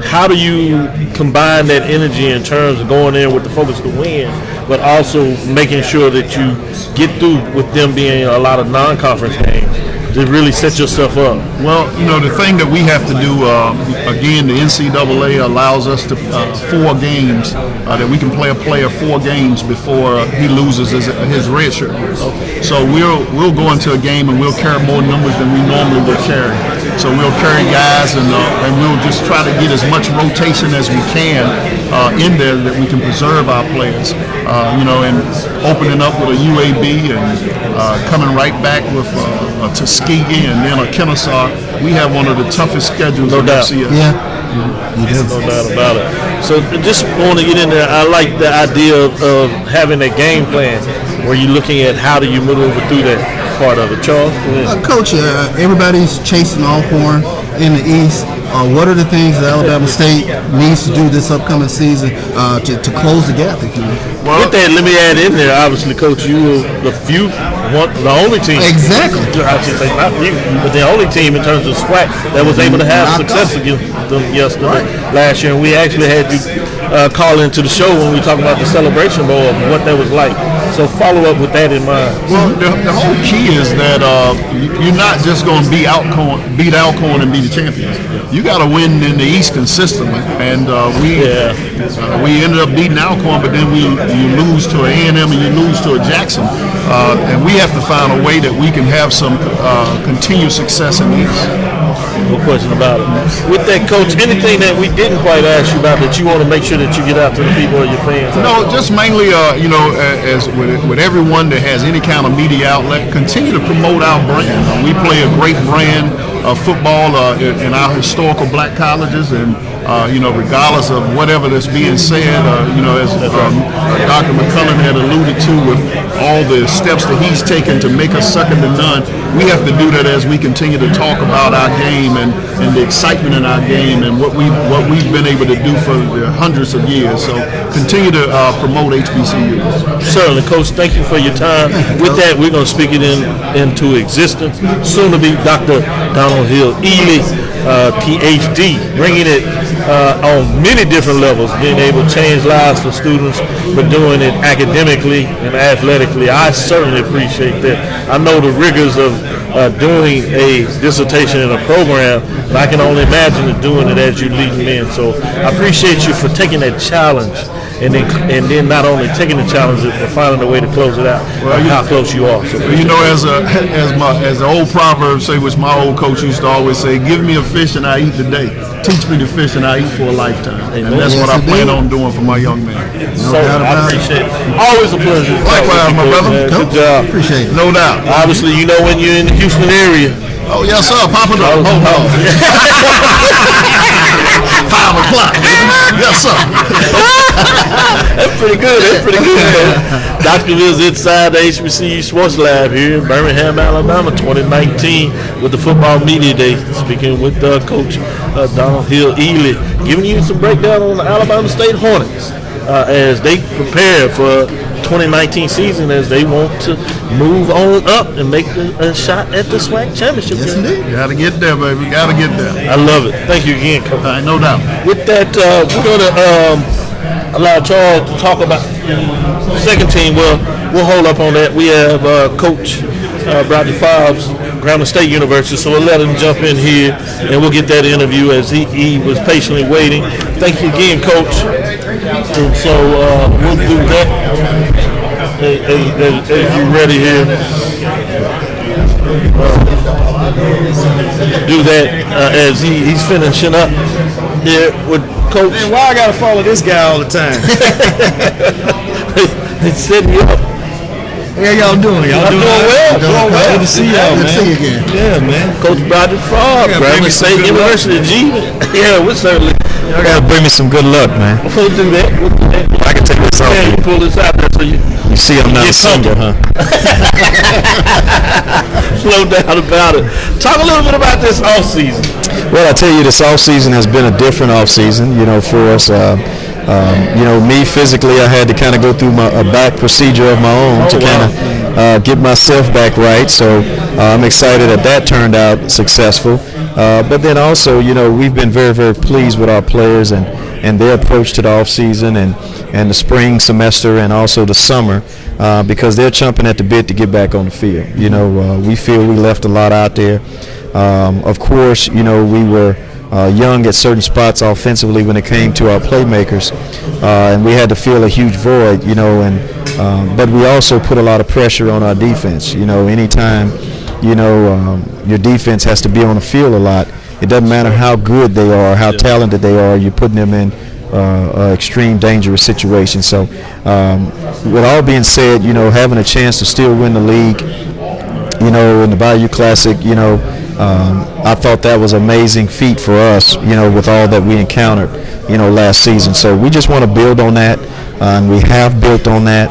How do you combine that energy in terms of going in with the focus to win, but also making sure that you get through with them being a lot of non-conference games to really set yourself up? Well, the thing that we have to do, again, the NCAA allows us to 4 games, that we can play a player 4 games before he loses his red shirt. So we'll go into a game and we'll carry more numbers than we normally would carry. So we'll carry guys and we'll just try to get as much rotation as we can in there that we can preserve our players. And opening up with a UAB and coming right back with a Tuskegee and then a Kennesaw. We have one of the toughest schedules in FCS. Yeah. You No doubt about it. So just want to get in there. I like the idea of having a game plan where you're looking at how do you maneuver through that part of it. Charles? Coach, everybody's chasing Allcorn in the East. What are the things that Alabama State needs to do this upcoming season to close the gap, if you will? Well, with that, let me add in there. Obviously, Coach, you were the only team. Exactly. I should say not few, but the only team in terms of SWAC that was able to have success against them yesterday, last year. And we actually had you call into the show when we talked about the Celebration Bowl of what that was like. So follow up with that in mind. Well, the whole key is that you're not just going to beat Alcorn and be the champions. You got to win in the East consistently, and we ended up beating Alcorn, but then you lose to an A&M and you lose to a Jackson, and we have to find a way that we can have some continued success in the East. No question about it. With that, Coach, anything that we didn't quite ask you about that you want to make sure that you get out to the people or your fans? No, just mainly, as with everyone that has any kind of media outlet, continue to promote our brand. We play a great brand of football in our historical black colleges, and regardless of whatever that's being said, as Dr. McCullum had alluded to, with all the steps that he's taken to make us second to none, we have to do that as we continue to talk about our game and the excitement in our game and what we've been able to do for hundreds of years. So continue to promote HBCU. Certainly, Coach. Thank you for your time. With that, we're going to speak it into existence. Soon to be Dr. Donald Hill Ely, PhD, bringing it on many different levels, being able to change lives for students, but doing it academically and athletically. I certainly appreciate that. I know the rigors of doing a dissertation in a program, but I can only imagine doing it as you lead men. So I appreciate you for taking that challenge, and then not only taking the challenge, but finding a way to close it out. Well, how close you are. So as the old proverb say, which my old coach used to always say, "Give me a fish and I eat today. Teach me to fish and I eat for a lifetime." And that's what I plan on doing for my young man. So I appreciate it. Always a pleasure. Likewise, my brother. Good job. Appreciate it. No doubt. Obviously, when you're in the Houston area. Oh yes, sir. Papa Dog. 5 o'clock. Yes, sir. That's pretty good. Man. Dr. Bill's inside the HBCU Sports Lab here in Birmingham, Alabama, 2019 with the Football Media Day. Speaking with Coach Donald Hill Ely, giving you some breakdown on the Alabama State Hornets as they prepare for 2019 season, as they want to move on up and make a shot at the SWAC championship. Yes, indeed. Got to get there, baby. Got to get there. I love it. Thank you again, Coach. No doubt. With that, we're going to allow Charles to talk about the second team. Well, we'll hold up on that. We have Coach Bradley Fobbs, Grambling State University, so we'll let him jump in here, and we'll get that interview as he was patiently waiting. Thank you again, Coach. And so we'll do that as you're ready here. Do that as he's finishing up here with Coach. Man, why I gotta follow this guy all the time? He's setting you up. How y'all doing? Y'all doing well? Good to see y'all, man. Good to see you again. Yeah, man. Coach Bradley Fobbs, Grambling State University. Yeah, we're certainly. Y'all gotta bring me some good luck, man. We'll do that. I can take this off. Yeah, you pull this out there so you see I'm not a singer, huh? No doubt about it. Talk a little bit about this off season. Well, I tell you, this off season has been a different off season, for us. Me physically, I had to kind of go through a back procedure of my own to kind of get myself back right. So I'm excited that turned out successful. But then also, we've been very, very pleased with our players and their approach to the off season and the spring semester and also the summer because they're chomping at the bit to get back on the field. We feel we left a lot out there. Of course, we were young at certain spots offensively when it came to our playmakers, and we had to fill a huge void, but we also put a lot of pressure on our defense. Anytime, your defense has to be on the field a lot. It doesn't matter how good they are, how talented they are, you're putting them in extreme dangerous situations. So with all being said, having a chance to still win the league, in the Bayou Classic, I thought that was an amazing feat for us, with all that we encountered, last season. So we just want to build on that, and we have built on that.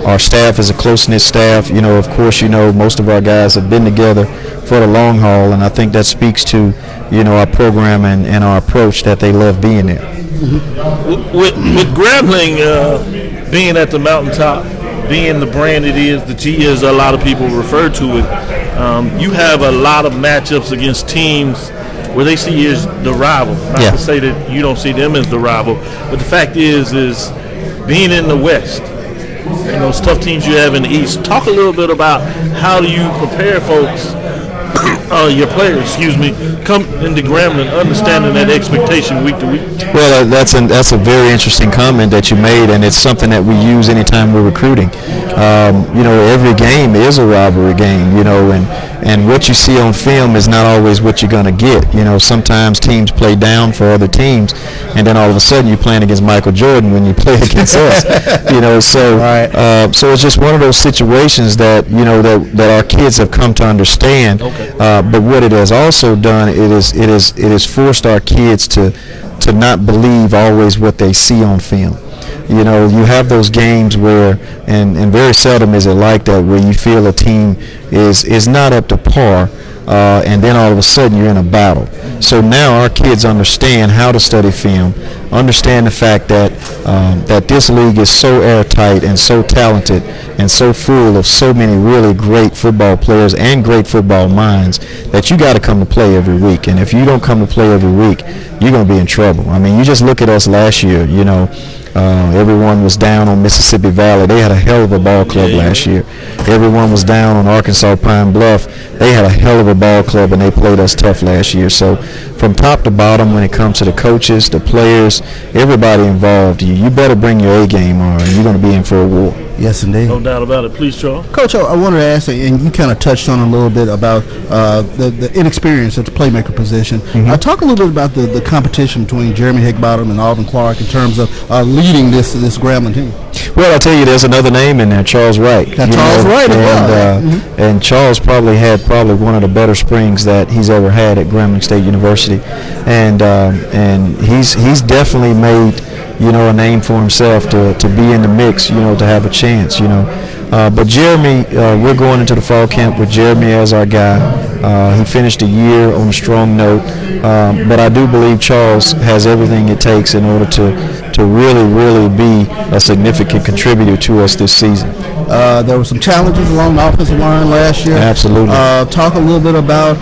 Our staff is a close-knit staff. Of course, most of our guys have been together for the long haul, and I think that speaks to, our program and our approach that they love being there. With Grambling being at the mountaintop, being the brand it is, the G as a lot of people refer to it, you have a lot of matchups against teams where they see you as the rival. Not to say that you don't see them as the rival, but the fact is being in the West and those tough teams you have in the East. Talk a little bit about how do you prepare folks, your players, come into Grambling understanding that expectation week to week. Well, that's a very interesting comment that you made, and it's something that we use anytime we're recruiting. Every game is a rivalry game, and what you see on film is not always what you're going to get. Sometimes teams play down for other teams, and then all of a sudden you're playing against Michael Jordan when you play against us. So it's just one of those situations that that our kids have come to understand. Okay. But what it has also done, it has forced our kids to not believe always what they see on film. You have those games where, and very seldom is it like that, where you feel a team is not up to par, and then all of a sudden you're in a battle. So now our kids understand how to study film, understand the fact that that this league is so airtight and so talented and so full of so many really great football players and great football minds that you got to come to play every week. And if you don't come to play every week, you're going to be in trouble. I mean, you just look at us last year, everyone was down on Mississippi Valley. They had a hell of a ball club last year. Everyone was down on Arkansas Pine Bluff. They had a hell of a ball club, and they played us tough last year. So from top to bottom, when it comes to the coaches, the players, everybody involved, you better bring your A game on, and you're going to be in for a war. Yes, indeed. No doubt about it. Please, Charles. Coach, I wanted to ask, and you kind of touched on a little bit about the inexperience at the playmaker position. Talk a little bit about the competition between Jeremy Hickbottom and Alvin Clark in terms of leading this Grambling team. Well, I'll tell you, there's another name in there, Charles Wright. Charles Wright as well. And Charles probably had one of the better springs that he's ever had at Grambling State University, and he's definitely made a name for himself to be in the mix, to have a chance, But Jeremy, we're going into the fall camp with Jeremy as our guy. He finished the year on a strong note, but I do believe Charles has everything it takes in order to really, really be a significant contributor to us this season. There were some challenges along the offensive line last year. Absolutely. Talk a little bit about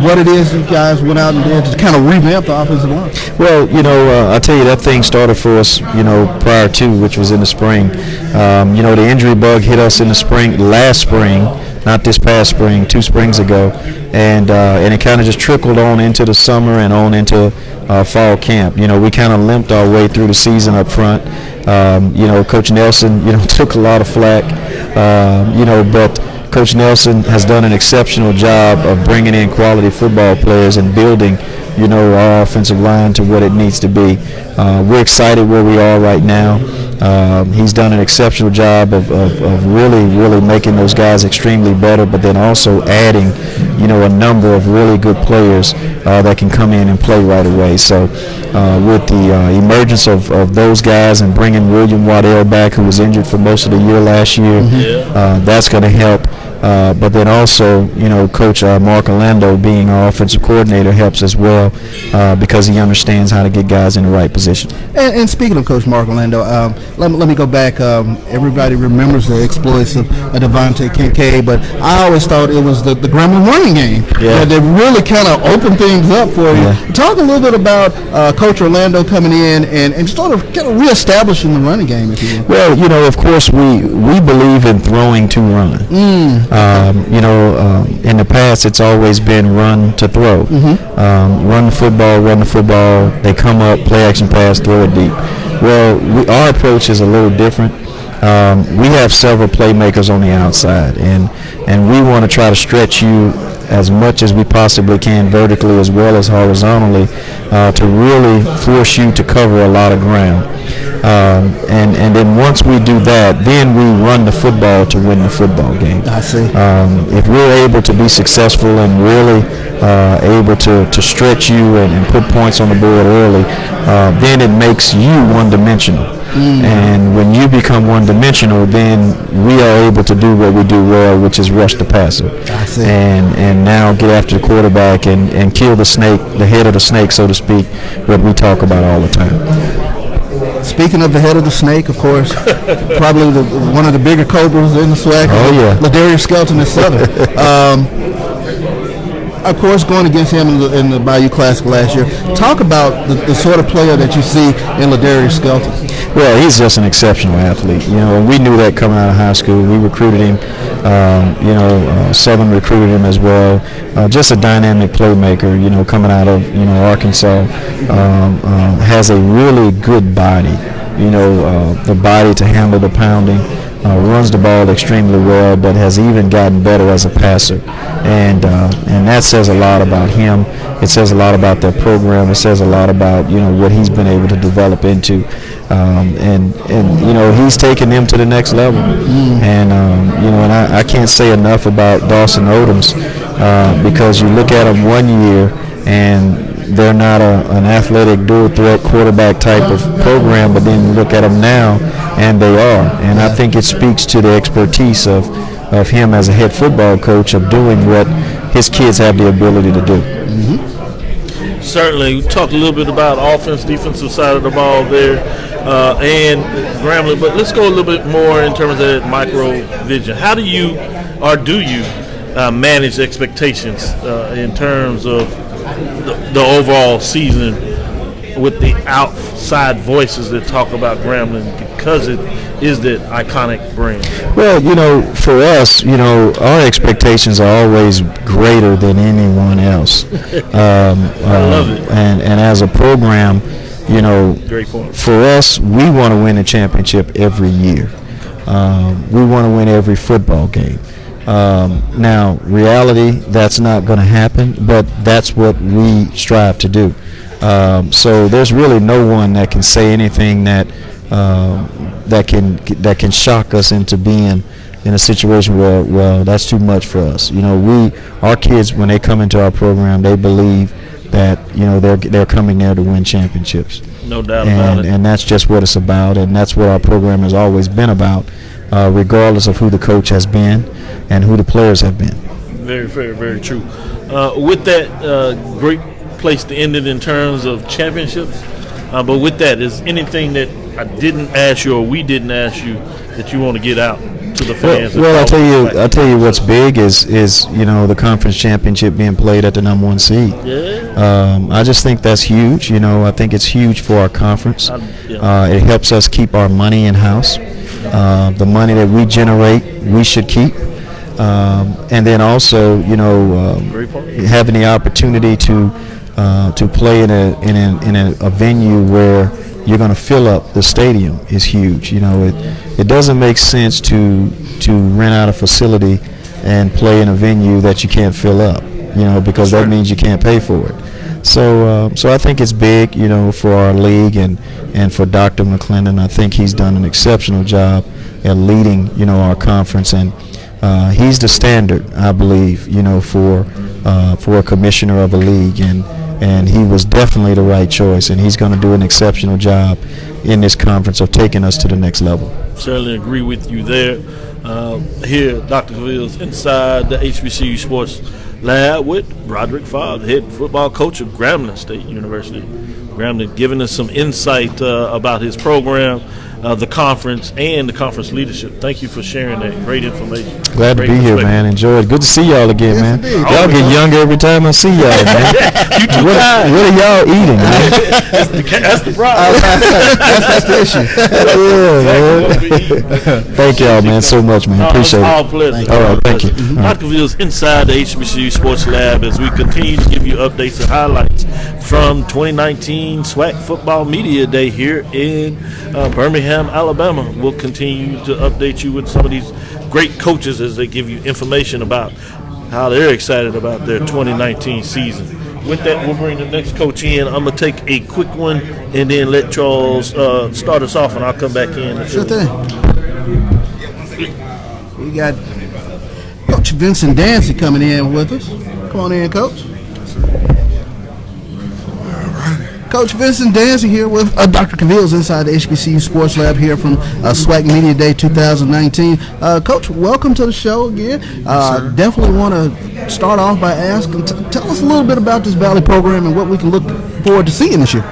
what it is you guys went out and did to kind of revamp the offensive line. Well, I tell you, that thing started for us, prior to, which was in the spring. The injury bug hit us in the last spring, not this past spring, 2 springs ago, and it kind of just trickled on into the summer and on into fall camp. We kind of limped our way through the season up front. Coach Nelson, took a lot of flack, but Coach Nelson has done an exceptional job of bringing in quality football players and building, our offensive line to what it needs to be. We're excited where we are right now. He's done an exceptional job of really, really making those guys extremely better, but then also adding, a number of really good players that can come in and play right away. So with the emergence of those guys and bringing William Waddell back, who was injured for most of the year last year, that's going to help. But then also, Coach Mark Orlando being our offensive coordinator helps as well because he understands how to get guys in the right position. And speaking of Coach Mark Orlando, let me go back. Everybody remembers the exploits of Devontae Kincaid, but I always thought it was the Grambling running game that really kind of opened things up for you. Talk a little bit about Coach Orlando coming in and sort of kind of reestablishing the running game, if you will. Well, of course, we believe in throwing to run. In the past, it's always been run to throw. Run the football, they come up, play action pass, throw it deep. Well, our approach is a little different. We have several playmakers on the outside, and and we want to try to stretch you as much as we possibly can vertically as well as horizontally to really force you to cover a lot of ground. And then once we do that, then we run the football to win the football game. I see. If we're able to be successful and really able to stretch you and put points on the board early, then it makes you one-dimensional. And when you become one-dimensional, then we are able to do what we do well, which is rush the passer. And now get after the quarterback and kill the snake, the head of the snake, so to speak, what we talk about all the time. Speaking of the head of the snake, of course, probably one of the bigger cobras in the SWAC. Oh, yeah. Ladarius Skelton is Southern. Of course, going against him in the Bayou Classic last year. Talk about the sort of player that you see in Ladarius Skelton. Well, he's just an exceptional athlete. You know, and we knew that coming out of high school. We recruited him. Southern recruited him as well. Just a dynamic playmaker. You know, coming out of Arkansas, has a really good body. You know, the body to handle the pounding. Runs the ball extremely well, but has even gotten better as a passer, and that says a lot about him. It says a lot about their program. It says a lot about what he's been able to develop into, and he's taken them to the next level. And and I can't say enough about Dawson Odoms because you look at him one year and they're not an athletic dual threat quarterback type of program, but then you look at them now and they are. And I think it speaks to the expertise of him as a head football coach of doing what his kids have the ability to do. Certainly, we talked a little bit about offense, defensive side of the ball there, and Grambling, but let's go a little bit more in terms of that micro vision. How do you manage expectations in terms of the overall season with the outside voices that talk about Grambling because it is that iconic brand? Well, for us, our expectations are always greater than anyone else. I love it. And as a program, Great point. For us, we want to win a championship every year. We want to win every football game. Now, reality, that's not going to happen, but that's what we strive to do. So there's really no one that can say anything that can shock us into being in a situation where, well, that's too much for us. Our kids, when they come into our program, they believe that they're coming there to win championships. No doubt about it. And that's just what it's about, and that's what our program has always been about, regardless of who the coach has been and who the players have been. Very, very, very true. With that, great place to end it in terms of championships. But with that, is anything that I didn't ask you or we didn't ask you that you want to get out to the fans? Well, I'll tell you what's big is the conference championship being played at the number 1 seed. Yeah. I just think that's huge. I think it's huge for our conference. It helps us keep our money in house. The money that we generate, we should keep. And then also, having the opportunity to play in a venue where you're going to fill up the stadium is huge. It doesn't make sense to rent out a facility and play in a venue that you can't fill up, because that means you can't pay for it. So I think it's big, for our league and for Dr. McClendon. I think he's done an exceptional job at leading, our conference, and he's the standard, I believe, for a commissioner of a league, and he was definitely the right choice, and he's going to do an exceptional job in this conference of taking us to the next level. Certainly agree with you there. Here, Dr. Cavill's inside the HBCU Sports Lab with Roderick Fogg, head football coach of Grambling State University. Grambling giving us some insight about his program, the conference, and the conference leadership. Thank you for sharing that great information. Glad to be here, man. Enjoy it. Good to see y'all again, man. Indeed. Y'all get younger every time I see y'all, man. What are y'all eating, man? That's the problem. That's the issue. Yeah, man. Thank y'all, man, so much, man. Appreciate it. All pleasure. All right, thank you. Dr. Cavill's inside the HBCU Sports Lab as we continue to give you updates and highlights from 2019 SWAC Football Media Day here in Birmingham, Alabama. We'll continue to update you with some of these great coaches as they give you information about how they're excited about their 2019 season. With that, we'll bring the next coach in. I'm going to take a quick one and then let Charles start us off, and I'll come back in. Sure thing. We got Coach Vincent Dancy coming in with us. Come on in, Coach. Coach Vincent Dancy here with Dr. Cavilles inside the HBCU Sports Lab here from SWAC Media Day 2019. Coach, welcome to the show again. Definitely want to start off by asking, tell us a little bit about this Valley program and what we can look forward to seeing this year.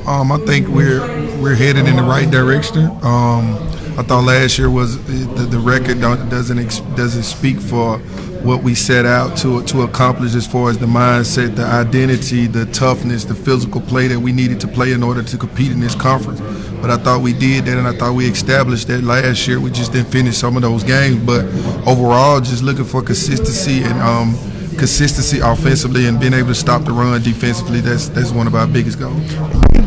I think we're headed in the right direction. I thought last year was the record doesn't speak for what we set out to accomplish as far as the mindset, the identity, the toughness, the physical play that we needed to play in order to compete in this conference. But I thought we did that, and I thought we established that last year. We just didn't finish some of those games. But overall, just looking for consistency and consistency offensively and being able to stop the run defensively, that's one of our biggest goals.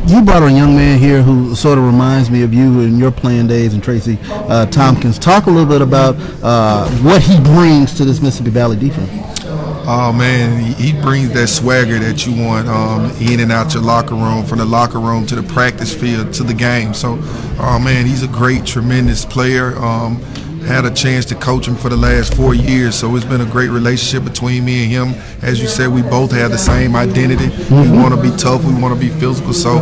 You brought a young man here who sort of reminds me of you in your playing days, and Tracy Tompkins. Talk a little bit about what he brings to this Mississippi Valley defense. Oh, man, he brings that swagger that you want in and out your locker room, from the locker room to the practice field to the game. So, man, he's a great, tremendous player. Had a chance to coach him for the last 4 years, so it's been a great relationship between me and him. As you said, we both have the same identity. We want to be tough, we want to be physical. So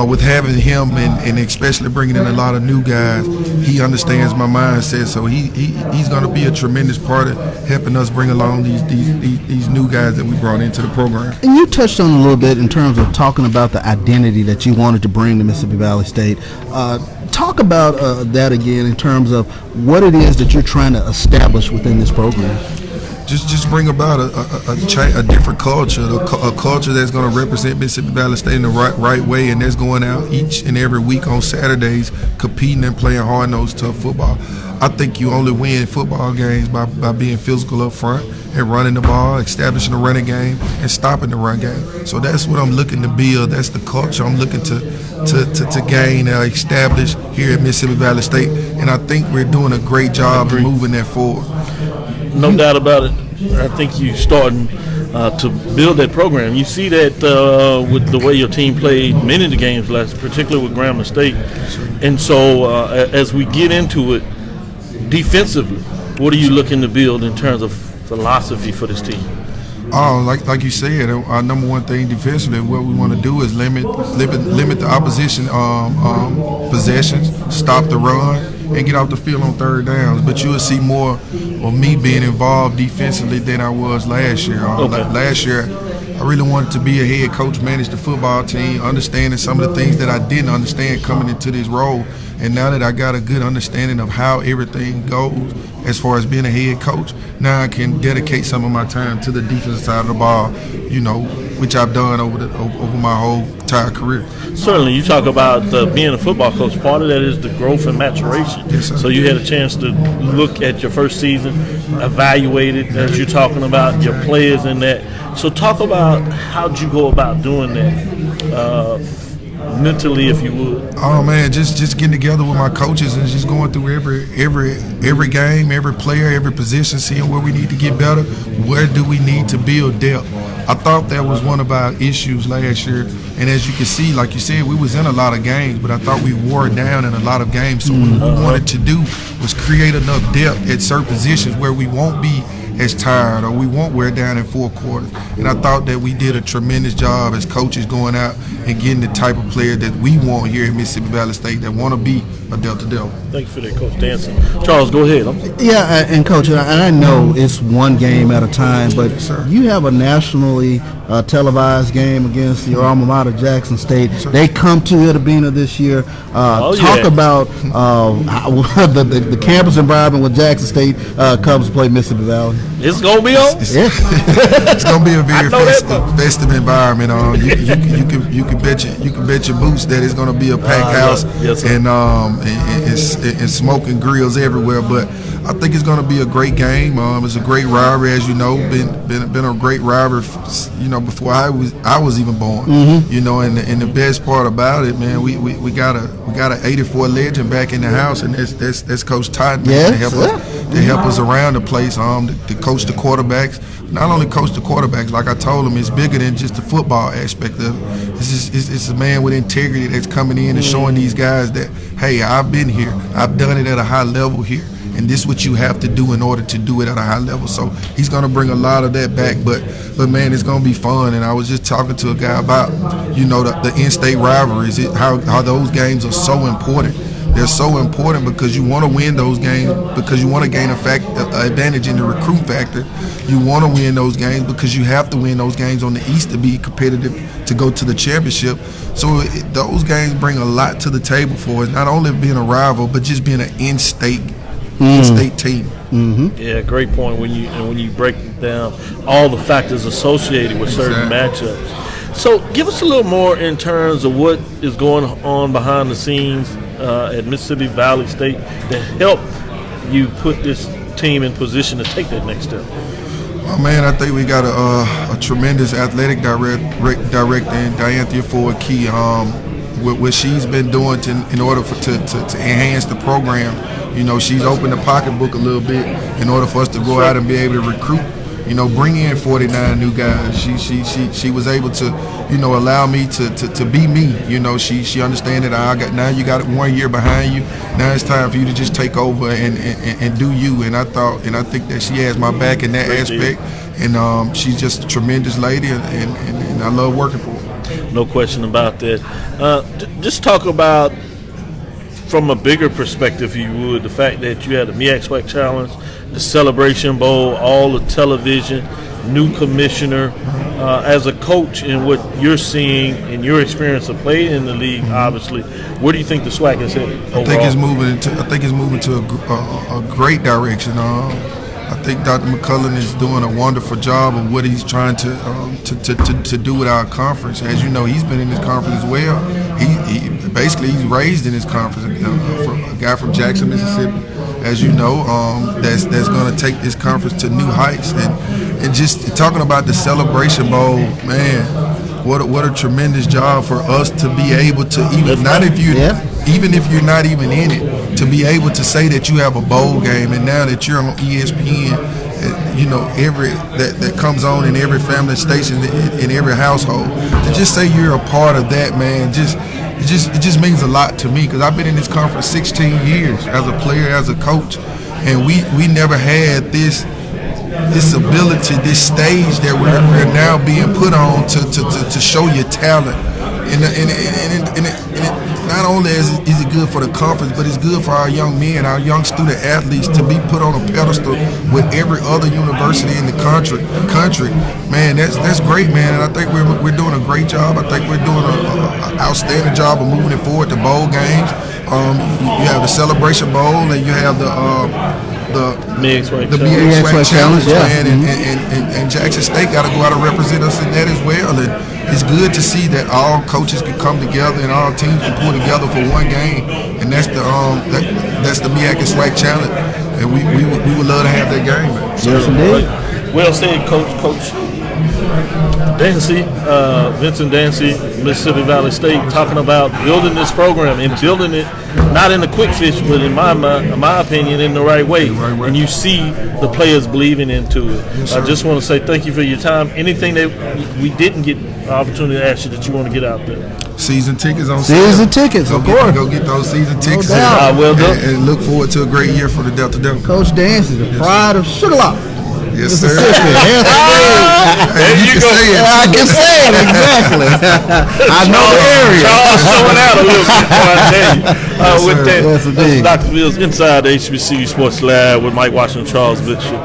with having him and especially bringing in a lot of new guys, he understands my mindset. So he's going to be a tremendous part of helping us bring along these new guys that we brought into the program. And you touched on a little bit in terms of talking about the identity that you wanted to bring to Mississippi Valley State. Talk about that again in terms of what it is that you're trying to establish within this program. Just bring about a different culture, a culture that's going to represent Mississippi Valley State in the right way, and that's going out each and every week on Saturdays, competing and playing hard-nosed, tough football. I think you only win football games by being physical up front and running the ball, establishing the running game, and stopping the run game. So that's what I'm looking to build. That's the culture I'm looking to gain, establish here at Mississippi Valley State, and I think we're doing a great job of moving that forward. No doubt about it. I think you're starting to build that program. You see that with the way your team played many of the games last, particularly with Grambling State. And so as we get into it, defensively, what are you looking to build in terms of philosophy for this team? Oh, like you said, our number one thing defensively, what we want to do is limit the opposition possessions, stop the run, and get off the field on third downs. But you will see more of me being involved defensively than I was last year. Last year, I really wanted to be a head coach, manage the football team, understanding some of the things that I didn't understand coming into this role. And now that I got a good understanding of how everything goes as far as being a head coach, now I can dedicate some of my time to the defensive side of the ball, which I've done over my whole entire career. Certainly, you talk about being a football coach. Part of that is the growth and maturation. Yes, sir. So you had a chance to look at your first season, evaluate it, as you're talking about your players and that. So talk about how'd you go about doing that mentally, if you would. Oh man, just getting together with my coaches and just going through every game, every player, every position, seeing where we need to get better, where do we need to build depth. I thought that was one of our issues last year, and as you can see, like you said, we was in a lot of games, but I thought we wore down in a lot of games. So what we wanted to do was create enough depth at certain positions where we won't be as tired or we won't wear down in four quarters. And I thought that we did a tremendous job as coaches going out and getting the type of player that we want here at Mississippi Valley State that want to be a Delta Devil. Thank you for that, Coach Danson. Charles, go ahead. Yeah, and Coach, I know it's one game at a time, but you have a nationally televised game against your alma mater, Jackson State. They come to Itabena this year. Talk about the campus environment when Jackson State comes to play Mississippi Valley. It's gonna be on. It's gonna be a very festive environment. You can bet your boots that it's gonna be a packed house and smoking grills everywhere. But I think it's gonna be a great game. It's a great rivalry, as you know. Been a great rivalry, before I was even born. And the best part about it, man, we got an '84 legend back in the house, and that's Coach Todd to help us to help us around the place, to coach the quarterbacks. Not only coach the quarterbacks, like I told him, it's bigger than just the football aspect of it. It's a man with integrity that's coming in and showing these guys that, hey, I've been here. I've done it at a high level here. And this is what you have to do in order to do it at a high level. So he's going to bring a lot of that back. But man, it's going to be fun. And I was just talking to a guy about, the in-state rivalries, how those games are so important. They're so important because you want to win those games, because you want to gain advantage in the recruit factor. You want to win those games because you have to win those games on the East to be competitive to go to the championship. So those games bring a lot to the table for us, not only being a rival, but just being an in-state team. Mm-hmm. Yeah, great point. When you break down all the factors associated with certain matchups. So give us a little more in terms of what is going on behind the scenes at Mississippi Valley State to help you put this team in position to take that next step. Oh man, I think we got a tremendous athletic director in Dianthea Ford Key. What she's been doing in order to enhance the program. She's opened the pocketbook a little bit in order for us to go out and be able to recruit. Bring in 49 new guys. She was able to, allow me to be me. She understands that now you got 1 year behind you. Now it's time for you to just take over and do you. And I think that she has my back in that aspect. And she's just a tremendous lady, and I love working for her. No question about that. Just talk about, from a bigger perspective, if you would, the fact that you had the MEAC SWAC Challenge, the Celebration Bowl, all the television, new commissioner. As a coach and what you're seeing in your experience of playing in the league, obviously, where do you think the SWAC is headed overall? I think it's moving to a great direction. I think Dr. McCullough is doing a wonderful job of what he's trying to do with our conference. As you know, he's been in this conference as well. He's raised in this conference. A guy from Jackson, Mississippi, as you know, that's going to take this conference to new heights. And just talking about the Celebration Bowl, man, what a tremendous job for us to be able to even if you're not even in it, to be able to say that you have a bowl game, and now that you're on ESPN, every that comes on in every family station in every household, to just say you're a part of that, man, it just means a lot to me, because I've been in this conference 16 years as a player, as a coach, and we never had this ability, this stage that we're now being put on to show your talent, and not only is it good for the conference, but it's good for our young men, our young student athletes, to be put on a pedestal with every other university in the country. Man, that's great, man, and I think we're doing a great job. I think we're doing an outstanding job of moving it forward to bowl games. You have the Celebration Bowl, and you have the MEAC SWAC Challenge, man, and Jackson State got to go out and represent us in that as well. And it's good to see that all coaches can come together and all teams can pull together for one game, and that's the MEAC SWAC Challenge, and we would love to have that game, man. Yes, indeed. Well said, Coach Dancy, Vincent Dancy, Mississippi Valley State, talking about building this program and building it not in a quick fix, but in my opinion, in the right way. And you see the players believing into it. Yes, I just want to say thank you for your time. Anything that we didn't get an opportunity to ask you that you want to get out there? Season tickets on sale. Season tickets, of course. Go get those season tickets. And look forward to a great year for the Delta Devils. Coach Dancy, the pride of Sugar Lock. Yes, sir. There you go. I can say it, exactly. I know the area. Charles showing out a little bit, I tell you. With that, that's Dr. Mills inside the HBCU Sports Lab with Mike Washington, Charles Bishop.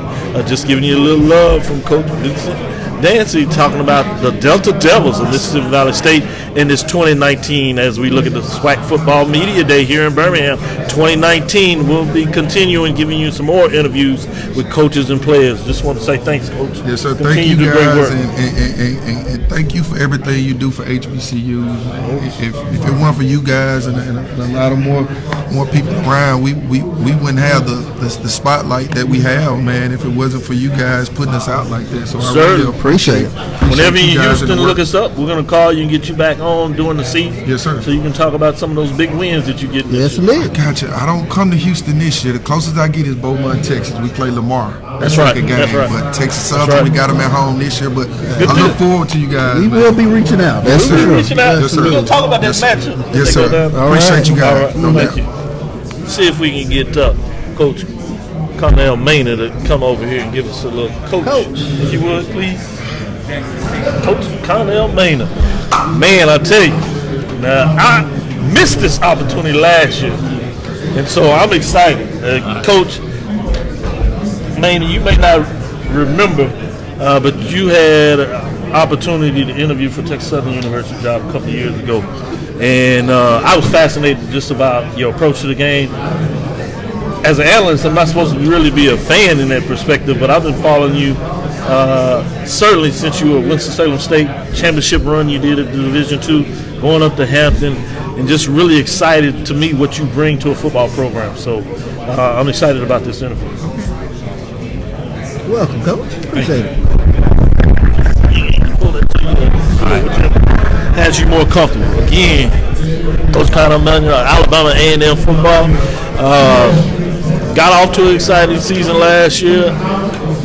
Just giving you a little love from Coach Vincent Dancy, talking about the Delta Devils of Mississippi Valley State in this 2019, as we look at the SWAC Football Media Day here in Birmingham. 2019, we'll be continuing giving you some more interviews with coaches and players. Just want to say thanks, Coach. Yes, sir. Thank you, guys, and thank you for everything you do for HBCUs. If it weren't for you guys and a lot of more people around, we wouldn't have the spotlight that we have, man, if it wasn't for you guys putting us out like this. So I really appreciate it. Whenever you're in Houston, look us up. We're going to call you and get you back on during the season. Yes, sir. So you can talk about some of those big wins that you get. Yes, I got you. I don't come to Houston this year. The closest I get is Beaumont, Texas. We play Lamar. That's right. Game. That's right. But Texas That's Southern, right. we got them at home this year. But Good I deal. look forward to you guys. We will be reaching out. Yes, sir. We'll be reaching out. Yes, sir. We're going to talk about that Yes, matchup. Yes, They go sir. down. Appreciate you guys. All right. No Thank doubt. you. See if we can get Coach Cornell Maynard to come over here and give us a little coach. If you would, please. Coach Cornell Maynard. Man, I tell you, now I missed this opportunity last year, and so I'm excited. Coach Maynard, you may not remember, but you had an opportunity to interview for Texas Southern University job a couple of years ago, and I was fascinated just about your approach to the game. As an analyst, I'm not supposed to really be a fan in that perspective, but I've been following you certainly since you were Winston-Salem State championship run you did at the Division II, going up to Hampton, and just really excited to meet what you bring to a football program. So I'm excited about this interview. Welcome, Coach. Appreciate it. Has you more comfortable. Again, those kind of Alabama A&M football. Got off to an exciting season last year.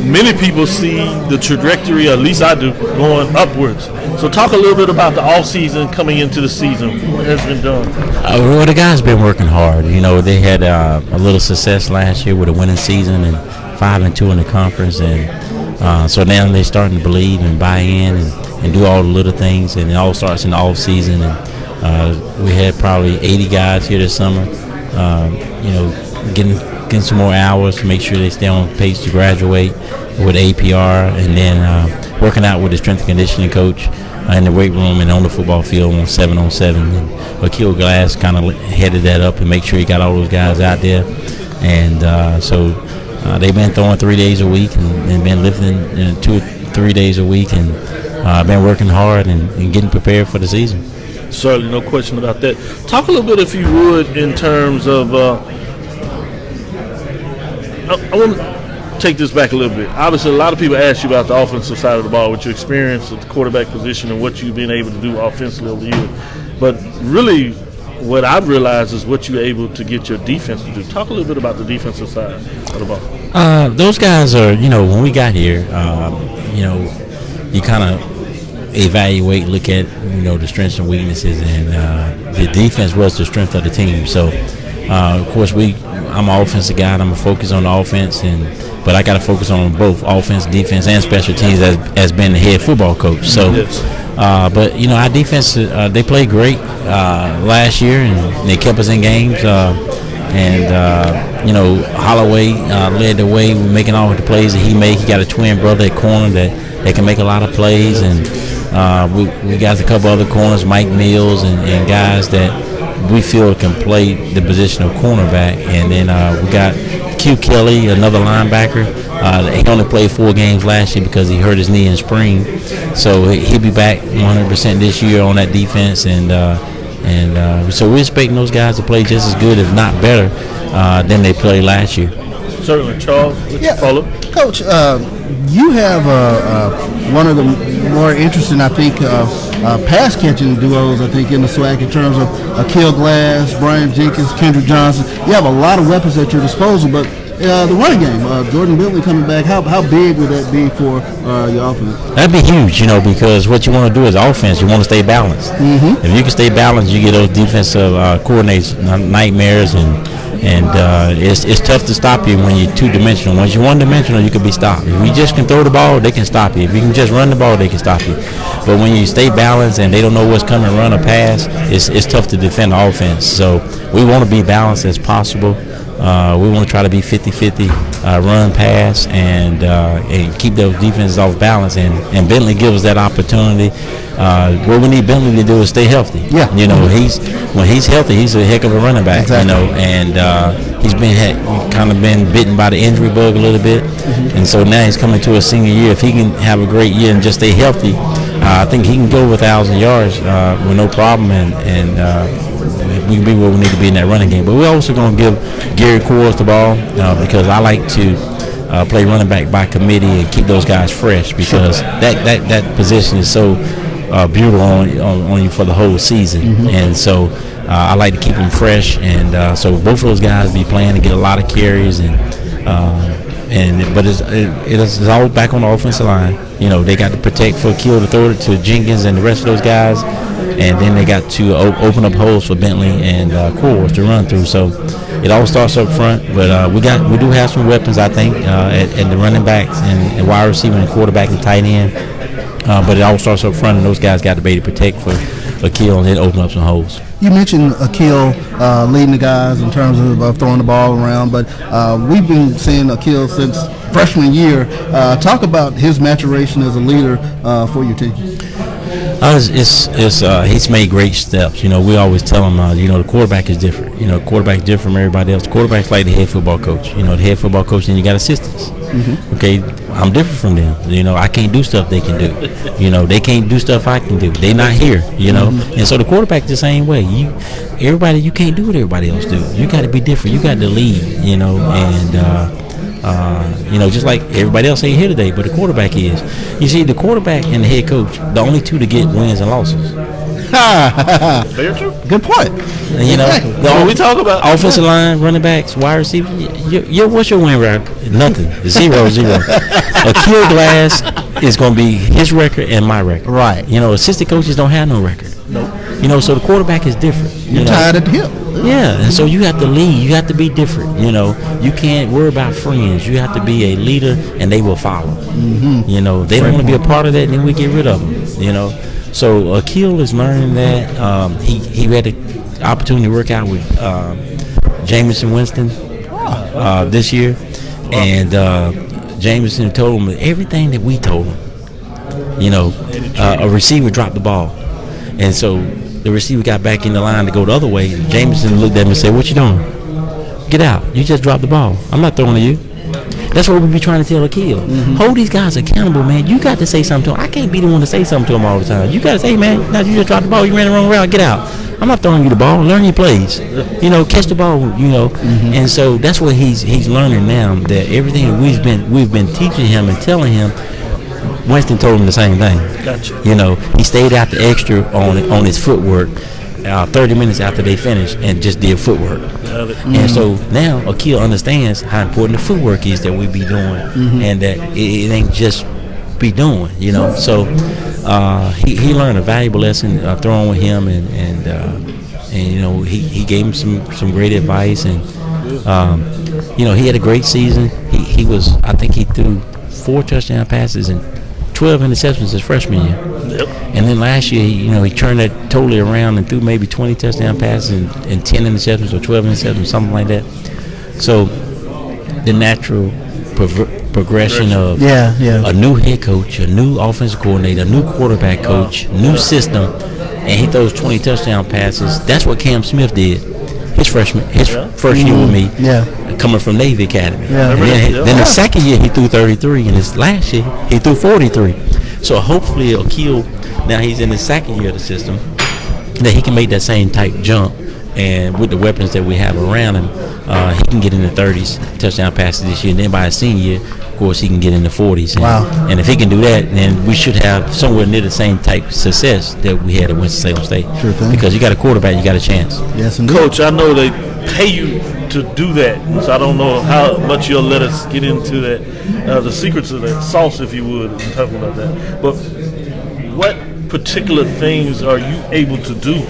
Many people see the trajectory, at least I do, going upwards. So talk a little bit about the offseason coming into the season. What has been done? Well, the guys been working hard. You know, they had a little success last year with a winning season and 5-2 in the conference, and so now they're starting to believe and buy in and do all the little things, and it all starts in the off season. And we had probably 80 guys here this summer. You know, getting some more hours to make sure they stay on pace to graduate with APR, and then working out with the strength and conditioning coach in the weight room and on the football field on 7-on-7. And Akil Glass kind of headed that up and make sure he got all those guys out there. And so they've been throwing 3 days a week and been lifting 2 or 3 days a week, and been working hard and getting prepared for the season. Certainly, no question about that. Talk a little bit, if you would, in terms of I want to take this back a little bit. Obviously, a lot of people ask you about the offensive side of the ball with your experience at the quarterback position and what you've been able to do offensively over the years. But really, what I've realized is what you're able to get your defense to do. Talk a little bit about the defensive side of the ball. Those guys are, you know, when we got here, you know, you kind of evaluate, look at, you know, the strengths and weaknesses, and the defense was the strength of the team. So, of course, I'm an offensive guy. I'm going to focus on the offense, but I got to focus on both offense, defense, and special teams as being the head football coach. So, but, you know, our defense, they played great last year, and they kept us in games. You know, Holloway led the way, making all the plays that he made. He got a twin brother at corner that can make a lot of plays, and we got a couple other corners, Mike Mills, and guys that we feel can play the position of cornerback. And then we got Q Kelly, another linebacker. He only played 4 games last year because he hurt his knee in spring, so he'll be back 100% this year on that defense. And so we're expecting those guys to play just as good, if not better, than they played last year. Certainly, Charles. Follow. Coach, you have one of the more interesting, I think, pass catching duos, I think, in the SWAC in terms of Akil Glass, Brian Jenkins, Kendrick Johnson. You have a lot of weapons at your disposal, but the running game, Jordan Bentley coming back, how big would that be for your offense? That'd be huge, you know, because what you want to do is offense. You want to stay balanced. Mm-hmm. If you can stay balanced, you get those defensive coordinates nightmares, and it's tough to stop you when you're two-dimensional. Once you're one-dimensional, you can be stopped. If you just can throw the ball, they can stop you. If you can just run the ball, they can stop you. But when you stay balanced and they don't know what's coming, run or pass, it's tough to defend the offense. So we want to be balanced as possible. We want to try to be 50-50, run, pass, and keep those defenses off balance. And Bentley gives us that opportunity. What we need Bentley to do is stay healthy. Yeah. You know, when he's healthy, he's a heck of a running back. Exactly. You know, and he's kind of been bitten by the injury bug a little bit, and so now he's coming to a senior year. If he can have a great year and just stay healthy, I think he can go over 1,000 yards with no problem, and we can be where we need to be in that running game. But we're also going to give Gary Quarles the ball because I like to play running back by committee and keep those guys fresh, because that position is so brutal on you for the whole season. And so I like to keep them fresh, and so both of those guys be playing to get a lot of carries, but it's all back on the offensive line. You know, they got to protect for Kill to throw it to Jenkins and the rest of those guys, and then they got to open up holes for Bentley and Cores to run through. So it all starts up front, but we do have some weapons, I think, at the running backs and wide receiver and quarterback and tight end. But it all starts up front, and those guys got to be able to protect for Akil and then open up some holes. You mentioned Akil leading the guys in terms of throwing the ball around, but we've been seeing Akil since freshman year. Talk about his maturation as a leader for your team. He's made great steps. You know, we always tell him, the quarterback is different. You know, quarterback is different from everybody else. Quarterback's like the head football coach. You know, the head football coach, and you got assistants. Okay, I'm different from them. You know, I can't do stuff they can do. You know, they can't do stuff I can do. They not here. You know, and so the quarterback the same way. You can't do what everybody else do. You got to be different. You got to lead. You know, and just like everybody else ain't here today, but the quarterback is. You see, the quarterback and the head coach, the only two to get wins and losses. Very true. Good point. You know, what we talk about offensive line, running backs, wide receiver. What's your win record? Nothing. 0-0. Akil Glass is going to be his record and my record. Right. You know, assistant coaches don't have no record. Nope. You know, so the quarterback is different. You're tied at the hip. Yeah, and so you have to lead. You have to be different. You know, you can't worry about friends. You have to be a leader, and they will follow. You know, they don't want to be a part of that, then we get rid of them. You know, so Akil is learning that. He had the opportunity to work out with Jameson Winston this year, and Jameson told him everything that we told him. You know, a receiver dropped the ball, and so the receiver got back in the line to go the other way. And Jameson looked at him and said, "What you doing? Get out. You just dropped the ball. I'm not throwing to you." That's what we be trying to tell Akil. Hold these guys accountable, man. You got to say something to them. I can't be the one to say something to them all the time. You got to say, man, now you just dropped the ball. You ran the wrong route. Get out. I'm not throwing you the ball. Learn your plays. You know, catch the ball. You know, and so that's what he's learning now. That everything that we've been teaching him and telling him. Winston told him the same thing. Gotcha. You know, he stayed out the extra on his footwork 30 minutes after they finished and just did footwork. And so now Akil understands how important the footwork is that we be doing, and that it ain't just be doing. You know, so he learned a valuable lesson throwing with him, and you know he gave him some great advice, and you know he had a great season. He was, I think he threw 4 touchdown passes and 12 interceptions his freshman year. And then last year, he turned that totally around and threw maybe 20 touchdown passes and 10 interceptions or 12 interceptions, something like that. So the natural progression of a new head coach, a new offensive coordinator, a new quarterback coach, new system, and he throws 20 touchdown passes. That's what Cam Smith did his first year with me, coming from Navy Academy. And then the second year he threw 33, and his last year he threw 43. So hopefully Akil, now he's in the second year of the system, that he can make that same type jump, and with the weapons that we have around him, he can get in the 30s touchdown passes this year, and then by his senior year, of course, he can get in the 40s. And if he can do that, then we should have somewhere near the same type of success that we had at Winston-Salem State. Sure thing. Because you got a quarterback, you got a chance. Yes, indeed. Coach, I know they pay you to do that, so I don't know how much you'll let us get into that, the secrets of that sauce, if you would, and talk about that. But what particular things are you able to do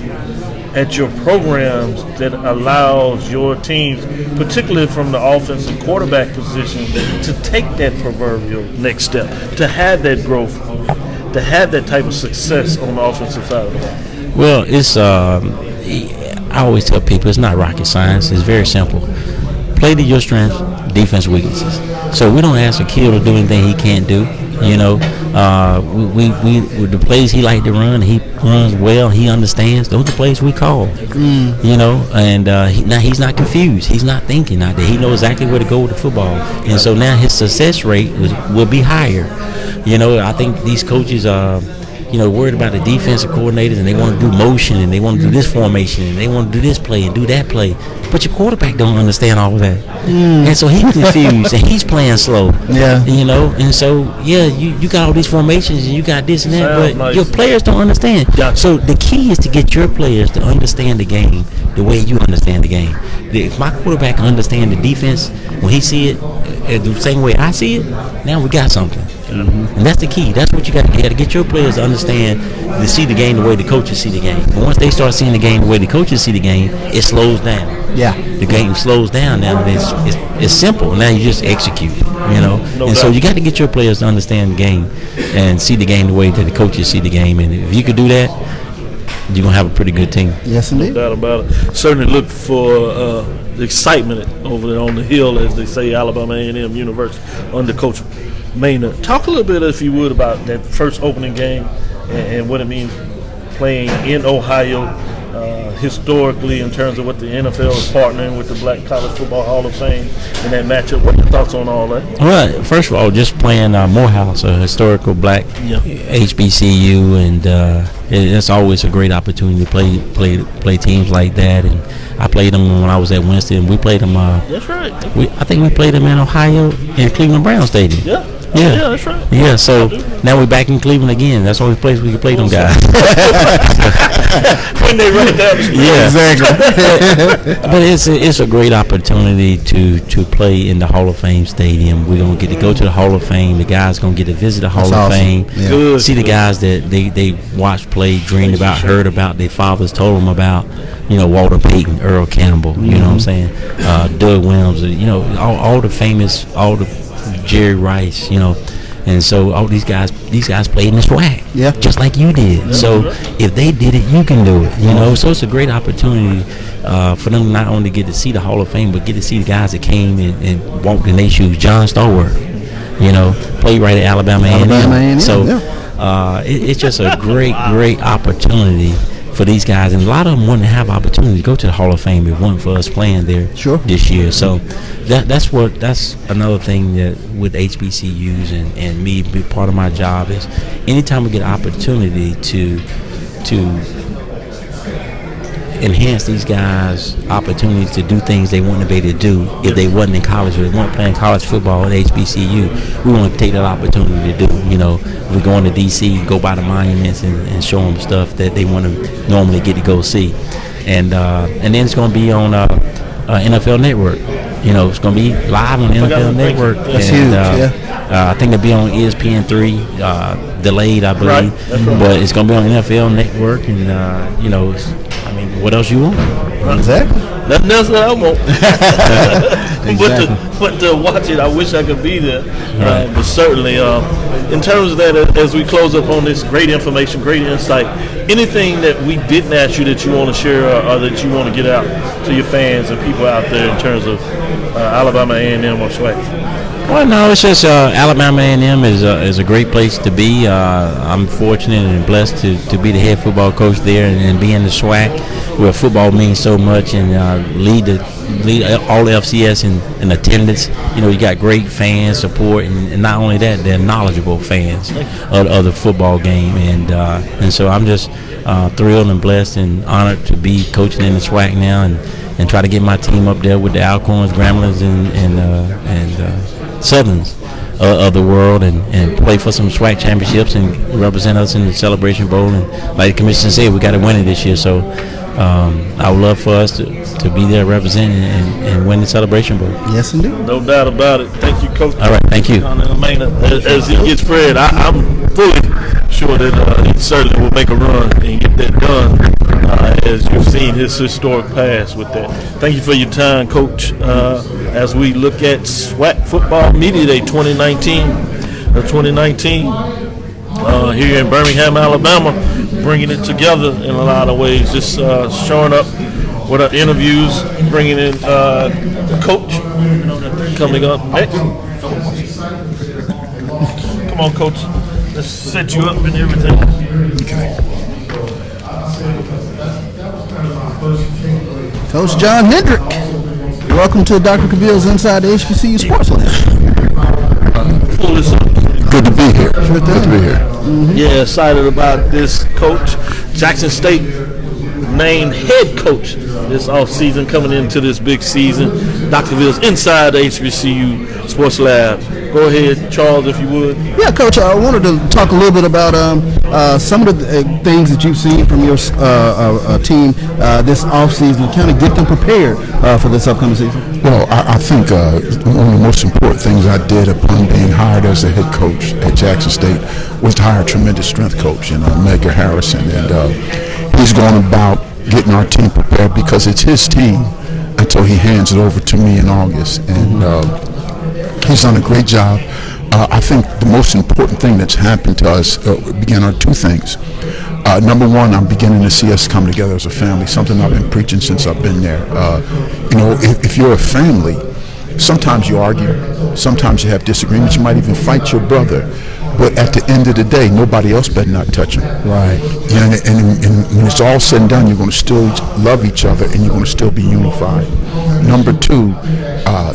at your programs that allows your teams, particularly from the offensive quarterback position, to take that proverbial next step, to have that growth, to have that type of success on the offensive side of the ball? Well, it's I always tell people it's not rocket science. It's very simple. Play to your strengths, defense weaknesses. So we don't ask Akil to do anything he can't do. You know, we the plays he like to run, he runs well. He understands. Those are the plays we call. You know, and now he's not confused. He's not thinking out there. He knows exactly where to go with the football, and so now his success rate will be higher. You know, I think these coaches worried about the defensive coordinators, and they want to do motion, and they want to do this formation, and they want to do this play and do that play. But your quarterback don't understand all of that, and so he's confused, and he's playing slow. Yeah. And so you got all these formations, and you got this and that, but nice. your players don't understand. So the key is to get your players to understand the game the way you understand the game. If my quarterback understand the defense when he see it the same way I see it, now we got something. And that's the key. That's what you got to get your players to understand, to see the game the way the coaches see the game. But once they start seeing the game the way the coaches see the game, it slows down. Yeah. The game slows down now. It's simple. Now you just execute, So you got to get your players to understand the game and see the game the way that the coaches see the game. And if you could do that, you're going to have a pretty good team. Yes, indeed. No doubt about it. Certainly look for excitement over there on the hill, as they say, Alabama A&M University under Coach Maynard. Talk a little bit, if you would, about that first opening game and what it means playing in Ohio historically in terms of what the NFL is partnering with the Black College Football Hall of Fame and that matchup. What are your thoughts on all that? Well, first of all, just playing Morehouse, a historical black HBCU, and it's always a great opportunity to play teams like that. And I played them when I was at Winston. We played them. That's right. I think we played them in Ohio in Cleveland Brown Stadium. Yeah, that's right. Yeah, so now we're back in Cleveland again. That's the only place we can play them guys. When they run down the street. Yeah, exactly. But it's a great opportunity to play in the Hall of Fame stadium. We're gonna get to go to the Hall of Fame. The guys gonna get to visit the Hall of Fame. Yeah. Good. See the guys that they watched play, dreamed about, heard about, their fathers told them about. Walter Payton, Earl Campbell. You know what I'm saying? Doug Williams. All the famous, all the Jerry Rice, and so all these guys played in the SWAC, just like you did. So if they did it, you can do it. So it's a great opportunity for them not only get to see the Hall of Fame, but get to see the guys that came and walked in their shoes. John Stallworth, played right at Alabama A&M. So it's just a great opportunity for these guys, and a lot of them wouldn't have opportunity to go to the Hall of Fame if it wasn't for us playing there this year. So that's another thing that with HBCUs and me, be part of my job is anytime we get an opportunity to enhance these guys' opportunities to do things they wouldn't be able to do if they wasn't in college or they weren't playing college football at HBCU. We want to take that opportunity to do. If we go into DC, go by the monuments and show them stuff that they want to normally get to go see, and then it's going to be on NFL Network. It's going to be live on NFL Network. That's huge. I think it'll be on ESPN3, delayed, I believe, but it's going to be on NFL Network, and what else you want? Exactly. Nothing else that I want. But to watch it, I wish I could be there. But certainly, in terms of that, as we close up on this great information, great insight, anything that we didn't ask you that you want to share or that you want to get out to your fans and people out there in terms of Alabama A&M or SWAC? Well, no, it's just Alabama A&M is a great place to be. I'm fortunate and blessed to be the head football coach there and be in the SWAC, where football means so much, and lead all the FCS in attendance. You got great fans support, and not only that, they're knowledgeable fans of the football game, and so I'm just thrilled and blessed and honored to be coaching in the SWAC now, and try to get my team up there with the Allcorns, Gramblings, and Southerns of the world, and play for some SWAC championships and represent us in the Celebration Bowl. And like the commission said, we got to win it this year. So I would love for us to be there representing and win the Celebration Bowl. Yes, indeed. No doubt about it. Thank you, Coach. All right, thank you. As it gets spread, I'm fully sure that he certainly will make a run and get that done, as you've seen his historic past with that. Thank you for your time, Coach, as we look at SWAC Football Media Day 2019 here in Birmingham, Alabama, bringing it together in a lot of ways, just showing up with our interviews, bringing in Coach coming up next. Come on, Coach. Let's set you up and everything. Okay. Coach John Hendrick, welcome to Dr. Cabil's Inside the HBCU Sports Lab. Pull this up. Good to be here. Good to be here. Yeah, excited about this coach. Jackson State named head coach this offseason, coming into this big season. Dr. Ville's inside the HBCU Sports Lab. Go ahead, Charles, if you would. Yeah, Coach, I wanted to talk a little bit about some of the things that you've seen from your team this offseason, kind of get them prepared for this upcoming season. Well, I think one of the most important things I did upon being hired as a head coach at Jackson State was to hire a tremendous strength coach, Medgar Harrison. And he's going about getting our team prepared because it's his team until he hands it over to me in August. And he's done a great job. I think the most important thing that's happened to us began are two things. Number one, I'm beginning to see us come together as a family, something I've been preaching since I've been there. If you're a family, sometimes you argue, sometimes you have disagreements, you might even fight your brother. But at the end of the day, nobody else better not touch him. Right. And when it's all said and done, you're going to still love each other and you're going to still be unified. Number two,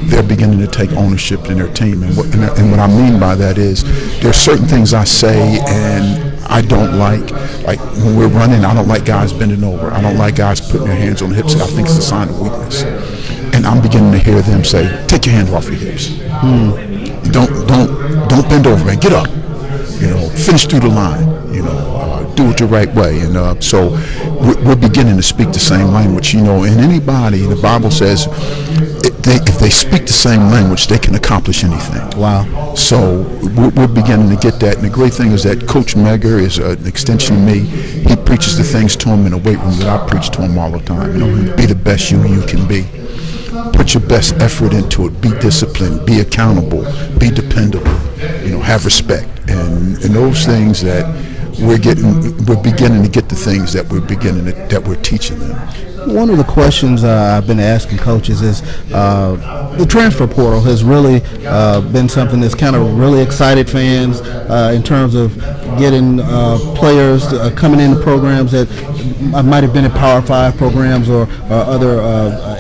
they're beginning to take ownership in their team. And what I mean by that is there's certain things I say and I don't like when we're running, I don't like guys bending over. I don't like guys putting their hands on the hips. I think it's a sign of weakness. And I'm beginning to hear them say, take your hands off your hips. Don't bend over, man. Get up. Finish through the line. Do it the right way. And so we're beginning to speak the same language. And anybody, the Bible says, if they speak the same language, they can accomplish anything. Wow. So we're beginning to get that. And the great thing is that Coach Medgar is an extension of me. He preaches the things to him in the weight room that I preach to him all the time. Be the best you can be. Put your best effort into it. Be disciplined. Be accountable. Be dependable. Have respect. And those things that we're beginning to get the things that we're teaching them. One of the questions I've been asking coaches is the transfer portal has really been something that's kind of really excited fans in terms of getting players coming into programs that might have been in Power 5 programs or other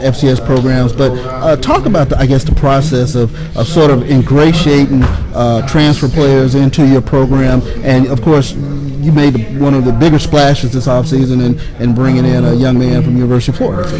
FCS programs. But talk about, the process of sort of ingratiating transfer players into your program. And, of course, you made one of the bigger splashes this offseason in bringing in a young man from University of Florida.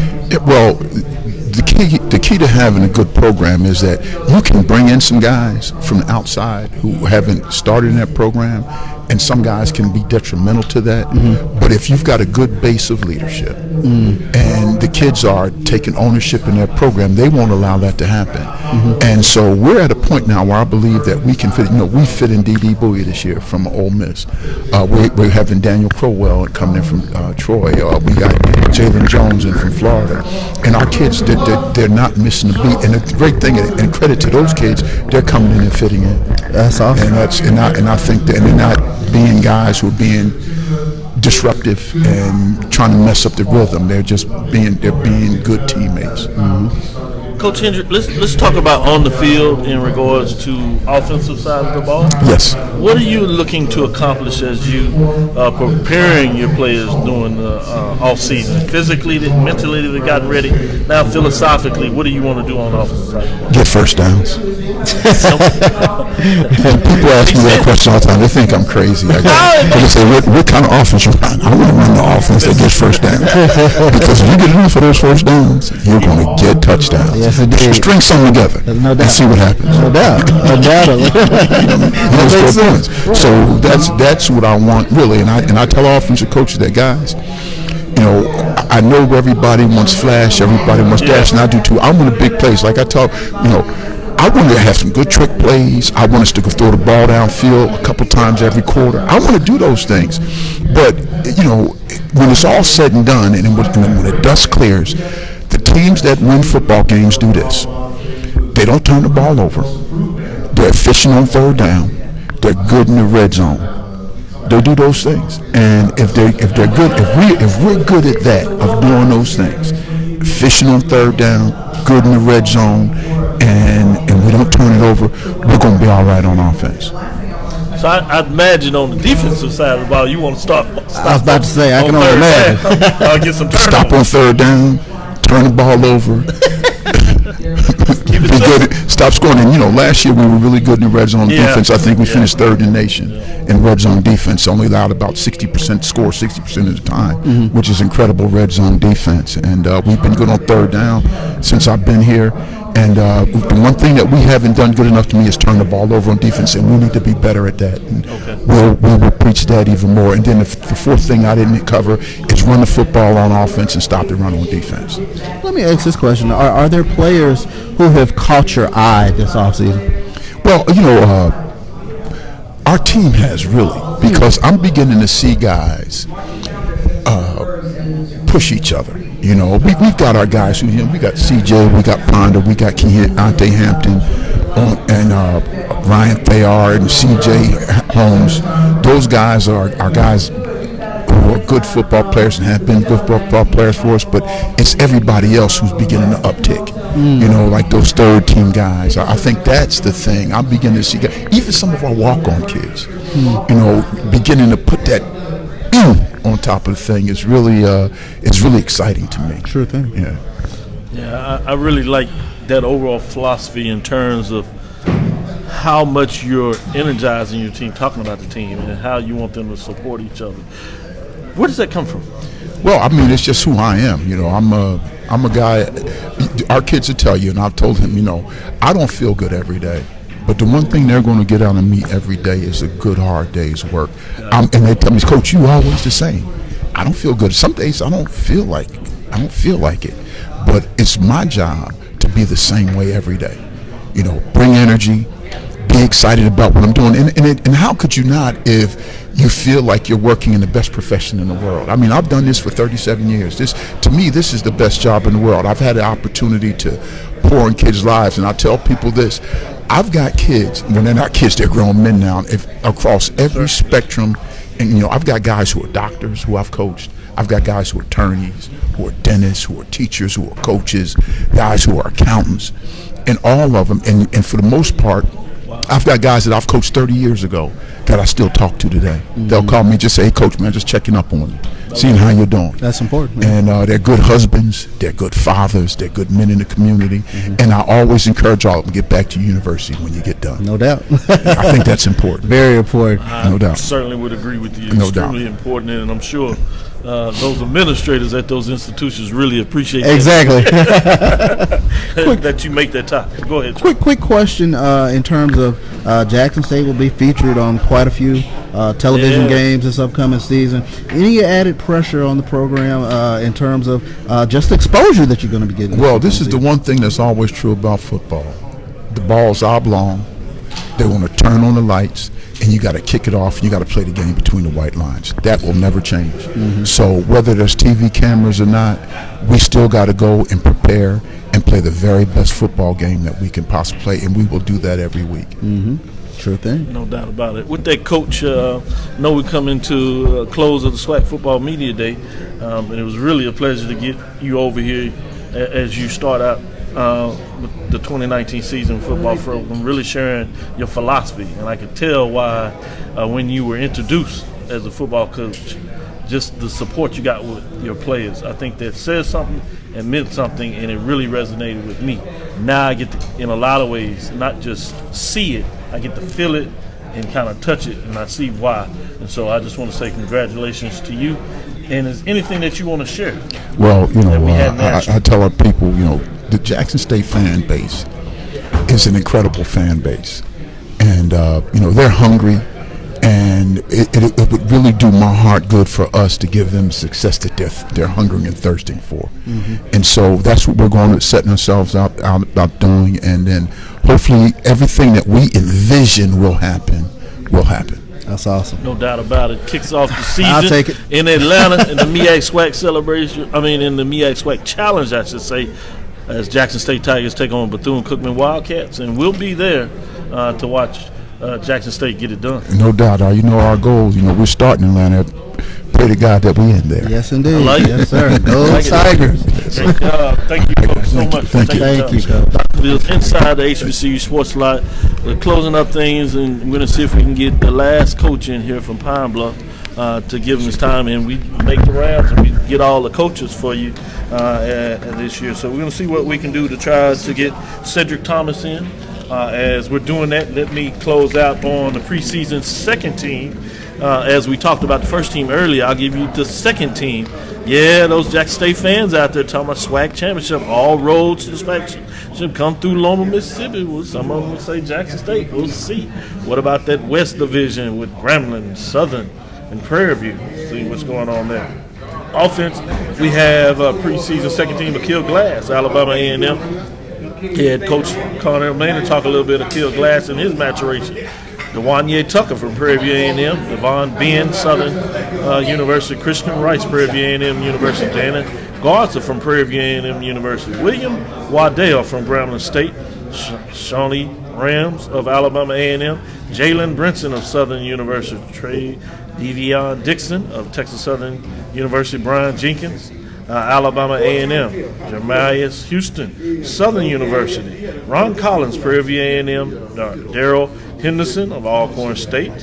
Well, the key to having a good program is that you can bring in some guys from the outside who haven't started in that program, and some guys can be detrimental to that. Mm-hmm. But if you've got a good base of leadership and the kids are taking ownership in their program, they won't allow that to happen. Mm-hmm. And so we're at a point now where I believe that we can fit. We fit in D.D. Bowie this year from Ole Miss. We're having Daniel Crowell coming in from Troy. We got Jalen Jones in from Florida, and our kids they're not missing a beat. And the great thing, and credit to those kids, they're coming in and fitting in. That's awesome. And I think that they're not being guys who are being disruptive and trying to mess up the rhythm. They're being good teammates. Mm-hmm. Coach Hendrick, let's talk about on the field in regards to offensive side of the ball. Yes. What are you looking to accomplish as you preparing your players during the off season? Physically, mentally, they've gotten ready. Now, philosophically, what do you want to do on the offensive side? Get first downs. People ask me that question all the time. They think I'm crazy. They say, what kind of offense you run? I want to run the offense that gets first down. Because if you get enough of those first downs, you're going to get touchdowns. Yes, indeed. String something together and see what happens. No doubt. So that's what I want, really. And I tell offensive coaches that, guys, I know everybody wants flash, everybody wants dash, and I do too. I want a big plays. Like I tell, I want to have some good trick plays. I want us to throw the ball downfield a couple times every quarter. I want to do those things. But, when it's all said and done, and when the dust clears, the teams that win football games do this. They don't turn the ball over. They're efficient on third down. They're good in the red zone. They do those things. And if they're good, if we're good at that, of doing those things, efficient on third down, good in the red zone, and we don't turn it over, we're going to be all right on offense. So I imagine on the defensive side of the ball, you want to stop. I was about to say, I can only imagine. Get some turnovers. Stop on third down, turn the ball over. Keep be good. Stop scoring. And last year we were really good in the red zone defense. I think we finished third in the nation in red zone defense. Only allowed about 60% score 60% of the time, which is incredible red zone defense. And we've been good on third down since I've been here. And the one thing that we haven't done good enough to me is turn the ball over on defense, and we need to be better at that. And we will preach that even more. And then the fourth thing I didn't cover is run the football on offense and stop the run on defense. Let me ask this question. Are there players who have caught your eye this offseason? Well, our team has really, because I'm beginning to see guys push each other. We've got our guys who, we got CJ, we got Ponder, we got Keontae Hampton, and Ryan Thayard and CJ Holmes. Those guys are our guys who are good football players and have been good football players for us, but it's everybody else who's beginning to uptick. Like those third team guys. I think that's the thing. I'm beginning to see guys, even some of our walk-on kids, beginning to put that on top of the thing is really exciting to me. Sure thing. Yeah, I really like that overall philosophy in terms of how much you're energizing your team, talking about the team, and how you want them to support each other. Where does that come from? Well, I mean, it's just who I am. I'm a guy. Our kids will tell you, and I've told them, I don't feel good every day. But the one thing they're going to get out of me every day is a good, hard day's work. And they tell me, Coach, you always the same. I don't feel good. Some days I don't feel like it. But it's my job to be the same way every day. Bring energy, be excited about what I'm doing. And how could you not if you feel like you're working in the best profession in the world? I mean, I've done this for 37 years. To me, this is the best job in the world. I've had the opportunity to pour in kids' lives, and I tell people this. I've got kids, when they're not kids, they're grown men now, across every spectrum. And, I've got guys who are doctors who I've coached. I've got guys who are attorneys, who are dentists, who are teachers, who are coaches, guys who are accountants, and all of them. And for the most part, I've got guys that I've coached 30 years ago that I still talk to today. They'll call me and just say, hey, Coach, man, just checking up on you, seeing how you're doing. That's important, man. And they're good husbands, they're good fathers, they're good men in the community. And I always encourage all of them to get back to university when you get done. No doubt. I think that's important. Very important. No doubt. I certainly would agree with you. No Extremely important, and I'm sure those administrators at those institutions really appreciate exactly that you make that time. Go ahead. Quick question in terms of Jackson State will be featured on quite a few television games this upcoming season. Any added pressure on the program in terms of just exposure that you're going to be getting? Well, this is the one thing that's always true about football. The ball's oblong. They want to turn on the lights, and you got to kick it off, and you got to play the game between the white lines. That will never change. So whether there's TV cameras or not, we still got to go and prepare and play the very best football game that we can possibly play, and we will do that every week. Sure thing. No doubt about it. With that, Coach, know we come into a close of the SWAC Football Media Day, and it was really a pleasure to get you over here as you start out with the 2019 season football program, really sharing your philosophy. And I could tell why when you were introduced as a football coach, just the support you got with your players. I think that says something and meant something, and it really resonated with me. Now I get to, in a lot of ways, not just see it, I get to feel it and kind of touch it, and I see why. And so I just want to say congratulations to you. And is anything that you want to share? Well, I tell our people, the Jackson State fan base is an incredible fan base. And, they're hungry. And it would really do my heart good for us to give them success that they're hungering and thirsting for. And so that's what we're going to setting ourselves out about doing. And then hopefully everything that we envision will happen. That's awesome. No doubt about it. Kicks off the season I'll take it. in Atlanta in the MEAC SWAC celebration. In the MEAC SWAC challenge, I should say, as Jackson State Tigers take on Bethune-Cookman Wildcats. And we'll be there to watch Jackson State get it done. No doubt. Our goals, we're starting in Atlanta. Pray to God that we end there. Yes, indeed. I like yes, sir. Go Tigers. Thank you, folks, so much. Thank you. Dr. Bills inside the HBCU Sports Lot. We're closing up things, and we're going to see if we can get the last coach in here from Pine Bluff to give him his time, and we make the rounds and we get all the coaches for you this year. So we're going to see what we can do to try to get Cedric Thomas in. As we're doing that, let me close out on the preseason second team. As we talked about the first team earlier, I'll give you the second team. Yeah, those Jackson State fans out there talking about SWAC championship, all roads to the SWAC championship come through Loma, Mississippi. Well, some of them will say Jackson State. We'll see. What about that West Division with Grambling, Southern, and Prairie View? See what's going on there. Offense, we have preseason second team Akil Glass, Alabama A&M. Head coach Connor Maynard talk a little bit of Akil Glass and his maturation. Dewanye Tucker from Prairie View A&M, Devon Ben, Southern University, Christian Rice, Prairie View A&M University, Dana Garza from Prairie View A&M University, William Waddell from Grambling State, Shawnee Rams of Alabama A&M, Jalen Brinson of Southern University, Trey Devion Dixon of Texas Southern University, Brian Jenkins, Alabama A&M, Jeremias Houston, Southern University, Ron Collins, Prairie View A&M, Daryl Henderson of Allcorn State,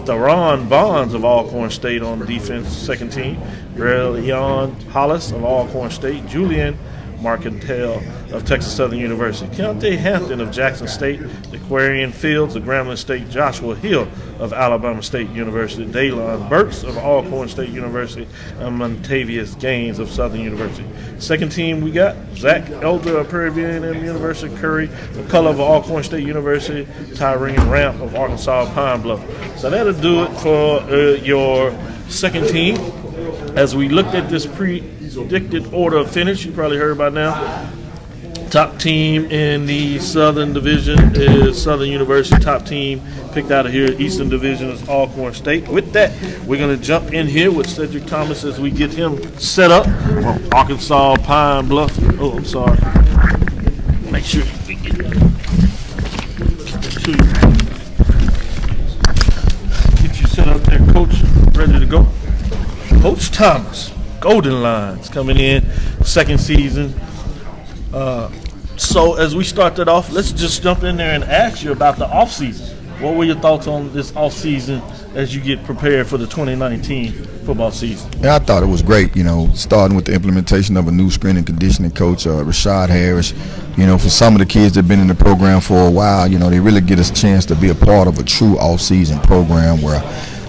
Theron Bonds of Allcorn State on defense second team, Rayon Hollis of Allcorn State, Julian Marcantel of Texas Southern University, Keontae Hampton of Jackson State, Aquarian Fields of Grambling State, Joshua Hill of Alabama State University, Daylon Burks of Allcorn State University, and Montavious Gaines of Southern University. Second team we got Zach Elder of Prairie View A&M University, Curry McCullough of Allcorn State University, Tyrone Ramp of Arkansas Pine Bluff. So that'll do it for your second team. As we looked at this predicted order of finish, you probably heard by now. Top team in the Southern Division is Southern University. Top team picked out of here, Eastern Division, is Allcorn State. With that, we're going to jump in here with Cedric Thomas as we get him set up. Arkansas Pine Bluff. Oh, I'm sorry. Make sure we get that to you. Get you set up there, Coach. Ready to go. Coach Thomas, Golden Lions coming in, second season. So as we start that off, let's just jump in there and ask you about the offseason. What were your thoughts on this offseason as you get prepared for the 2019 football season? Yeah, I thought it was great, starting with the implementation of a new strength and conditioning coach, Rashad Harris. For some of the kids that have been in the program for a while, they really get us a chance to be a part of a true off-season program where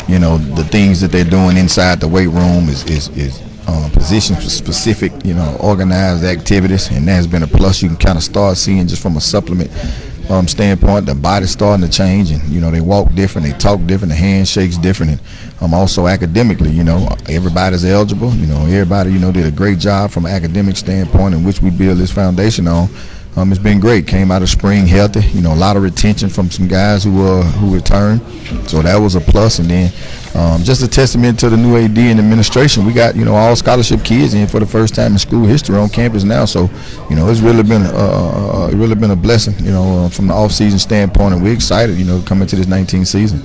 the things that they're doing inside the weight room is position-specific, organized activities, and that has been a plus. You can kind of start seeing just from a supplement standpoint, the body's starting to change, and they walk different, they talk different, the handshakes different, and also academically, everybody's eligible. Everybody did a great job from an academic standpoint in which we build this foundation on. It's been great. Came out of spring healthy. A lot of retention from some guys who returned, so that was a plus. And then just a testament to the new AD and administration. We got all scholarship kids in for the first time in school history on campus now. So it's really been a blessing. From the off-season standpoint, and we're excited. Coming to this 19th season.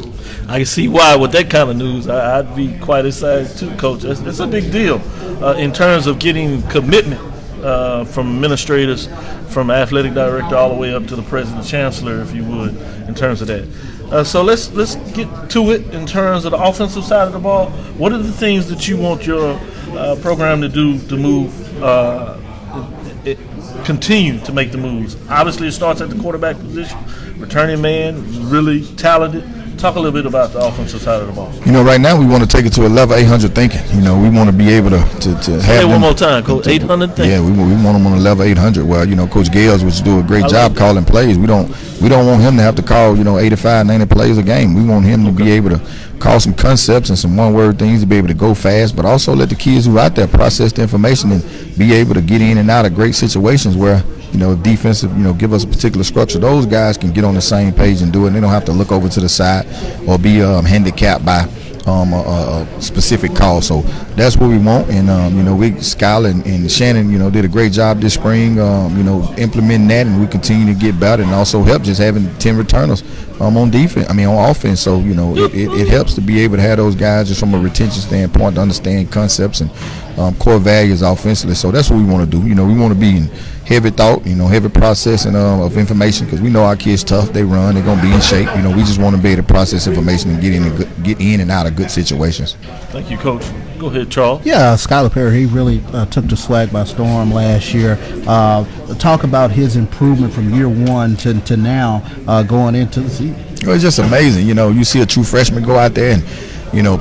I can see why with that kind of news. I'd be quite excited too, Coach. It's a big deal in terms of getting commitment from administrators, from athletic director all the way up to the president chancellor, if you would, in terms of that. So let's get to it in terms of the offensive side of the ball. What are the things that you want your program to do to move, continue to make the moves? Obviously, it starts at the quarterback position. Returning man, really talented. Talk a little bit about the offensive side of the ball. Right now we want to take it to a level 800 thinking. We want to be able to have Say it one more time, Coach. 800 thinking. Yeah, we want them on a level 800. Well, Coach Gales would do a great job calling plays. We don't want him to have to call 85, 90 plays a game. We want him to be able to call some concepts and some one-word things to be able to go fast, but also let the kids who are out there process the information and be able to get in and out of great situations where defensive, give us a particular structure. Those guys can get on the same page and do it. And they don't have to look over to the side or be handicapped by a specific call. So that's what we want. And, Skylar and Shannon, did a great job this spring, implementing that, and we continue to get better and also help just having 10 returners on offense. So, it helps to be able to have those guys just from a retention standpoint to understand concepts and core values offensively. So that's what we want to do. We want to be in heavy thought, heavy processing of information, because we know our kids tough. They run. They're gonna be in shape. We just want to be able to process information and get in and out of good situations. Thank you, Coach. Go ahead, Charles. Yeah, Skylar Perry, he really took the SWAC by storm last year. Talk about his improvement from year one to now going into the season. It's just amazing. You see a true freshman go out there and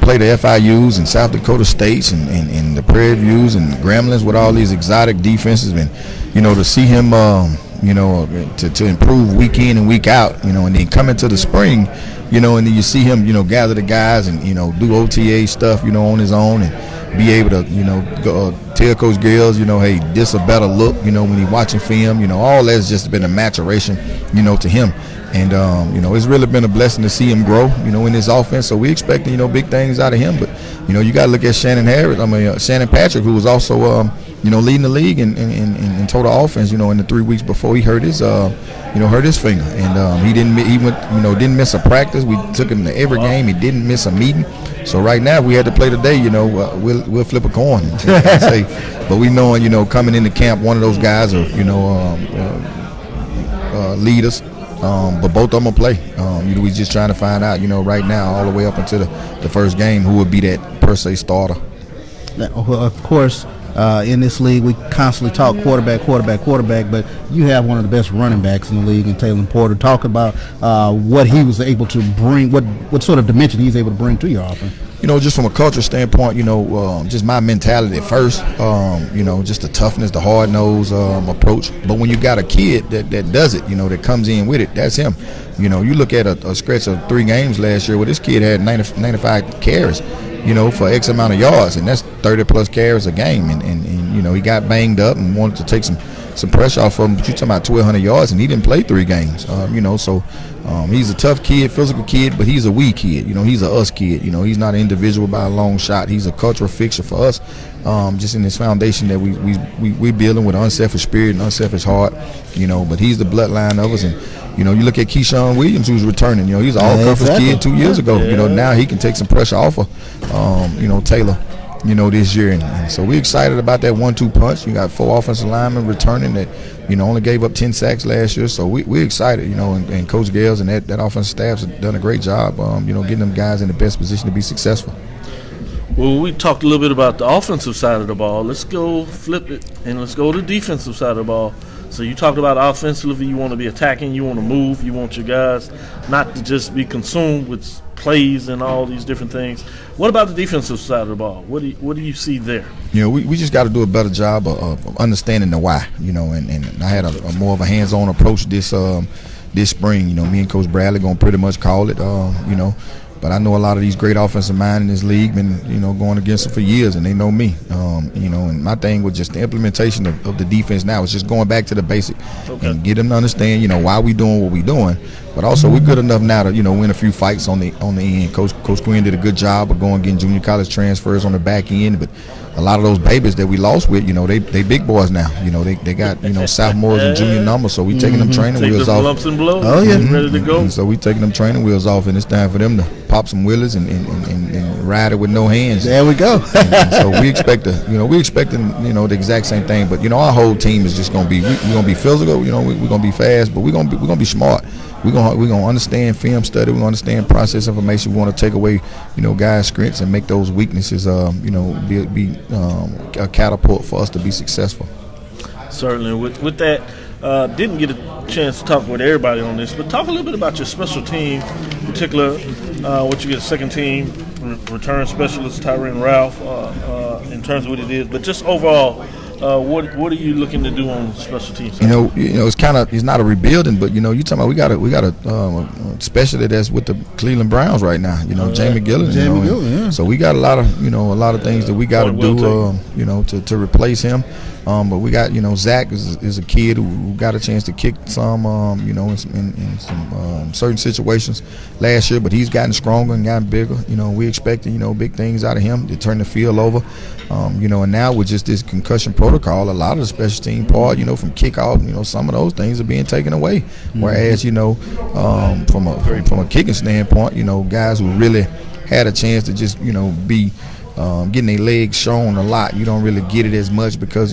play the FIUs and South Dakota States and the Prairie Views and Gramblings with all these exotic defenses, and to see him to improve week in and week out, and then come into the spring, and then you see him gather the guys and do OTA stuff on his own, and be able to go, tell Coach Gales hey, this a better look when he's watching film. All that's just been a maturation to him. And it's really been a blessing to see him grow, in his offense. So we expect, big things out of him. But you got to look at Shannon Patrick, who was also, leading the league in total offense, in the 3 weeks before he hurt his finger, and he didn't miss a practice. We took him to every game. He didn't miss a meeting. So right now, if we had to play today, we'll flip a coin and say. But we knowing, coming into camp, one of those guys are, leaders. But both of them will play. We just trying to find out, right now, all the way up until the first game, who would be that per se starter. Of course, in this league, we constantly talk quarterback, but you have one of the best running backs in the league in Taylor Porter. Talk about what he was able to bring, what sort of dimension he's able to bring to your offense. Just from a culture standpoint, just my mentality at first, just the toughness, the hard-nosed approach. But when you got a kid that does it, that comes in with it, that's him. You look at a stretch of 3 games last year where this kid had 95 carries, for X amount of yards, and that's 30-plus carries a game. And he got banged up and wanted to take some pressure off of him. But you're talking about 1,200 yards, and he didn't play 3 games, so he's a tough kid, physical kid, but he's a we kid. He's a us kid. He's not an individual by a long shot. He's a cultural fixture for us, just in this foundation that we're building with an unselfish spirit and unselfish heart. But he's the bloodline of us. And you look at Keyshawn Williams, who's returning. He's an all-conference kid 2 years ago. Now he can take some pressure off of Taylor. This year, and so we're excited about that 1-2 punch. You got 4 offensive linemen returning that, only gave up 10 sacks last year. So we're excited, and Coach Gales and that offensive staff has done a great job, getting them guys in the best position to be successful. Well, we talked a little bit about the offensive side of the ball. Let's go flip it, and let's go to the defensive side of the ball. So you talked about offensively, you want to be attacking, you want to move, you want your guys not to just be consumed with plays and all these different things. What about the defensive side of the ball? What do you see there? We just got to do a better job of understanding the why. And I had a more of a hands-on approach this spring. Me and Coach Bradley gonna pretty much call it. But I know a lot of these great offensive minds in this league been, going against them for years, and they know me. And my thing was just the implementation of the defense now. It's just going back to the basic and get them to understand, why we doing what we doing. But also we're good enough now to, win a few fights on the end. Coach Quinn did a good job of going getting junior college transfers on the back end, but a lot of those babies that we lost with, they big boys now. They got, sophomores and junior numbers, so we taking them training wheels off. Lumps and blows. Oh yeah, ready to go. And so we taking them training wheels off, and it's time for them to pop some willies and ride it with no hands. There we go. and so we expect we expecting the exact same thing. But our whole team is just gonna be we're gonna be physical. We're gonna be fast, but we're gonna be smart. We're gonna understand film study. We're gonna understand process information. We want to take away guys' strengths and make those weaknesses be a catapult for us to be successful. Certainly. With that, didn't get a chance to talk with everybody on this, but talk a little bit about your special team, in particular, what you get a second team return specialist Tyron Ralph, in terms of what it is, but just overall. What are you looking to do on special teams? It's not a rebuilding, but you talking about we got a specialty that's with the Cleveland Browns right now. Jamie Gillen. Yeah. So we got a lot of things that we got to do. To replace him. But we got Zach is a kid who got a chance to kick some in some certain situations last year, but he's gotten stronger and gotten bigger. We expected big things out of him to turn the field over. And now with just this concussion protocol, a lot of the special team part, from kickoff, some of those things are being taken away. Whereas, from a kicking standpoint, guys who really had a chance to just, be getting their legs shown a lot. You don't really get it as much because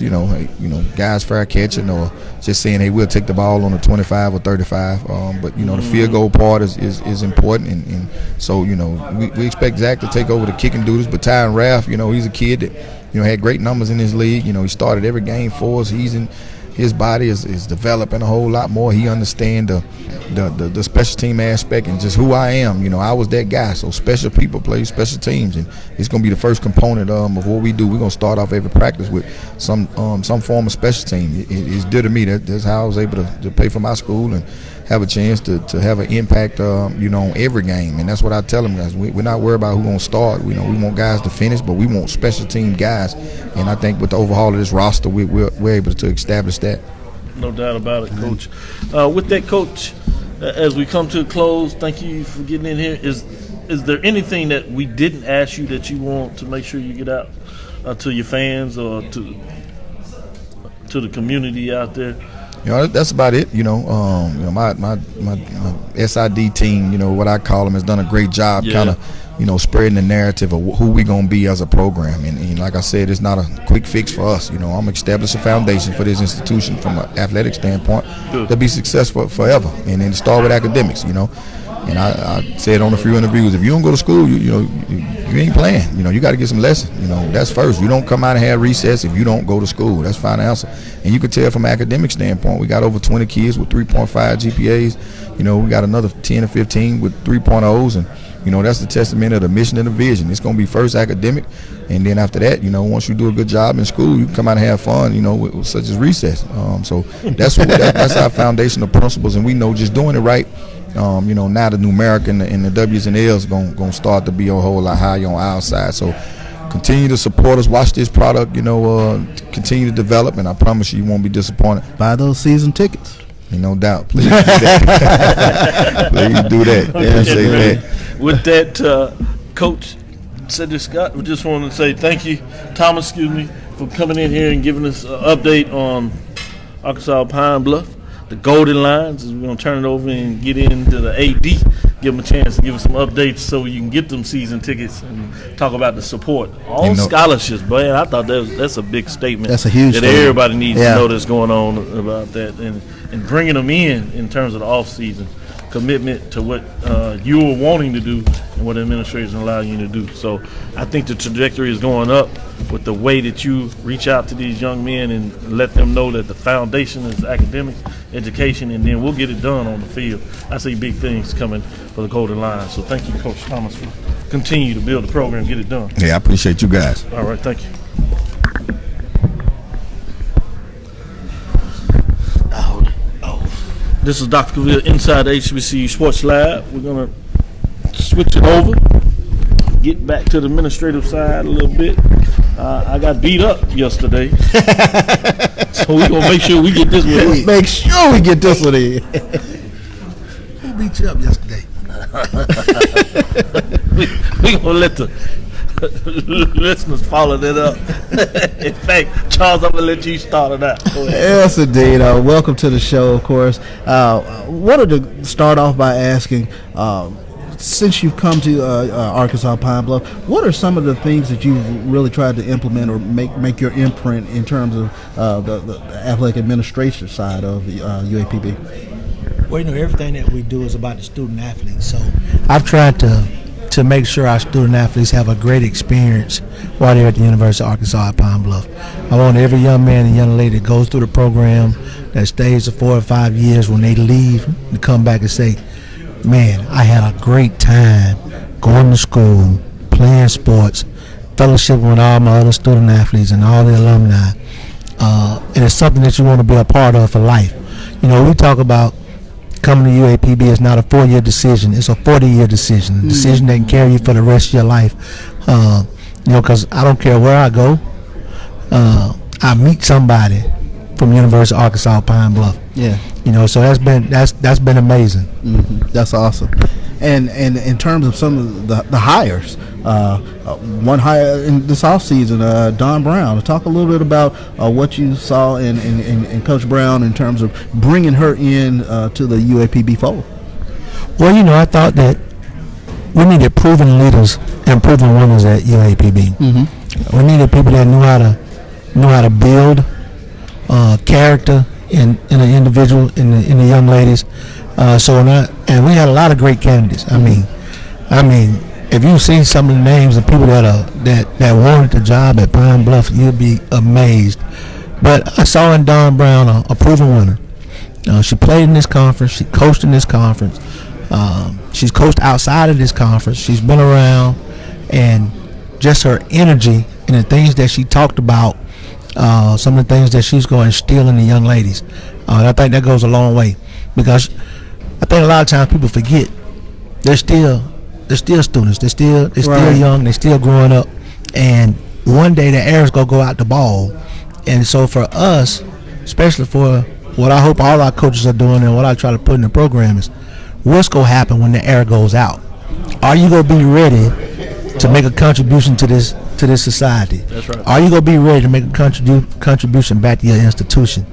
guys fair catching or just saying, hey, we'll take the ball on the 25 or 35. But the field goal part is important, and so we expect Zach to take over the kicking duties. But Tyron Raff, he's a kid that had great numbers in his league. He started every game for us. His body is developing a whole lot more. He understands the special team aspect and just who I am. I was that guy. So special people play special teams, and it's going to be the first component of what we do. We're going to start off every practice with some form of special team. It's dear to me. That's how I was able to pay for my school and have a chance to have an impact, on every game. And that's what I tell them, guys. We're not worried about who's going to start. We want guys to finish, but we want special team guys. And I think with the overhaul of this roster, we're able to establish that. No doubt about it, Coach. With that, Coach, as we come to a close, thank you for getting in here. Is there anything that we didn't ask you that you want to make sure you get out to your fans or to the community out there? That's about it. My SID team, what I call them, has done a great job kind of, spreading the narrative of who we going to be as a program. And like I said, it's not a quick fix for us. I'm going to establish a foundation for this institution from an athletic standpoint to be successful forever. And then start with academics, And I said on a few interviews, if you don't go to school, you ain't playing. You got to get some lessons. That's first. You don't come out and have recess if you don't go to school. That's fine answer. And you can tell from an academic standpoint, we got over 20 kids with 3.5 GPAs. We got another 10 or 15 with 3.0s, and that's the testament of the mission and the vision. It's going to be first academic, and then after that, once you do a good job in school, you can come out and have fun, with such as recess. So that's our foundational principles, and we know just doing it right. Now the numeric and the W's and L's gonna start to be a whole lot higher on our side. So continue to support us. Watch this product, continue to develop, and I promise you won't be disappointed. Buy those season tickets. No doubt. Please do that. Please do that. Yeah, say that. With that, Coach Cedric Scott, we just want to say thank you, Thomas, for coming in here and giving us an update on Arkansas Pine Bluff. The Golden Lions, we're going to turn it over and get into the AD, give them a chance to give us some updates so you can get them season tickets and talk about the support. All scholarships, man. I thought that's a big statement. That's a huge that statement. Everybody needs to know that's going on about that and bringing them in terms of the off-season commitment to what you were wanting to do and what administrators allow you to do. So I think the trajectory is going up with the way that you reach out to these young men and let them know that the foundation is academics, education, and then we'll get it done on the field. I see big things coming for the Golden Lions. So thank you, Coach Thomas, for continue to build the program, get it done. Yeah, I appreciate you guys. All right, thank you. This is Dr. Cavill inside the HBCU Sports Lab. We're going to switch it over, get back to the administrative side a little bit. I got beat up yesterday, so we're going to make sure we get this one in. Make sure we get this one in. Who beat you up yesterday? We're going to let the listeners follow that up. In fact, Charles, I'm going to let you start it out. Yes, indeed. Welcome to the show, of course. Wanted to start off by asking, since you've come to Arkansas Pine Bluff, what are some of the things that you've really tried to implement or make your imprint in terms of the athletic administration side of the UAPB? Well, everything that we do is about the student athletes. So I've tried to make sure our student athletes have a great experience while they're at the University of Arkansas at Pine Bluff. I want every young man and young lady that goes through the program, that stays for 4 or 5 years, when they leave, to come back and say, man, I had a great time going to school, playing sports, fellowship with all my other student athletes and all the alumni. And it's something that you want to be a part of for life. We talk about coming to UAPB is not a 4-year decision, it's a 40-year decision, a decision that can carry you for the rest of your life. Because I don't care where I go, I meet somebody from University of Arkansas Pine Bluff. Yeah. So that's been amazing. Mm-hmm. That's awesome. And in terms of some of the hires, one hire in this offseason, Don Brown. Talk a little bit about what you saw in Coach Brown in terms of bringing her in to the UAPB fold. Well, I thought that, we needed proven leaders and proven winners at UAPB. We needed people that knew how to build character in an individual, in the young ladies. And we had a lot of great candidates. I mean, if you see some of the names of people that wanted the job at Pine Bluff, you'd be amazed. But I saw in Dawn Brown a proven winner. She played in this conference. She coached in this conference. She's coached outside of this conference. She's been around, and just her energy and the things that she talked about, some of the things that she's going to instill in the young ladies. I think that goes a long way, because I think a lot of times people forget they're still students. They're still young. They're still growing up, and one day the air's gonna go out the ball. And so for us, especially for what I hope all our coaches are doing and what I try to put in the program, is what's gonna happen when the air goes out. Are you gonna be ready to make a contribution to this society? That's right. Are you gonna be ready to make a contribution back to your institution?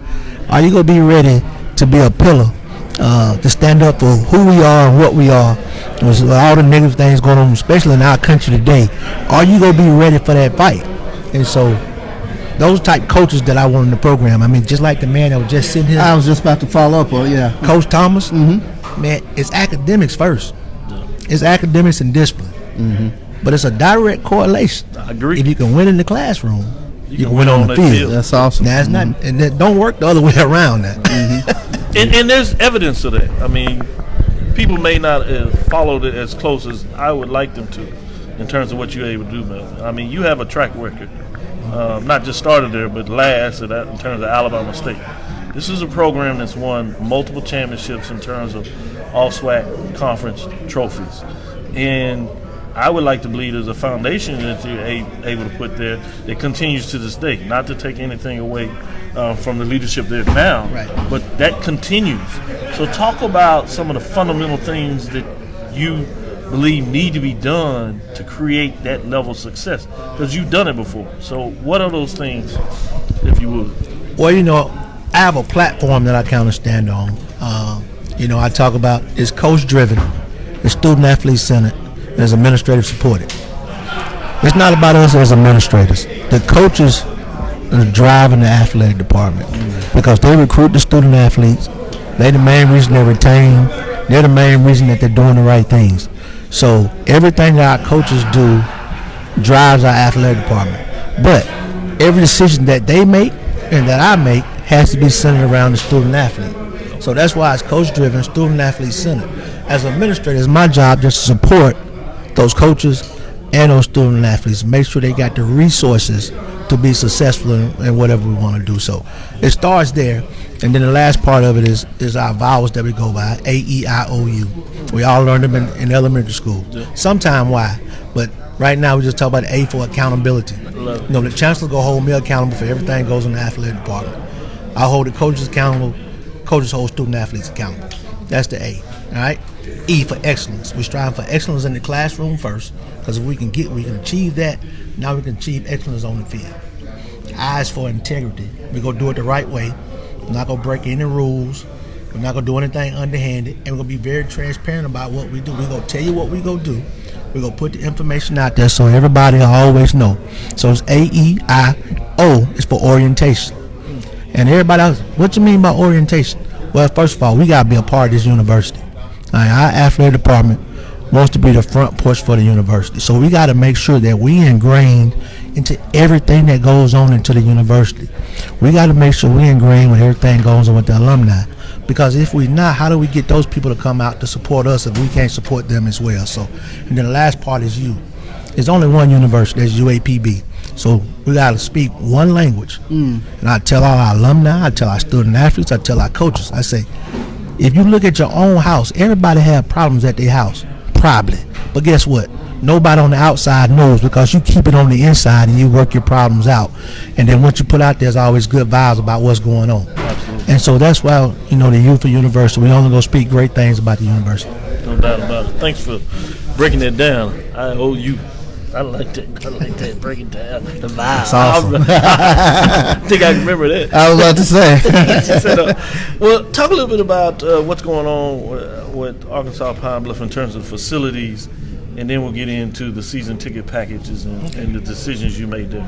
Are you gonna be ready to be a pillar, to stand up for who we are and what we are, with all the negative things going on, especially in our country today? Are you gonna be ready for that fight? And so, those type coaches that I want in the program. I mean, just like the man that was just sitting here. I was just about to follow up on, yeah. Coach Thomas. Man, it's academics first. It's academics and discipline. But it's a direct correlation. I agree. If you can win in the classroom, you can win on the field. That's awesome. Now, it's not, and it don't work the other way around that. And there's evidence of that. I mean, people may not have followed it as close as I would like them to in terms of what you're able to do, man. I mean, you have a track record. Not just started there, but last in terms of Alabama State. This is a program that's won multiple championships in terms of all SWAC conference trophies. And I would like to believe there's a foundation that you're able to put there that continues to this day. Not to take anything away from the leadership there now, but that continues. So talk about some of the fundamental things that you believe need to be done to create that level of success, because you've done it before. So what are those things, if you would? Well, I have a platform that I kind of stand on. I talk about it's coach driven, it's student athlete centered, and it's administrative supported. It's not about us as administrators. The coaches are driving the athletic department because they recruit the student athletes. They're the main reason they retain. They're the main reason that they're doing the right things. So everything that our coaches do drives our athletic department. But every decision that they make and that I make has to be centered around the student athlete. So that's why it's coach driven, student athlete centered. As an administrator, it's my job just to support those coaches and those student athletes, make sure they got the resources to be successful in whatever we want to do. So it starts there. And then the last part of it is our vowels that we go by, A, E, I, O, U. We all learned them in elementary school. Sometime Y, but right now we just talk about the A for accountability. The chancellor go hold me accountable for everything that goes in the athletic department. I hold the coaches accountable. Coaches hold student athletes accountable. That's the A. All right. E for excellence. We strive for excellence in the classroom first, because if we can achieve that, now we can achieve excellence on the field. I is for integrity. We're gonna do it the right way. We're not gonna break any rules. We're not gonna do anything underhanded, and we're gonna be very transparent about what we do. We're gonna tell you what we're gonna do. We're gonna put the information out there so everybody will always know. So it's A-E-I-O is for orientation. And everybody else, what you mean by orientation? Well, first of all, we gotta be a part of this university. Our athletic department wants to be the front push for the university. So we got to make sure that we ingrained into everything that goes on into the university. We got to make sure we ingrained with everything goes on with the alumni. Because if we not, how do we get those people to come out to support us if we can't support them as well? So, and then the last part is U. There's only one university, that's UAPB. So we got to speak one language. And I tell all our alumni, I tell our student athletes, I tell our coaches, I say, if you look at your own house, everybody have problems at their house, probably. But guess what? Nobody on the outside knows, because you keep it on the inside and you work your problems out. And then what you put out, there's always good vibes about what's going on. Absolutely. And so that's why, the youth of university, we only go speak great things about the university. No doubt about it. Thanks for breaking that down. I owe you. I like that. Break it down. The vibe. That's awesome. I think I remember that. I was about to say. Well, talk a little bit about what's going on with Arkansas Pine Bluff in terms of facilities and then we'll get into the season ticket packages and the decisions you made there.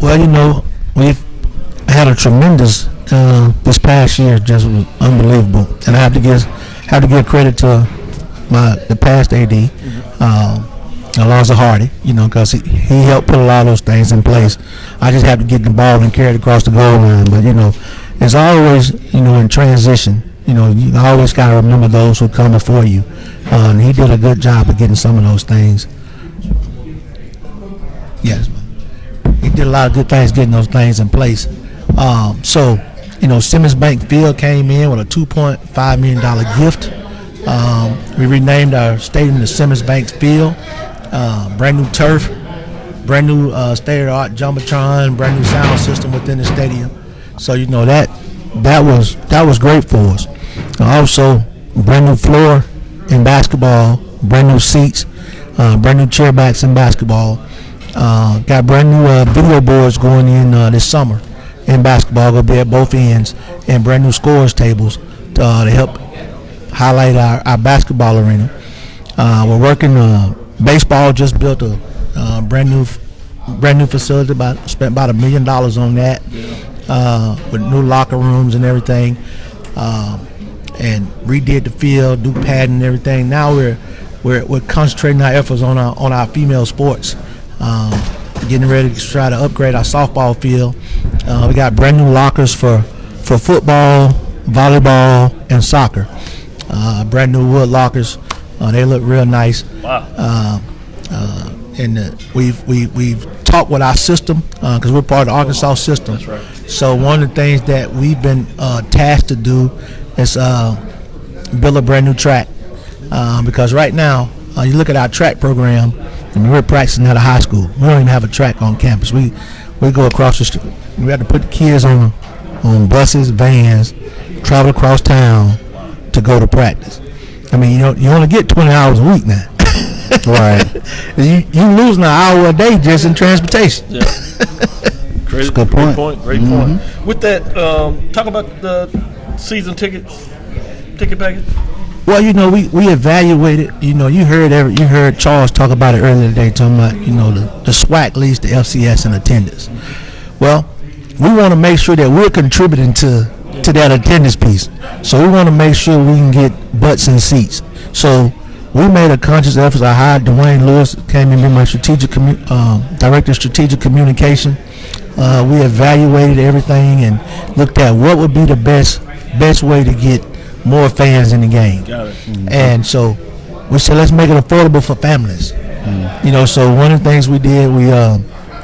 Well, we've had a tremendous this past year, just was unbelievable, and I have to give credit to the past AD, Alonzo Hardy, because he helped put a lot of those things in place. I just have to get the ball and carry it across the goal line, but it's always in transition. You always got to remember those who come before you, and he did a good job of getting some of those things. Yes, he did a lot of good things getting those things in place. So, Simmons Bank Field came in with a $2.5 million gift. We renamed our stadium to Simmons Bank Field. Brand new turf, brand new state-of-the-art jumbotron, brand new sound system within the stadium. So that was great for us. Also, brand new floor in basketball, brand new seats, brand new chairbacks in basketball. Got brand new video boards going in this summer in basketball. Gonna be at both ends, and brand new scores tables to help highlight our basketball arena. We're working. Baseball just built a brand new facility. Spent about $1 million on that, with new locker rooms and everything, and redid the field, do padding and everything. Now we're concentrating our efforts on our female sports. Getting ready to try to upgrade our softball field. We got brand new lockers for football, volleyball, and soccer. Brand new wood lockers. They look real nice. Wow. And we've talked with our system because we're part of the Arkansas system. That's right. So one of the things that we've been tasked to do is build a brand new track because right now you look at our track program. I mean, we're practicing at a high school. We don't even have a track on campus. We go across the street. We have to put the kids on buses, vans, travel across town to go to practice. I mean, you only get 20 hours a week now. Right. You losing an hour a day just in transportation. Yeah. Great good point. Great point. With that, talk about the season ticket package. Well, we evaluated. You heard Charles talk about it earlier today, talking about the SWAC leads to FCS in attendance. Well, we want to make sure that we're contributing to that attendance piece. So we want to make sure we can get butts in seats. So we made a conscious effort. I hired Dwayne Lewis, came in, be my director of strategic communication. We evaluated everything and looked at what would be the best way to get more fans in the game. Got it. Mm-hmm. And so we said, let's make it affordable for families. Mm-hmm. So one of the things we did,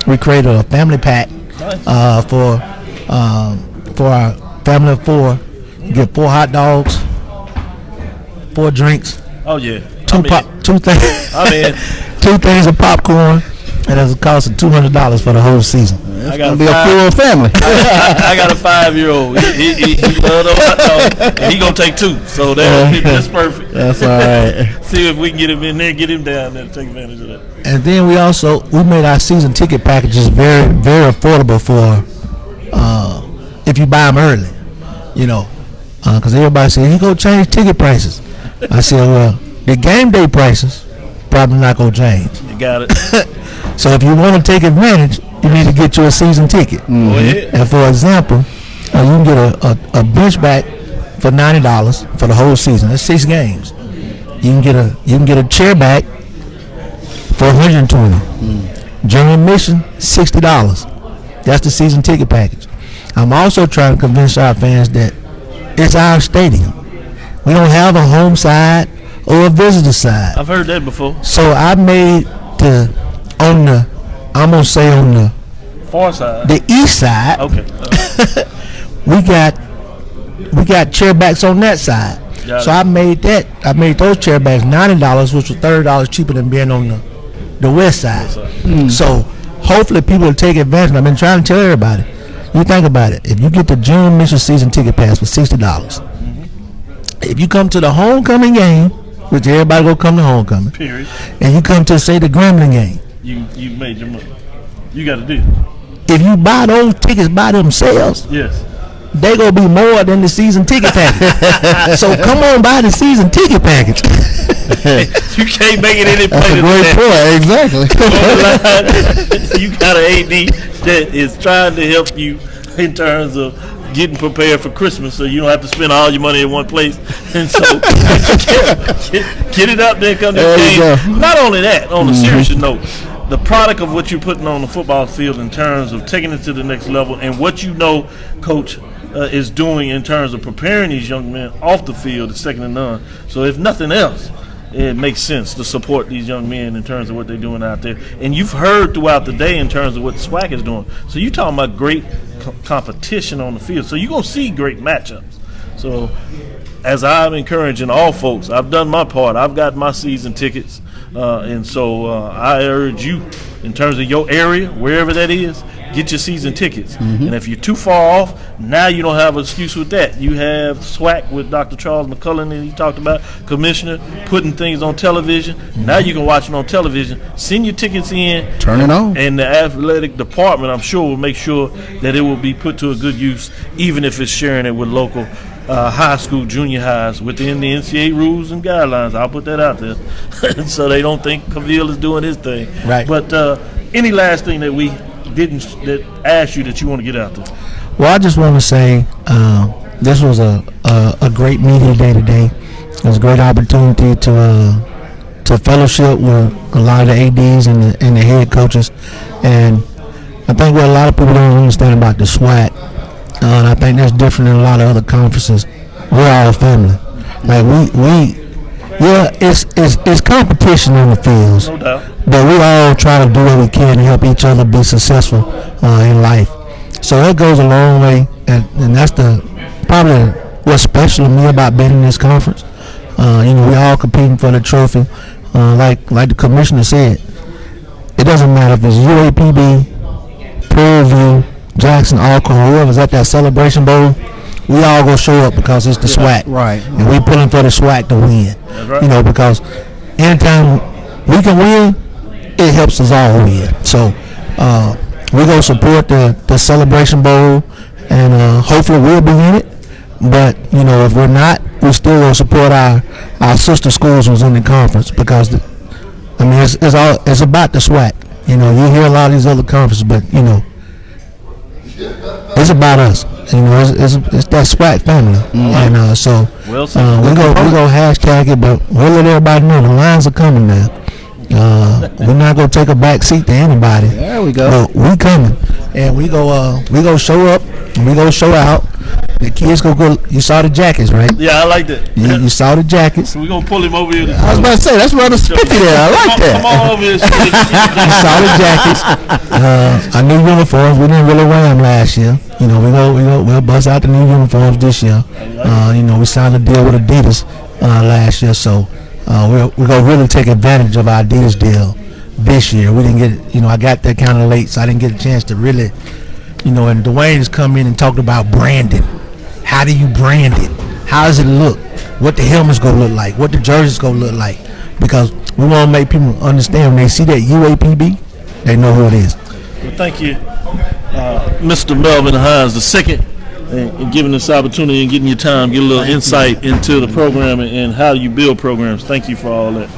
we created a family pack for our family of 4. You get 4 hot dogs, 4 drinks. Oh yeah. 2 things. Two things of popcorn, and it's a cost of $200 for the whole season. I got to be a full family. I got a 5-year-old. He loves those hot dogs, and he gonna take 2. So that's perfect. That's all right. See if we can get him in there, get him down there, take advantage of that. And then we made our season ticket packages very, very affordable for if you buy them early. Because everybody said he gonna change ticket prices. I said, well, the game day prices probably not gonna change. You got it. So if you want to take advantage, you need to get you a season ticket. Mm-hmm. And for example, you can get a bench back for $90 for the whole season. That's 6 games. You can get a chair back for $120. General admission $60. That's the season ticket package. I'm also trying to convince our fans that it's our stadium. We don't have a home side or a visitor side. I've heard that before. So I made on the far side, the east side. Okay. we got chair backs on that side. So I made those chair backs $90, which was $30 cheaper than being on the west side. So hopefully people will take advantage. I've been trying to tell everybody. You think about it. If you get the June mission season ticket pass for $60, if you come to the homecoming game, which everybody go come to homecoming, period, and you come to say the Grambling game, you made your money. You got to do. If you buy those tickets by themselves, yes, they gonna be more than the season ticket package. So come on, buy the season ticket package. You can't make it any plainer than Great that. point. Exactly. You got an AD that is trying to help you in terms of getting prepared for Christmas, so you don't have to spend all your money in one place. And so get it up there, come to the game. Not only that, on a serious note, the product of what you're putting on the football field in terms of taking it to the next level, and what you know Coach is doing in terms of preparing these young men off the field is second to none. So if nothing else, it makes sense to support these young men in terms of what they're doing out there. And you've heard throughout the day in terms of what SWAC is doing. So you're talking about great competition on the field. So you're going to see great matchups. So as I'm encouraging all folks, I've done my part. I've got my season tickets. And so I urge you, in terms of your area, wherever that is, get your season tickets. And if you're too far off, now you don't have an excuse with that. You have SWAC with Dr. Charles McCullen that he talked about, Commissioner, putting things on television. Now you can watch it on television. Send your tickets in. Turn it on. And the athletic department, I'm sure, will make sure that it will be put to a good use, even if it's sharing it with local high school, junior highs within the NCAA rules and guidelines. I'll put that out there so they don't think Cavill is doing his thing. Right. But any last thing that we didn't ask you that you want to get out there? Well, I just want to say this was a great media day today. It was a great opportunity to fellowship with a lot of the ADs and the head coaches. And I think what a lot of people don't understand about the SWAC, and I think that's different in a lot of other conferences, we're all family. Like it's competition on the fields, No doubt. but we all try to do what we can to help each other be successful in life. So that goes a long way, and that's probably what's special to me about being in this conference. We all competing for the trophy. Like the commissioner said, it doesn't matter if it's UAPB, Prairie View, Jackson, Allcorn, whoever's at that Celebration Bowl. We all gonna show up because it's the SWAC, Right. and we pulling for the SWAC to win. That's right. Because anytime we can win, it helps us all win. So we're gonna support the Celebration Bowl, and hopefully we'll be in it. But if we're not, we still gonna support our sister schools who's in the conference, because it's about the SWAC. You hear a lot of these other conferences, but it's about us. It's that SWAC family, and so we go hashtag it, but we'll let everybody know the lines are coming now. We're not gonna take a back seat to anybody. There we go. But we coming, and we go show up, and we go show out. The kids go. You saw the jackets, right? Yeah, I like that. You saw the jackets. So we're going to pull him over here. I was about to say, that's rather spiffy there. I like that. Come on over here. You saw the jackets. Our new uniforms, we didn't really wear them last year. We'll bust out the new uniforms this year. We signed a deal with Adidas last year, so we're going to really take advantage of our Adidas deal this year. We didn't get, I got there kind of late, so I didn't get a chance to really, and Dwayne has come in and talked about branding. How do you brand it? How does it look? What the helmet's going to look like? What the jersey's going to look like? Because we want to make people understand when they see that UAPB, they know who it is. Well, thank you, Mr. Melvin Hines II, and giving us opportunity and getting your time, get a little insight into the program and how you build programs. Thank you for all that.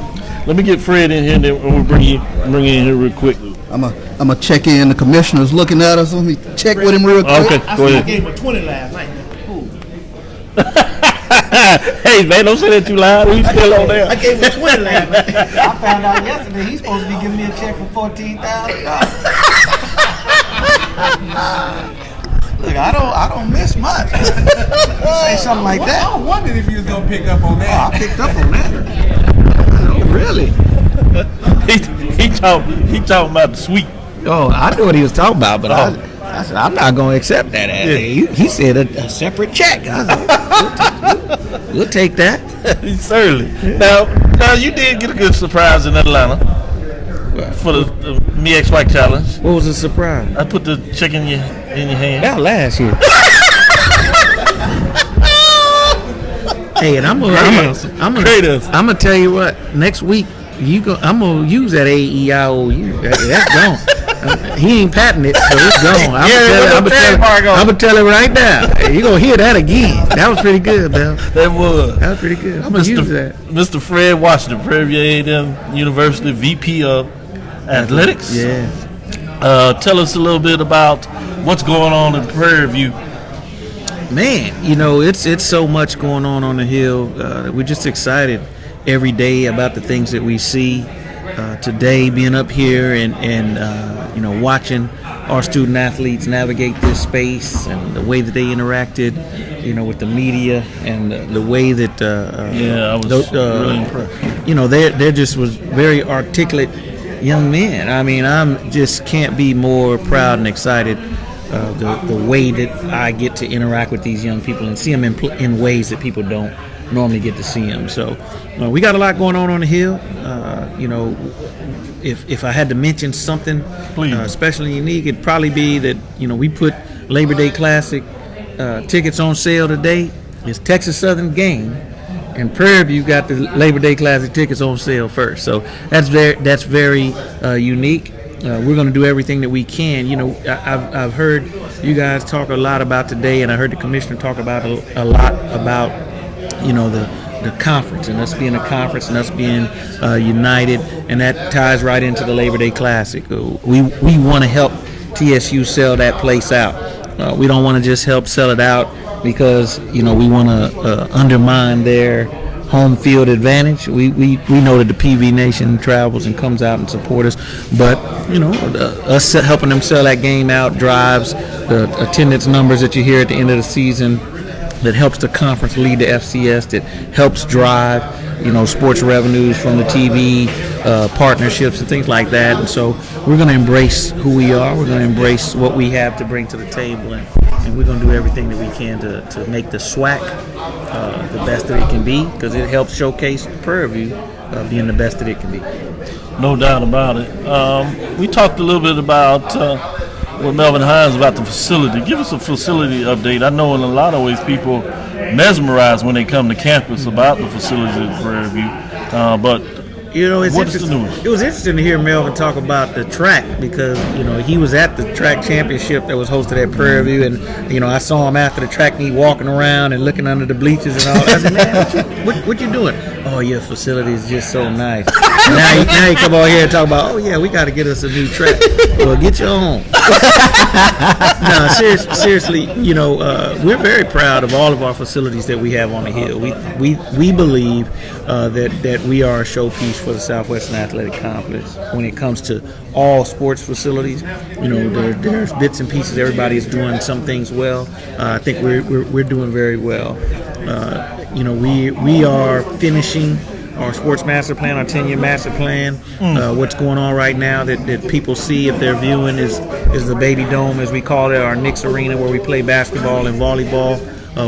Let me get Fred in here, and then we'll bring you in here real quick. I'm gonna check in. The commissioner's looking at us. Let me check with him real quick. Okay, go ahead. I gave him a 20 last night. Hey, man, don't say that too loud. We still on there. I gave him a 20 last night. I found out yesterday he's supposed to be giving me a check for $14,000. Look, I don't miss much. Say something like that. I wondered if you was gonna pick up on that. I picked up on that. Really? He talking about the sweet. Oh, I knew what he was talking about, but I said I'm not going to accept that. He said a separate check. I said, we'll take that. Certainly. Now you did get a good surprise in Atlanta for the SWAC Challenge. What was the surprise? I put the check in your hand. That last year. Hey, and I'm gonna tell you what. Next week, I'm gonna use that AEIOU. That's gone. He ain't patenting it, so it's gone. I'm gonna tell him right now. You gonna hear that again. That was pretty good, man. That was pretty good. I'm gonna use that. Mr. Fred Washington, Prairie View A&M University VP of Athletics. Yeah. Tell us a little bit about what's going on in Prairie View. Man, it's so much going on the hill. We're just excited every day about the things that we see. Today, being up here and watching our student athletes navigate this space and the way that they interacted, with the media and the way that I was really impressed. They're just was very articulate young men. I mean, I'm just can't be more proud and excited. The way that I get to interact with these young people and see them in ways that people don't normally get to see them. So we got a lot going on the hill. If I had to mention something especially unique, it'd probably be that we put Labor Day Classic tickets on sale today. It's Texas Southern game, and Prairie View got the Labor Day Classic tickets on sale first. So that's very unique. We're going to do everything that we can. I've heard you guys talk a lot about today, and I heard the commissioner talk about a lot about the conference and us being a conference and us being united, and that ties right into the Labor Day Classic. We want to help TSU sell that place out. We don't want to just help sell it out because we want to undermine their home field advantage. We know that the PV Nation travels and comes out and support us, but us helping them sell that game out drives the attendance numbers that you hear at the end of the season, that helps the conference lead to FCS, that helps drive sports revenues from the TV partnerships and things like that. And so we're going to embrace who we are. We're going to embrace what we have to bring to the table, and we're going to do everything that we can to make the SWAC the best that it can be, because it helps showcase Prairie View being the best that it can be. No doubt about it. We talked a little bit about with Melvin Hines about the facility. Give us a facility update. I know in a lot of ways people mesmerized when they come to campus about the facilities at Prairie View, but what's the news? It was interesting to hear Melvin talk about the track, because he was at the track championship that was hosted at Prairie View, and I saw him after the track meet walking around and looking under the bleachers and all. I said, man, what you doing? Oh, your facility is just so nice. now you come over here and talk about, oh yeah, we got to get us a new track. Well, get your own. No, seriously, we're very proud of all of our facilities that we have on the hill. We believe that we are a showpiece for the Southwestern Athletic Complex when it comes to all sports facilities. There's bits and pieces. Everybody is doing some things well. I think we're doing very well. We are finishing our sports master plan, our 10-year master plan. What's going on right now that people see if they're viewing is the Baby Dome, as we call it, our Knicks Arena where we play basketball and volleyball.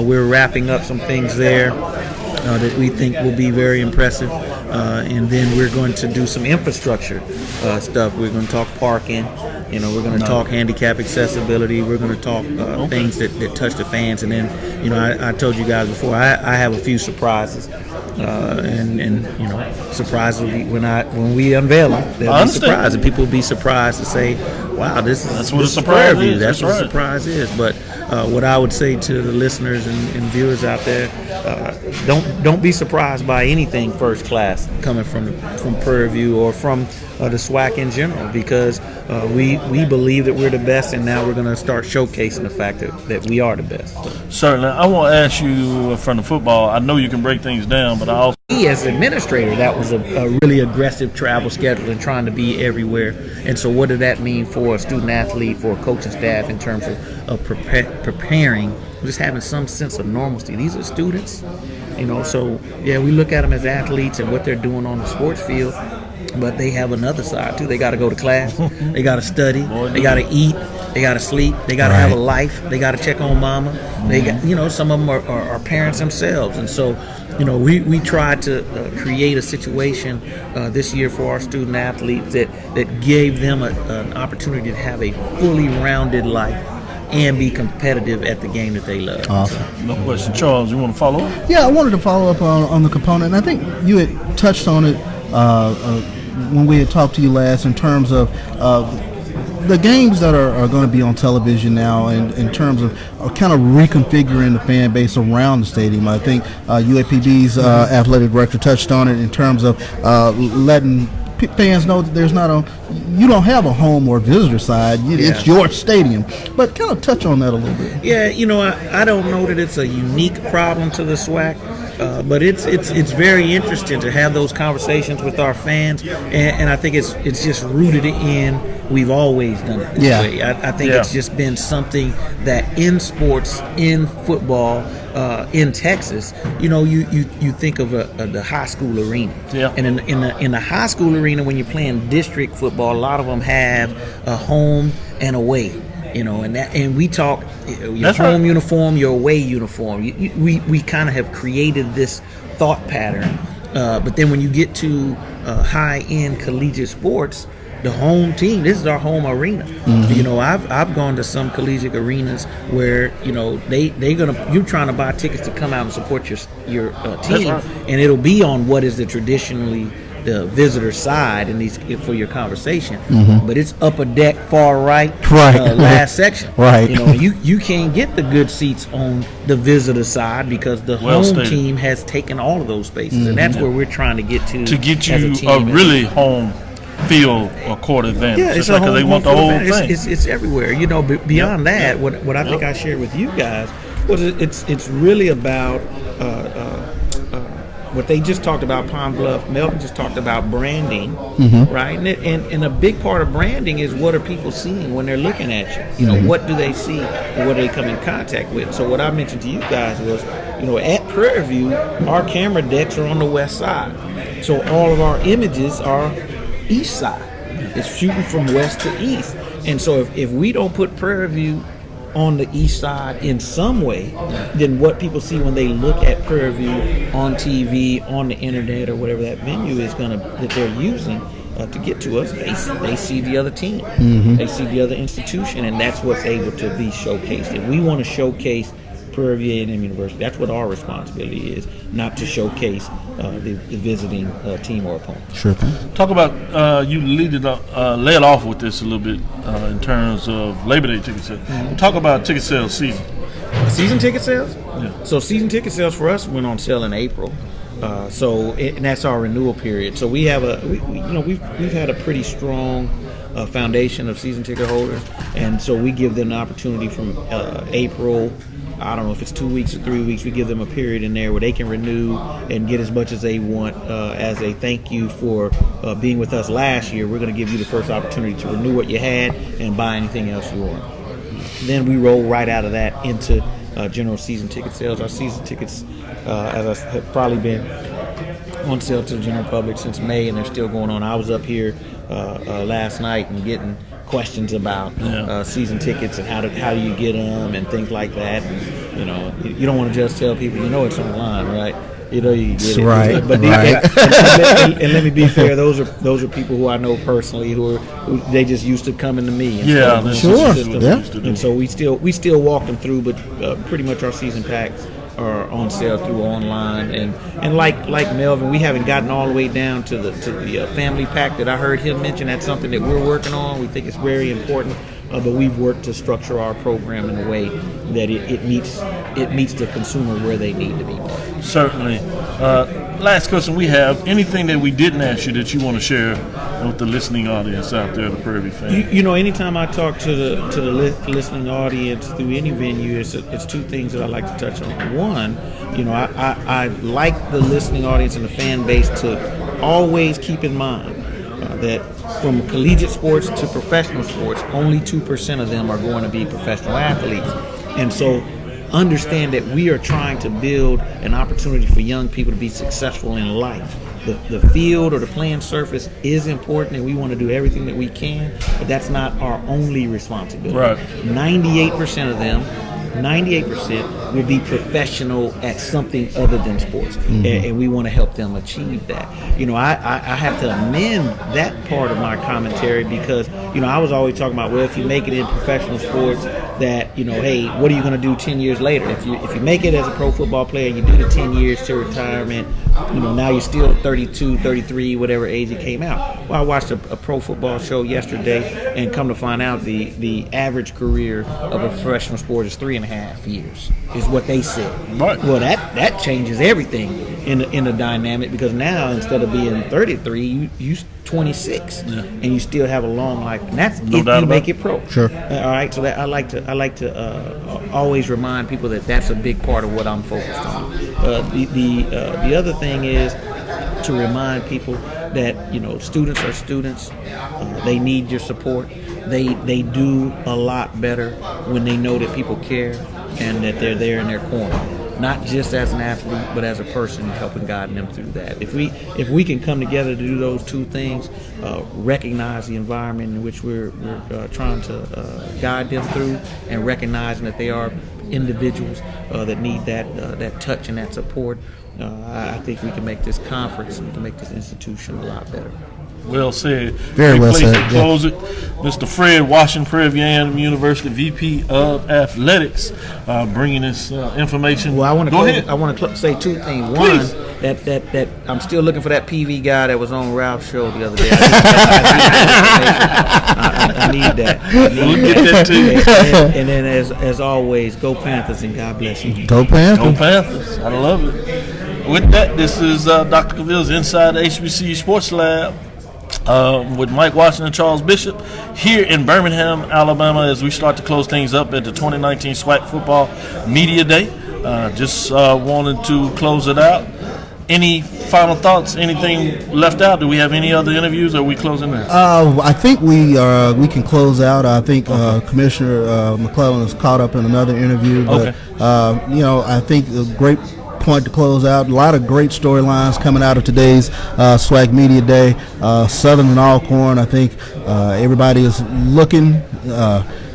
We're wrapping up some things there that we think will be very impressive. And then we're going to do some infrastructure stuff. We're going to talk parking. We're going to talk handicap accessibility. We're going to talk things that touch the fans. And then, I told you guys before, I have a few surprises. And surprises when we unveil them, they'll be surprised, and people will be surprised to say, "Wow, that's what a surprise is." That's what a surprise is. But what I would say to the listeners and viewers out there, don't be surprised by anything first class coming from Prairie View or from the SWAC in general, because we believe that we're the best, and now we're going to start showcasing the fact that we are the best. Certainly. I want to ask you from the football, I know you can break things down, but I also... As an administrator, that was a really aggressive travel schedule and trying to be everywhere. And so what did that mean for a student athlete, for a coaching staff in terms of preparing, just having some sense of normalcy? These are students, so yeah, we look at them as athletes and what they're doing on the sports field, but they have another side too. They got to go to class, they got to study, they got to eat, they got to sleep, they got to have a life, they got to check on mama. They got, some of them are parents themselves, and so we tried to create a situation this year for our student athletes that gave them an opportunity to have a fully rounded life and be competitive at the game that they love. Awesome. No question. Charles, you want to follow up? Yeah, I wanted to follow up on the component, and I think you had touched on it when we had talked to you last in terms of the games that are going to be on television now, in terms of kind of reconfiguring the fan base around the stadium. I think UAPB's athletic director touched on it in terms of letting fans know that you don't have a home or visitor side. It's your stadium. But kind of touch on that a little bit. Yeah, I don't know that it's a unique problem to the SWAC. But it's very interesting to have those conversations with our fans, and I think it's just rooted in we've always done it this way. I think it's just been something that in sports, in football, in Texas, you think of the high school arena, and in the high school arena when you're playing district football, a lot of them have a home and away. And we talk your home uniform, your away uniform. We kind of have created this thought pattern, but then when you get to high-end collegiate sports, the home team, this is our home arena. I've gone to some collegiate arenas where you're trying to buy tickets to come out and support your team, and it'll be on what is the traditionally the visitor side in these for your conversation, but it's upper deck, far right, last section. Right. You can't get the good seats on the visitor side because the home team has taken all of those spaces, and that's where we're trying to get to get you as a team. Really home field or court advantage. Yeah, it's like they want the whole thing. It's everywhere. Beyond that, what I think I shared with you guys was it's really about. What they just talked about, Pine Bluff, Melvin just talked about branding, right? And a big part of branding is what are people seeing when they're looking at you? What do they see and what do they come in contact with? So what I mentioned to you guys was, at Prairie View, our camera decks are on the west side. So all of our images are east side. It's shooting from west to east. And so if we don't put Prairie View on the east side in some way, then what people see when they look at Prairie View on TV, on the internet, or whatever that venue is that they're using to get to us, they see the other team, they see the other institution, and that's what's able to be showcased. If we want to showcase Prairie View A&M University, that's what our responsibility is, not to showcase the visiting team or opponent. Sure thing. Talk about you led off with this a little bit in terms of Labor Day ticket sales. Talk about ticket sales season. Season ticket sales? Yeah. So season ticket sales for us went on sale in April. And that's our renewal period. So we have we've had a pretty strong foundation of season ticket holders, and so we give them an opportunity from April. I don't know if it's 2 weeks or 3 weeks. We give them a period in there where they can renew and get as much as they want as a thank you for being with us last year. We're going to give you the first opportunity to renew what you had and buy anything else you want. Then we roll right out of that into general season ticket sales. Our season tickets, as I have probably been on sale to the general public since May, and they're still going on. I was up here last night and getting questions about season tickets and how do you get them and things like that. And, you don't want to just tell people it's online, right? You get it. Right. But and let me be fair, those are people who I know personally who they just used to coming to me. And sure. And so we still walk them through, but pretty much our season packs are on sale through online, and like Melvin, we haven't gotten all the way down to the family pack that I heard him mention. That's something that we're working on. We think it's very important, but we've worked to structure our program in a way that it meets the consumer where they need to be. Certainly. Last question we have: anything that we didn't ask you that you want to share with the listening audience out there, the Prairie View fans? Anytime I talk to the listening audience through any venue, it's two things that I like to touch on. One, I like the listening audience and the fan base to always keep in mind that from collegiate sports to professional sports, only 2% of them are going to be professional athletes, and so understand that we are trying to build an opportunity for young people to be successful in life. The field or the playing surface is important, and we want to do everything that we can, but that's not our only responsibility. Right. 98% of them will be professional at something other than sports, and we want to help them achieve that. I have to amend that part of my commentary because I was always talking about, well, if you make it in professional sports, that hey, what are you going to do 10 years later? If you make it as a pro football player, you do the 10 years to retirement. Now you're still 32, 33, whatever age it came out. Well, I watched a pro football show yesterday, and come to find out, the average career of a professional sport is 3.5 years, is what they said. Right. Well, that changes everything in the dynamic, because now instead of being 33, you 26, and you still have a long life, and that's if you make it pro. Sure. All right. So that I like to always remind people that that's a big part of what I'm focused on. The other thing is to remind people that students are students. They need your support. They do a lot better when they know that people care and that they're there in their corner. Not just as an athlete, but as a person, helping guide them through that. If we can come together to do those two things, recognize the environment in which we're trying to guide them through, and recognizing that they are individuals that need that touch and that support, I think we can make this conference, we can make this institution a lot better. Well said. Very well place said. To close it, Mr. Fred Washington, Prairie View University VP of Athletics, bringing this information. Well, I want Go to say two things. Please. One, that I'm still looking for that PV guy that was on Ralph's show the other day. I need that. We'll get that to you. And then, as always, go Panthers, and God bless you. Go Panthers. Go Panthers. I love it. With that, this is Dr. Cavill's Inside the HBCU Sports Lab. With Mike Washington and Charles Bishop here in Birmingham, Alabama, as we start to close things up at the 2019 SWAC Football Media Day. Just wanted to close it out. Any final thoughts? Anything left out? Do we have any other interviews, or are we closing now? I think we can close out. I think Commissioner McClellan is caught up in another interview. But, I think a great point to close out. A lot of great storylines coming out of today's SWAC Media Day. Southern and Allcorn, I think everybody is looking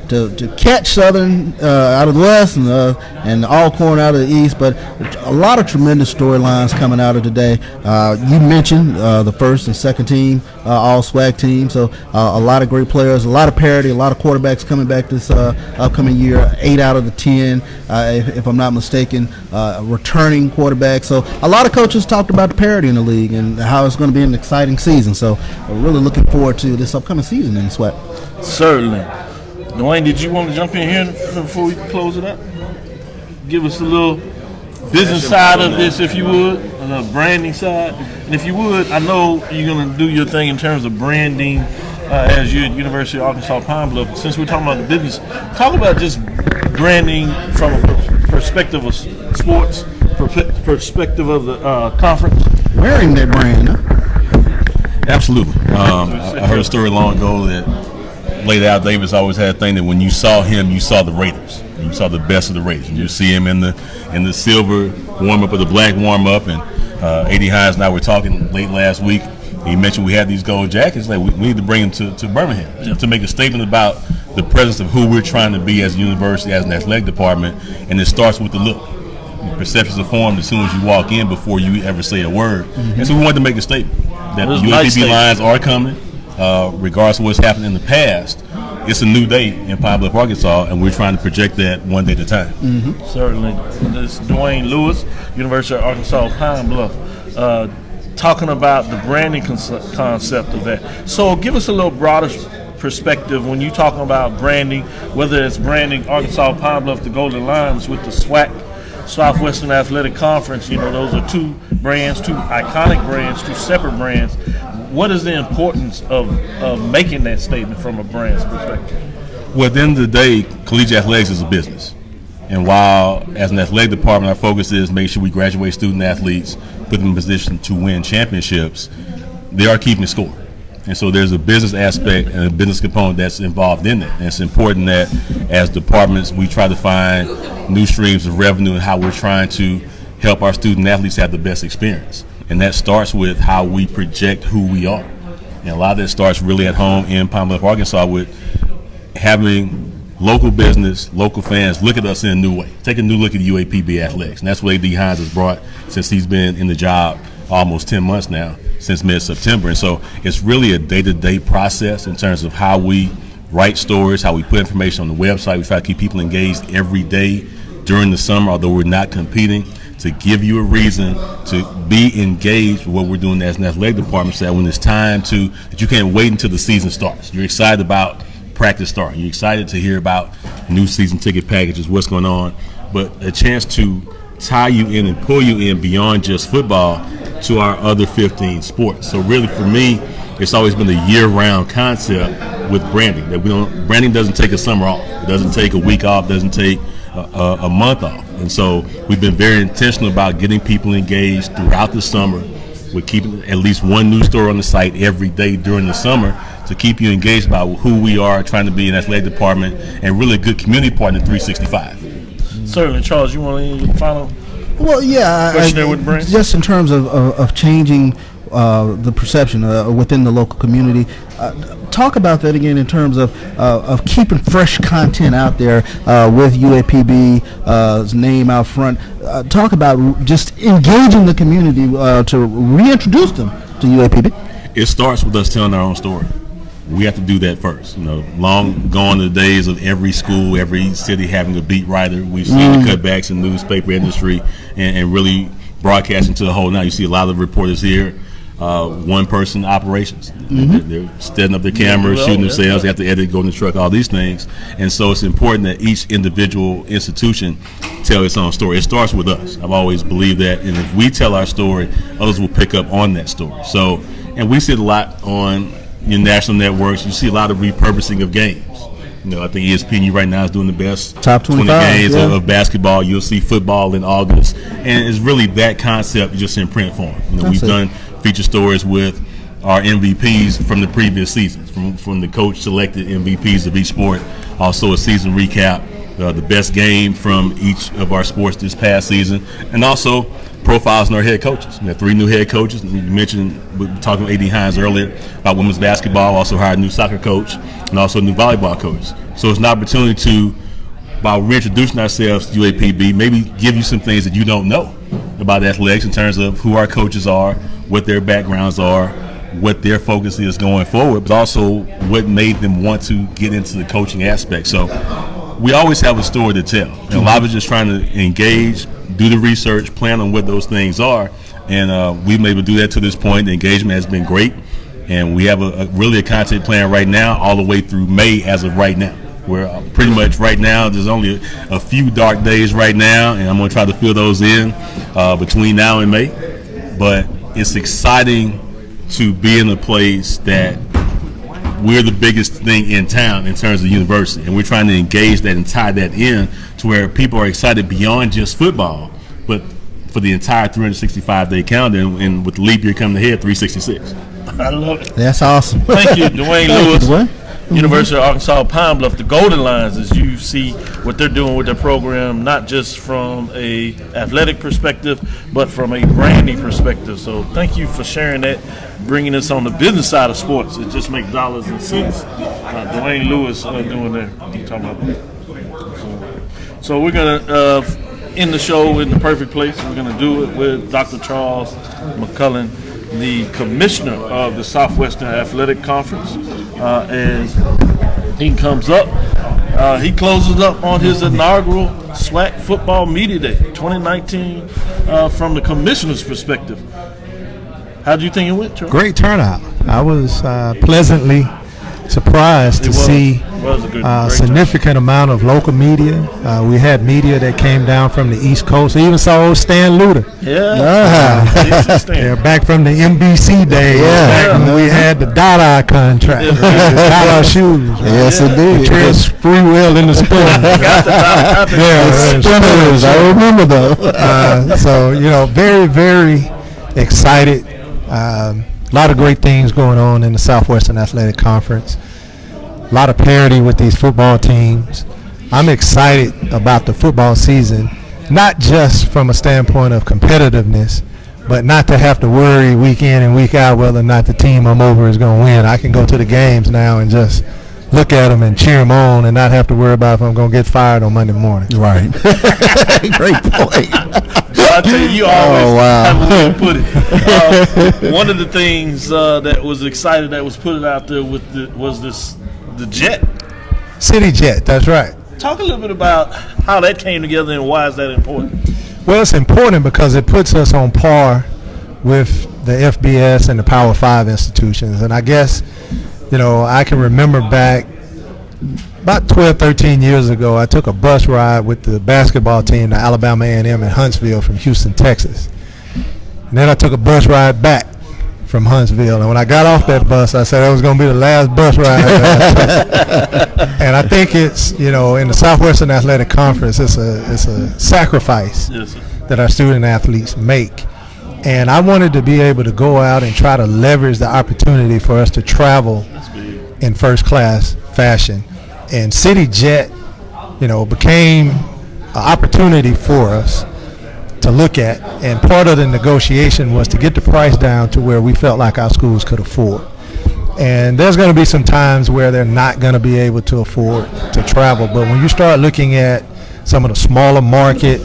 to catch Southern out of the West and Allcorn out of the East, but a lot of tremendous storylines coming out of today. You mentioned the first and second team, all SWAC team, so a lot of great players, a lot of parity, a lot of quarterbacks coming back this upcoming year, 8 out of the 10, if I'm not mistaken, returning quarterbacks. So a lot of coaches talked about the parity in the league and how it's going to be an exciting season. So we're really looking forward to this upcoming season in SWAC. Certainly. Dwayne, did you want to jump in here before we close it up? Give us a little business side of this, if you would, the branding side. And if you would, I know you're going to do your thing in terms of branding as you're at University of Arkansas Pine Bluff. Since we're talking about the business, talk about just branding from a perspective of sports, perspective of the conference. Wearing that brand, huh? Absolutely. I heard a story long ago that laid out. Davis always had a thing that when you saw him, you saw the Raiders. You saw the best of the Raiders. And you see him in the silver warm up or the black warm up. And A.D. Hines and I were talking late last week. He mentioned we had these gold jackets. Like we need to bring them to Birmingham to make a statement about the presence of who we're trying to be as a university, as an athletic department. And it starts with the look. Perceptions are formed as soon as you walk in before you ever say a word. Mm-hmm. And so we wanted to make a statement that the UAPB Lions are coming. Regardless of what's happened in the past, it's a new day in Pine Bluff, Arkansas, and we're trying to project that one day at a time. Mm-hmm. Certainly. This is Dwayne Lewis, University of Arkansas, Pine Bluff, talking about the branding concept of that. So give us a little broader perspective when you're talking about branding, whether it's branding Arkansas, Pine Bluff, the Golden Lions with the SWAC, Southwestern Athletic Conference. Those are two brands, two iconic brands, two separate brands. What is the importance of making that statement from a brand's perspective? Well, at the end of the day, collegiate athletics is a business. And while as an athletic department, our focus is make sure we graduate student athletes, put them in position to win championships, they are keeping score. And so there's a business aspect and a business component that's involved in that. And it's important that as departments, we try to find new streams of revenue and how we're trying to help our student athletes have the best experience. And that starts with how we project who we are. And a lot of that starts really at home in Pine Bluff, Arkansas, with having local business, local fans look at us in a new way. Take a new look at UAPB athletics, and that's what AD Hines has brought since he's been in the job almost 10 months now, since mid-September. And so it's really a day-to-day process in terms of how we write stories, how we put information on the website. We try to keep people engaged every day during the summer, although we're not competing, to give you a reason to be engaged with what we're doing as an athletic department, so that when it's time that you can't wait until the season starts. You're excited about practice starting. You're excited to hear about new season ticket packages, what's going on, but a chance to tie you in and pull you in beyond just football to our other 15 sports. So really for me, it's always been a year-round concept with branding. That branding doesn't take a summer off. It doesn't take a week off, doesn't take a month off. And so we've been very intentional about getting people engaged throughout the summer. We're keeping at least one news story on the site every day during the summer to keep you engaged about who we are, trying to be an athletic department, and really a good community partner 365. Certainly. Charles, you want any final Well, yeah, question there with Brent? just in terms of changing the perception within the local community. Talk about that again in terms of keeping fresh content out there with UAPB's name out front. Talk about just engaging the community to reintroduce them to UAPB. It starts with us telling our own story. We have to do that first. Long gone are the days of every school, every city having a beat writer. We've seen the cutbacks in the newspaper industry and really broadcasting to the whole. Now you see a lot of reporters here, one-person operations. They're setting up their cameras, shooting themselves. They have to edit, go in the truck, all these things. And so it's important that each individual institution tell its own story. It starts with us. I've always believed that. And if we tell our story, others will pick up on that story. So, and we see it a lot on your national networks. You see a lot of repurposing of games. I think ESPN right now is doing the best top 20 games of basketball. You'll see football in August, and it's really that concept just in print form. We've done feature stories with our MVPs from the previous seasons, from the coach selected MVPs of each sport. Also a season recap, the best game from each of our sports this past season, and also profiles on our head coaches. We have 3 new head coaches. You mentioned, we were talking with AD Hines earlier about women's basketball, also hired a new soccer coach and also a new volleyball coach. So it's an opportunity to, while reintroducing ourselves to UAPB, maybe give you some things that you don't know about athletics in terms of who our coaches are, what their backgrounds are, what their focus is going forward, but also what made them want to get into the coaching aspect. So we always have a story to tell. And a lot of it's just trying to engage, do the research, plan on what those things are, and we've been able to do that to this point. The engagement has been great, and we have really a content plan right now all the way through May as of right now. We're pretty much right now, there's only a few dark days right now, and I'm going to try to fill those in between now and May. But it's exciting to be in a place that we're the biggest thing in town in terms of the university, and we're trying to engage that and tie that in to where people are excited beyond just football, but for the entire 365-day calendar, and with the leap year coming ahead, 366. I love it. That's awesome. Thank you, Dwayne Lewis. University of Arkansas Pine Bluff, the Golden Lions, as you see what they're doing with their program, not just from a athletic perspective, but from a branding perspective. So thank you for sharing that, bringing us on the business side of sports. It just makes dollars and cents. Dwayne Lewis doing that. Talking about. So we're going to end the show in the perfect place. We're going to do it with Dr. Charles McCullin, the commissioner of the Southwestern Athletic Conference. As he comes up, he closes up on his inaugural SWAC Football Media Day 2019 from the commissioner's perspective. How do you think it went, Charles? Great turnout. I was pleasantly surprised to see a significant amount of local media. We had media that came down from the East Coast. I even saw old Stan Luter. They're back from the NBC days. Back when we had the Dada contract, the Dada shoes. Yes, indeed. Chris Freewell in the sport. Spinners. I remember those. So, very, very excited. A lot of great things going on in the Southwestern Athletic Conference. A lot of parity with these football teams. I'm excited about the football season, not just from a standpoint of competitiveness, but not to have to worry week in and week out whether or not the team I'm over is going to win. I can go to the games now and just look at them and cheer them on and not have to worry about if I'm going to get fired on Monday morning. Right. Great point. I tell you, you always have a way to put it. One of the things that was excited that was put out there was the jet. City jet, that's right. Talk a little bit about how that came together and why is that important? Well, it's important because it puts us on par with the FBS and the Power 5 institutions. And I guess, I can remember back about 12, 13 years ago, I took a bus ride with the basketball team to Alabama A&M in Huntsville from Houston, Texas. And then I took a bus ride back from Huntsville. And when I got off that bus, I said that was going to be the last bus ride. And I think it's, in the Southwestern Athletic Conference, it's a sacrifice that our student athletes make. And I wanted to be able to go out and try to leverage the opportunity for us to travel in first class fashion. And City Jet, became an opportunity for us to look at. And part of the negotiation was to get the price down to where we felt like our schools could afford. And there's going to be some times where they're not going to be able to afford to travel. But when you start looking at some of the smaller market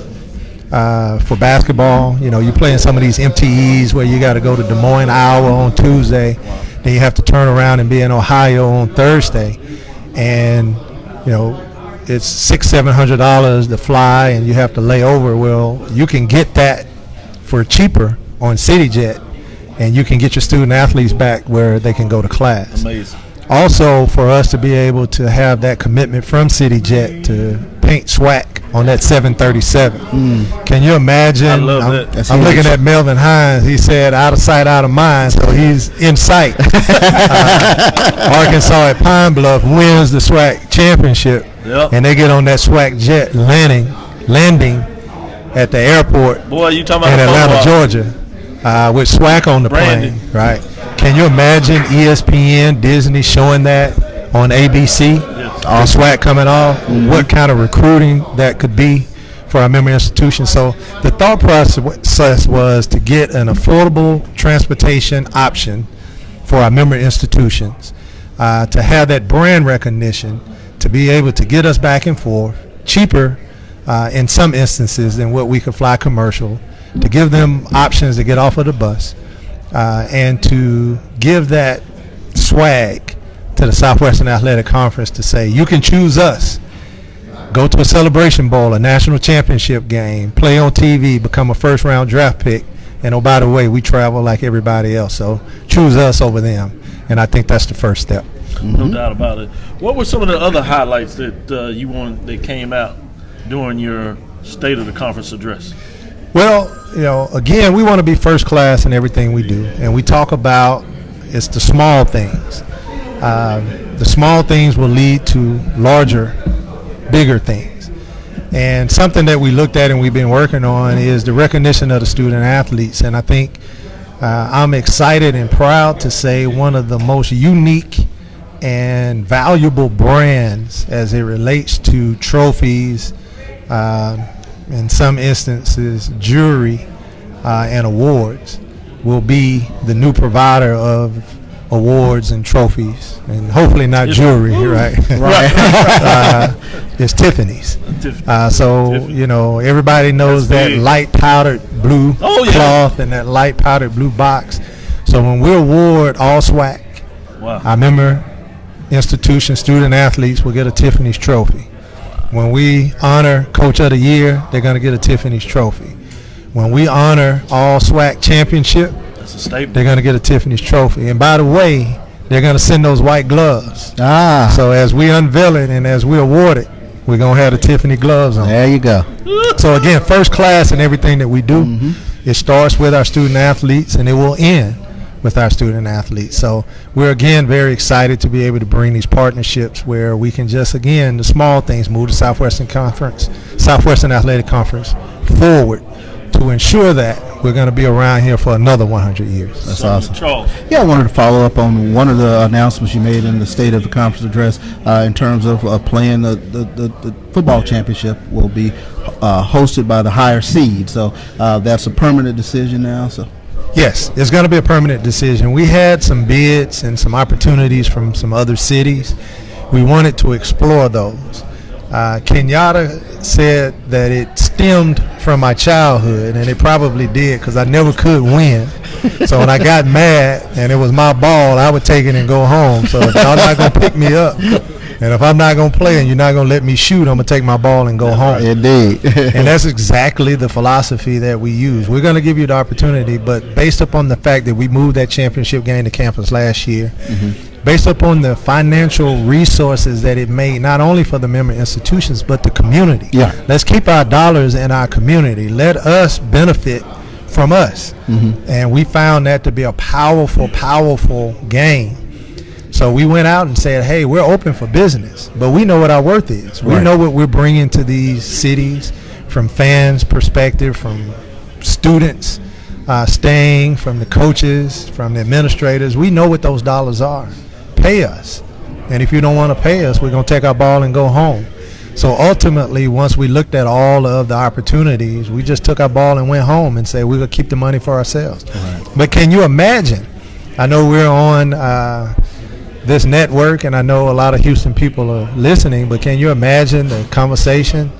for basketball, you play in some of these MTEs where you got to go to Des Moines, Iowa on Tuesday. Then you have to turn around and be in Ohio on Thursday. And, it's $600-700 to fly and you have to lay over. Well, you can get that for cheaper on CityJet, and you can get your student athletes back where they can go to class. Amazing. Also, for us to be able to have that commitment from CityJet to paint SWAC on that 737. Can you imagine? I love that. I'm looking at Melvin Hines. He said out of sight, out of mind, so he's in sight. Arkansas at Pine Bluff wins the SWAC championship, and they get on that SWAC jet landing at the airport Boy, you talking about in Atlanta, Georgia, with SWAC on the plane, right? Can you imagine ESPN, Disney showing that on ABC? The SWAC coming off, what kind of recruiting that could be for our member institutions. So the thought process was to get an affordable transportation option for our member institutions, to have that brand recognition, to be able to get us back and forth, cheaper in some instances than what we could fly commercial, to give them options to get off of the bus, and to give that swag to the Southwestern Athletic Conference to say, you can choose us. Go to a Celebration Bowl, a national championship game, play on TV, become a first-round draft pick, and oh, by the way, we travel like everybody else, so choose us over them. And I think that's the first step. No doubt about it. What were some of the other highlights that that came out during your State of the Conference address? Well, again, we want to be first class in everything we do, and we talk about it's the small things. The small things will lead to larger, bigger things. And something that we looked at and we've been working on is the recognition of the student athletes. And I think I'm excited and proud to say one of the most unique and valuable brands as it relates to trophies, in some instances jewelry and awards, will be the new provider of awards and trophies, and hopefully not jewelry, right? It's Tiffany's. So everybody knows that light powdered blue cloth and that light powdered blue box. So when we award all SWAC, our member institution student athletes will get a Tiffany's trophy. When we honor Coach of the Year, they're going to get a Tiffany's trophy. When we honor all SWAC championship, they're going to get a Tiffany's trophy. And by the way, they're going to send those white gloves. So as we unveil it and as we award it, we're going to have the Tiffany gloves on. There you go. So again, first class in everything that we do. It starts with our student athletes and it will end with our student athletes. So we're again very excited to be able to bring these partnerships where we can just, again, the small things, move the Southwestern Athletic Conference forward to ensure that we're going to be around here for another 100 years. That's awesome. Charles. Yeah, I wanted to follow up on one of the announcements you made in the State of the Conference address in terms of playing the football championship will be hosted by the higher seed. So that's a permanent decision now. So. Yes, it's going to be a permanent decision. We had some bids and some opportunities from some other cities, we wanted to explore those. Kenyatta said that it stemmed from my childhood, and it probably did because I never could win. So when I got mad and it was my ball, I would take it and go home. So if y'all not going to pick me up, and if I'm not going to play and you're not going to let me shoot, I'm going to take my ball and go home. Indeed. And that's exactly the philosophy that we use. We're going to give you the opportunity, but based upon the fact that we moved that championship game to campus last year, based upon the financial resources that it made, not only for the member institutions, but the community. Yeah. Let's keep our dollars in our community. Let us benefit from us. And we found that to be a powerful, powerful game. So we went out and said, hey, we're open for business, but we know what our worth is. We know what we're bringing to these cities from fans' perspective, from students staying, from the coaches, from the administrators. We know what those dollars are. Pay us. And if you don't want to pay us, we're going to take our ball and go home. So ultimately, once we looked at all of the opportunities, we just took our ball and went home and said we're going to keep the money for ourselves. But can you imagine? I know we're on this network, and I know a lot of Houston people are listening, but can you imagine the conversation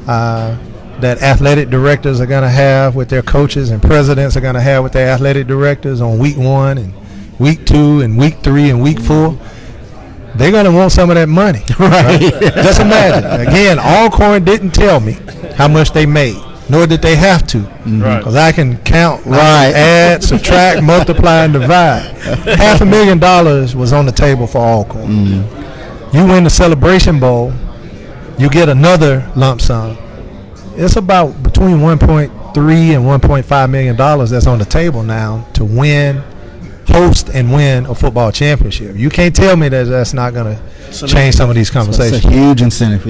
that athletic directors are going to have with their coaches and presidents are going to have with their athletic directors on week 1 and week 2 and week 3 and week 4? They're going to want some of that money. Right. Just imagine. Again, Allcorn didn't tell me how much they made, nor did they have to. Because I can count, add, subtract, multiply, and divide. $500,000 was on the table for Allcorn. You win the Celebration Bowl, you get another lump sum. It's about between $1.3 and $1.5 million that's on the table now to host and win a football championship. You can't tell me that that's not going to change some of these conversations. It's a huge incentive,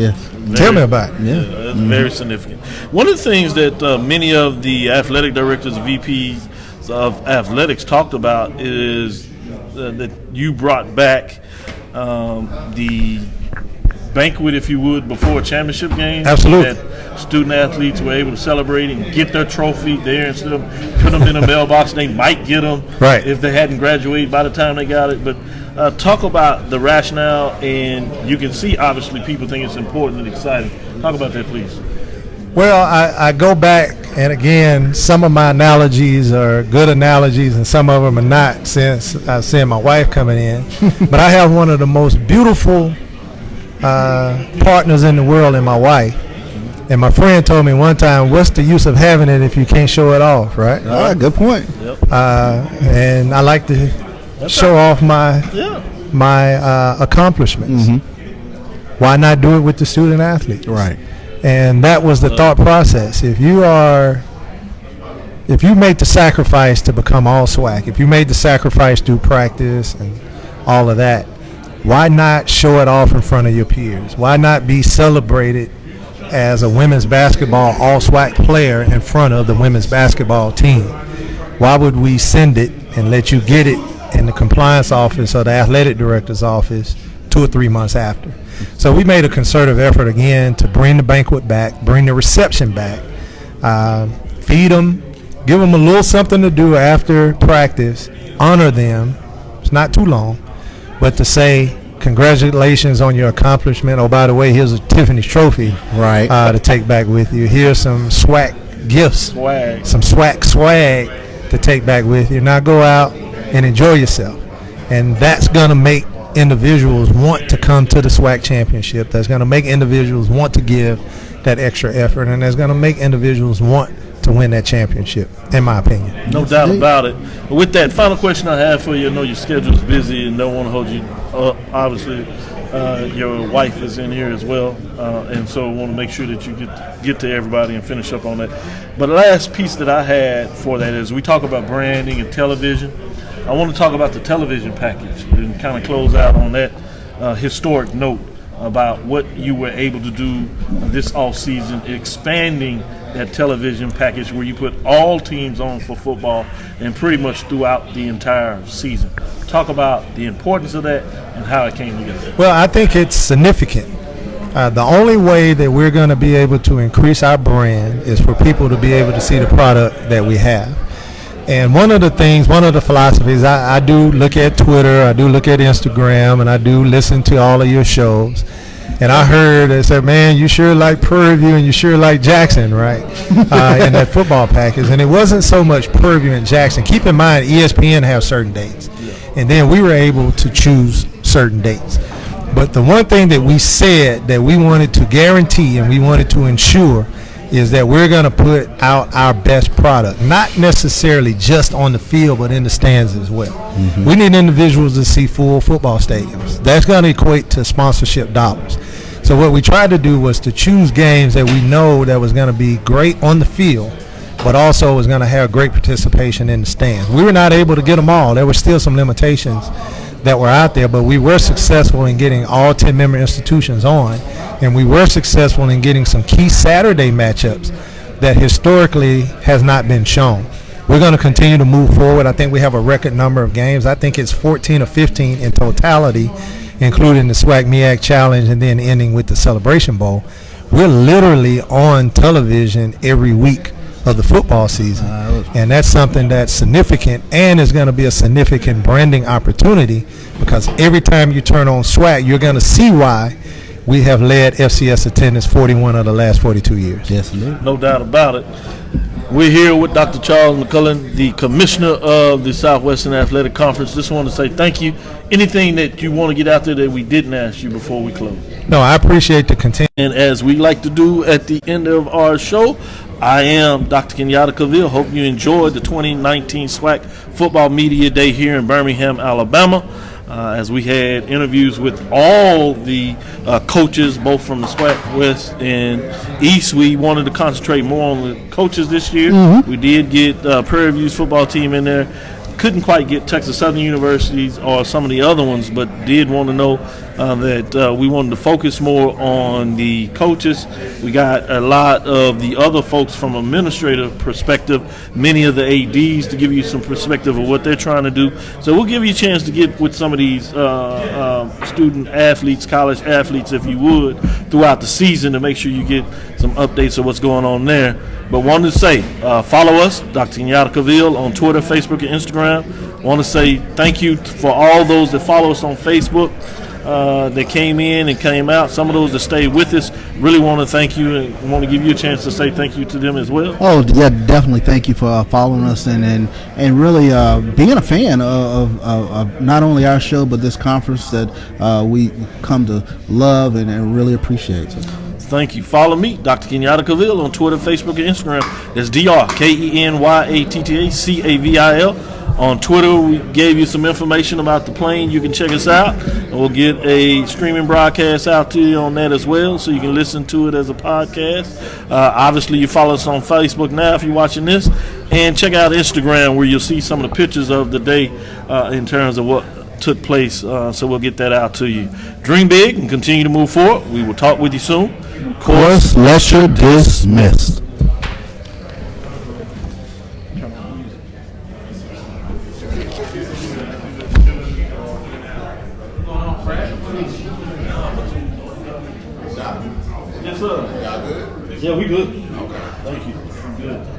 Tell me about it. It's very significant. One of the things that many of the athletic directors, VPs of athletics talked about is that you brought back the banquet, if you would, before a championship game. Absolutely. That student athletes were able to celebrate and get their trophy there instead of putting them in a mailbox. They might get them if they hadn't graduated by the time they got it. But talk about the rationale, and you can see obviously people think it's important and exciting. Talk about that, please. Well, I go back, and again, some of my analogies are good analogies and some of them are not, since I've seen my wife coming in. But I have one of the most beautiful partners in the world in my wife. And my friend told me one time, what's the use of having it if you can't show it off, right? Good point. And I like to show off my accomplishments. Why not do it with the student athletes? Right. And that was the thought process. If you make the sacrifice to become all SWAC, if you made the sacrifice through practice and all of that, why not show it off in front of your peers? Why not be celebrated as a women's basketball all SWAC player in front of the women's basketball team? Why would we send it and let you get it in the compliance office or the athletic director's office 2 or 3 months after? So we made a concerted effort again to bring the banquet back, bring the reception back, feed them, give them a little something to do after practice, honor them. It's not too long, but to say congratulations on your accomplishment. Oh, by the way, here's a Tiffany's trophy to take back with you. Here's some SWAC gifts, some SWAC swag to take back with you. Now go out and enjoy yourself. And that's going to make individuals want to come to the SWAC championship. That's going to make individuals want to give that extra effort, and that's going to make individuals want to win that championship, in my opinion. No doubt about it. With that, final question I have for you, I know your schedule's busy and don't want to hold you up. Obviously, your wife is in here as well, and so I want to make sure that you get to everybody and finish up on that. But the last piece that I had for that is we talk about branding and television. I want to talk about the television package and kind of close out on that historic note about what you were able to do this offseason, expanding that television package where you put all teams on for football and pretty much throughout the entire season. Talk about the importance of that and how it came together. Well, I think it's significant. The only way that we're going to be able to increase our brand is for people to be able to see the product that we have. And one of the philosophies, I do look at Twitter, I do look at Instagram, and I do listen to all of your shows. And I heard they said, man, you sure like Prairie View and you sure like Jackson, right? In that football package. And it wasn't so much Prairie View and Jackson. Keep in mind, ESPN have certain dates. And then we were able to choose certain dates. But the one thing that we said that we wanted to guarantee and we wanted to ensure is that we're going to put out our best product, not necessarily just on the field, but in the stands as well. Mm-hmm. We need individuals to see full football stadiums. That's going to equate to sponsorship dollars. So what we tried to do was to choose games that we know that was going to be great on the field, but also was going to have great participation in the stands. We were not able to get them all. There were still some limitations that were out there, but we were successful in getting all 10 member institutions on, and we were successful in getting some key Saturday matchups that historically has not been shown. We're going to continue to move forward. I think we have a record number of games. I think it's 14 or 15 in totality, including the SWAC MEAC Challenge and then ending with the Celebration Bowl. We're literally on television every week of the football season, and that's something that's significant and is going to be a significant branding opportunity, because every time you turn on SWAC, you're going to see why we have led FCS attendance 41 of the last 42 years. Yes, indeed. No doubt about it. We're here with Dr. Charles McCullen, the commissioner of the Southwestern Athletic Conference. Just want to say thank you. Anything that you want to get out there that we didn't ask you before we close? No, I appreciate the continue. And as we like to do at the end of our show, I am Dr. Kenyatta Cavill. Hope you enjoyed the 2019 SWAC Football Media Day here in Birmingham, Alabama, as we had interviews with all the coaches, both from the SWAC West and East. We wanted to concentrate more on the coaches this year. Mm-hmm. We did get Prairie View's football team in there. Couldn't quite get Texas Southern Universities or some of the other ones, but did want to know that we wanted to focus more on the coaches. We got a lot of the other folks from administrative perspective, many of the ADs, to give you some perspective of what they're trying to do. So we'll give you a chance to get with some of these student athletes, college athletes, if you would, throughout the season, to make sure you get some updates of what's going on there. But wanted to say, follow us, Dr. Kenyatta Cavill, on Twitter, Facebook, and Instagram. Want to say thank you for all those that follow us on Facebook, that came in and came out. Some of those that stayed with us, really want to thank you and want to give you a chance to say thank you to them as well. Oh, yeah, definitely. Thank you for following us and really being a fan of not only our show, but this conference that we come to love and really appreciate. So. Thank you. Follow me, Dr. Kenyatta Cavill, on Twitter, Facebook, and Instagram. That's DrKenyattaCavil. On Twitter, we gave you some information about the plane. You can check us out, and we'll get a streaming broadcast out to you on that as well, so you can listen to it as a podcast. Obviously, you follow us on Facebook now if you're watching this, and check out Instagram, where you'll see some of the pictures of the day in terms of what took place. So we'll get that out to you. Dream big and continue to move forward. We will talk with you soon. Course lecture dismissed. Yes, sir. Y'all good? Yeah, we good. Okay. Thank you. Good.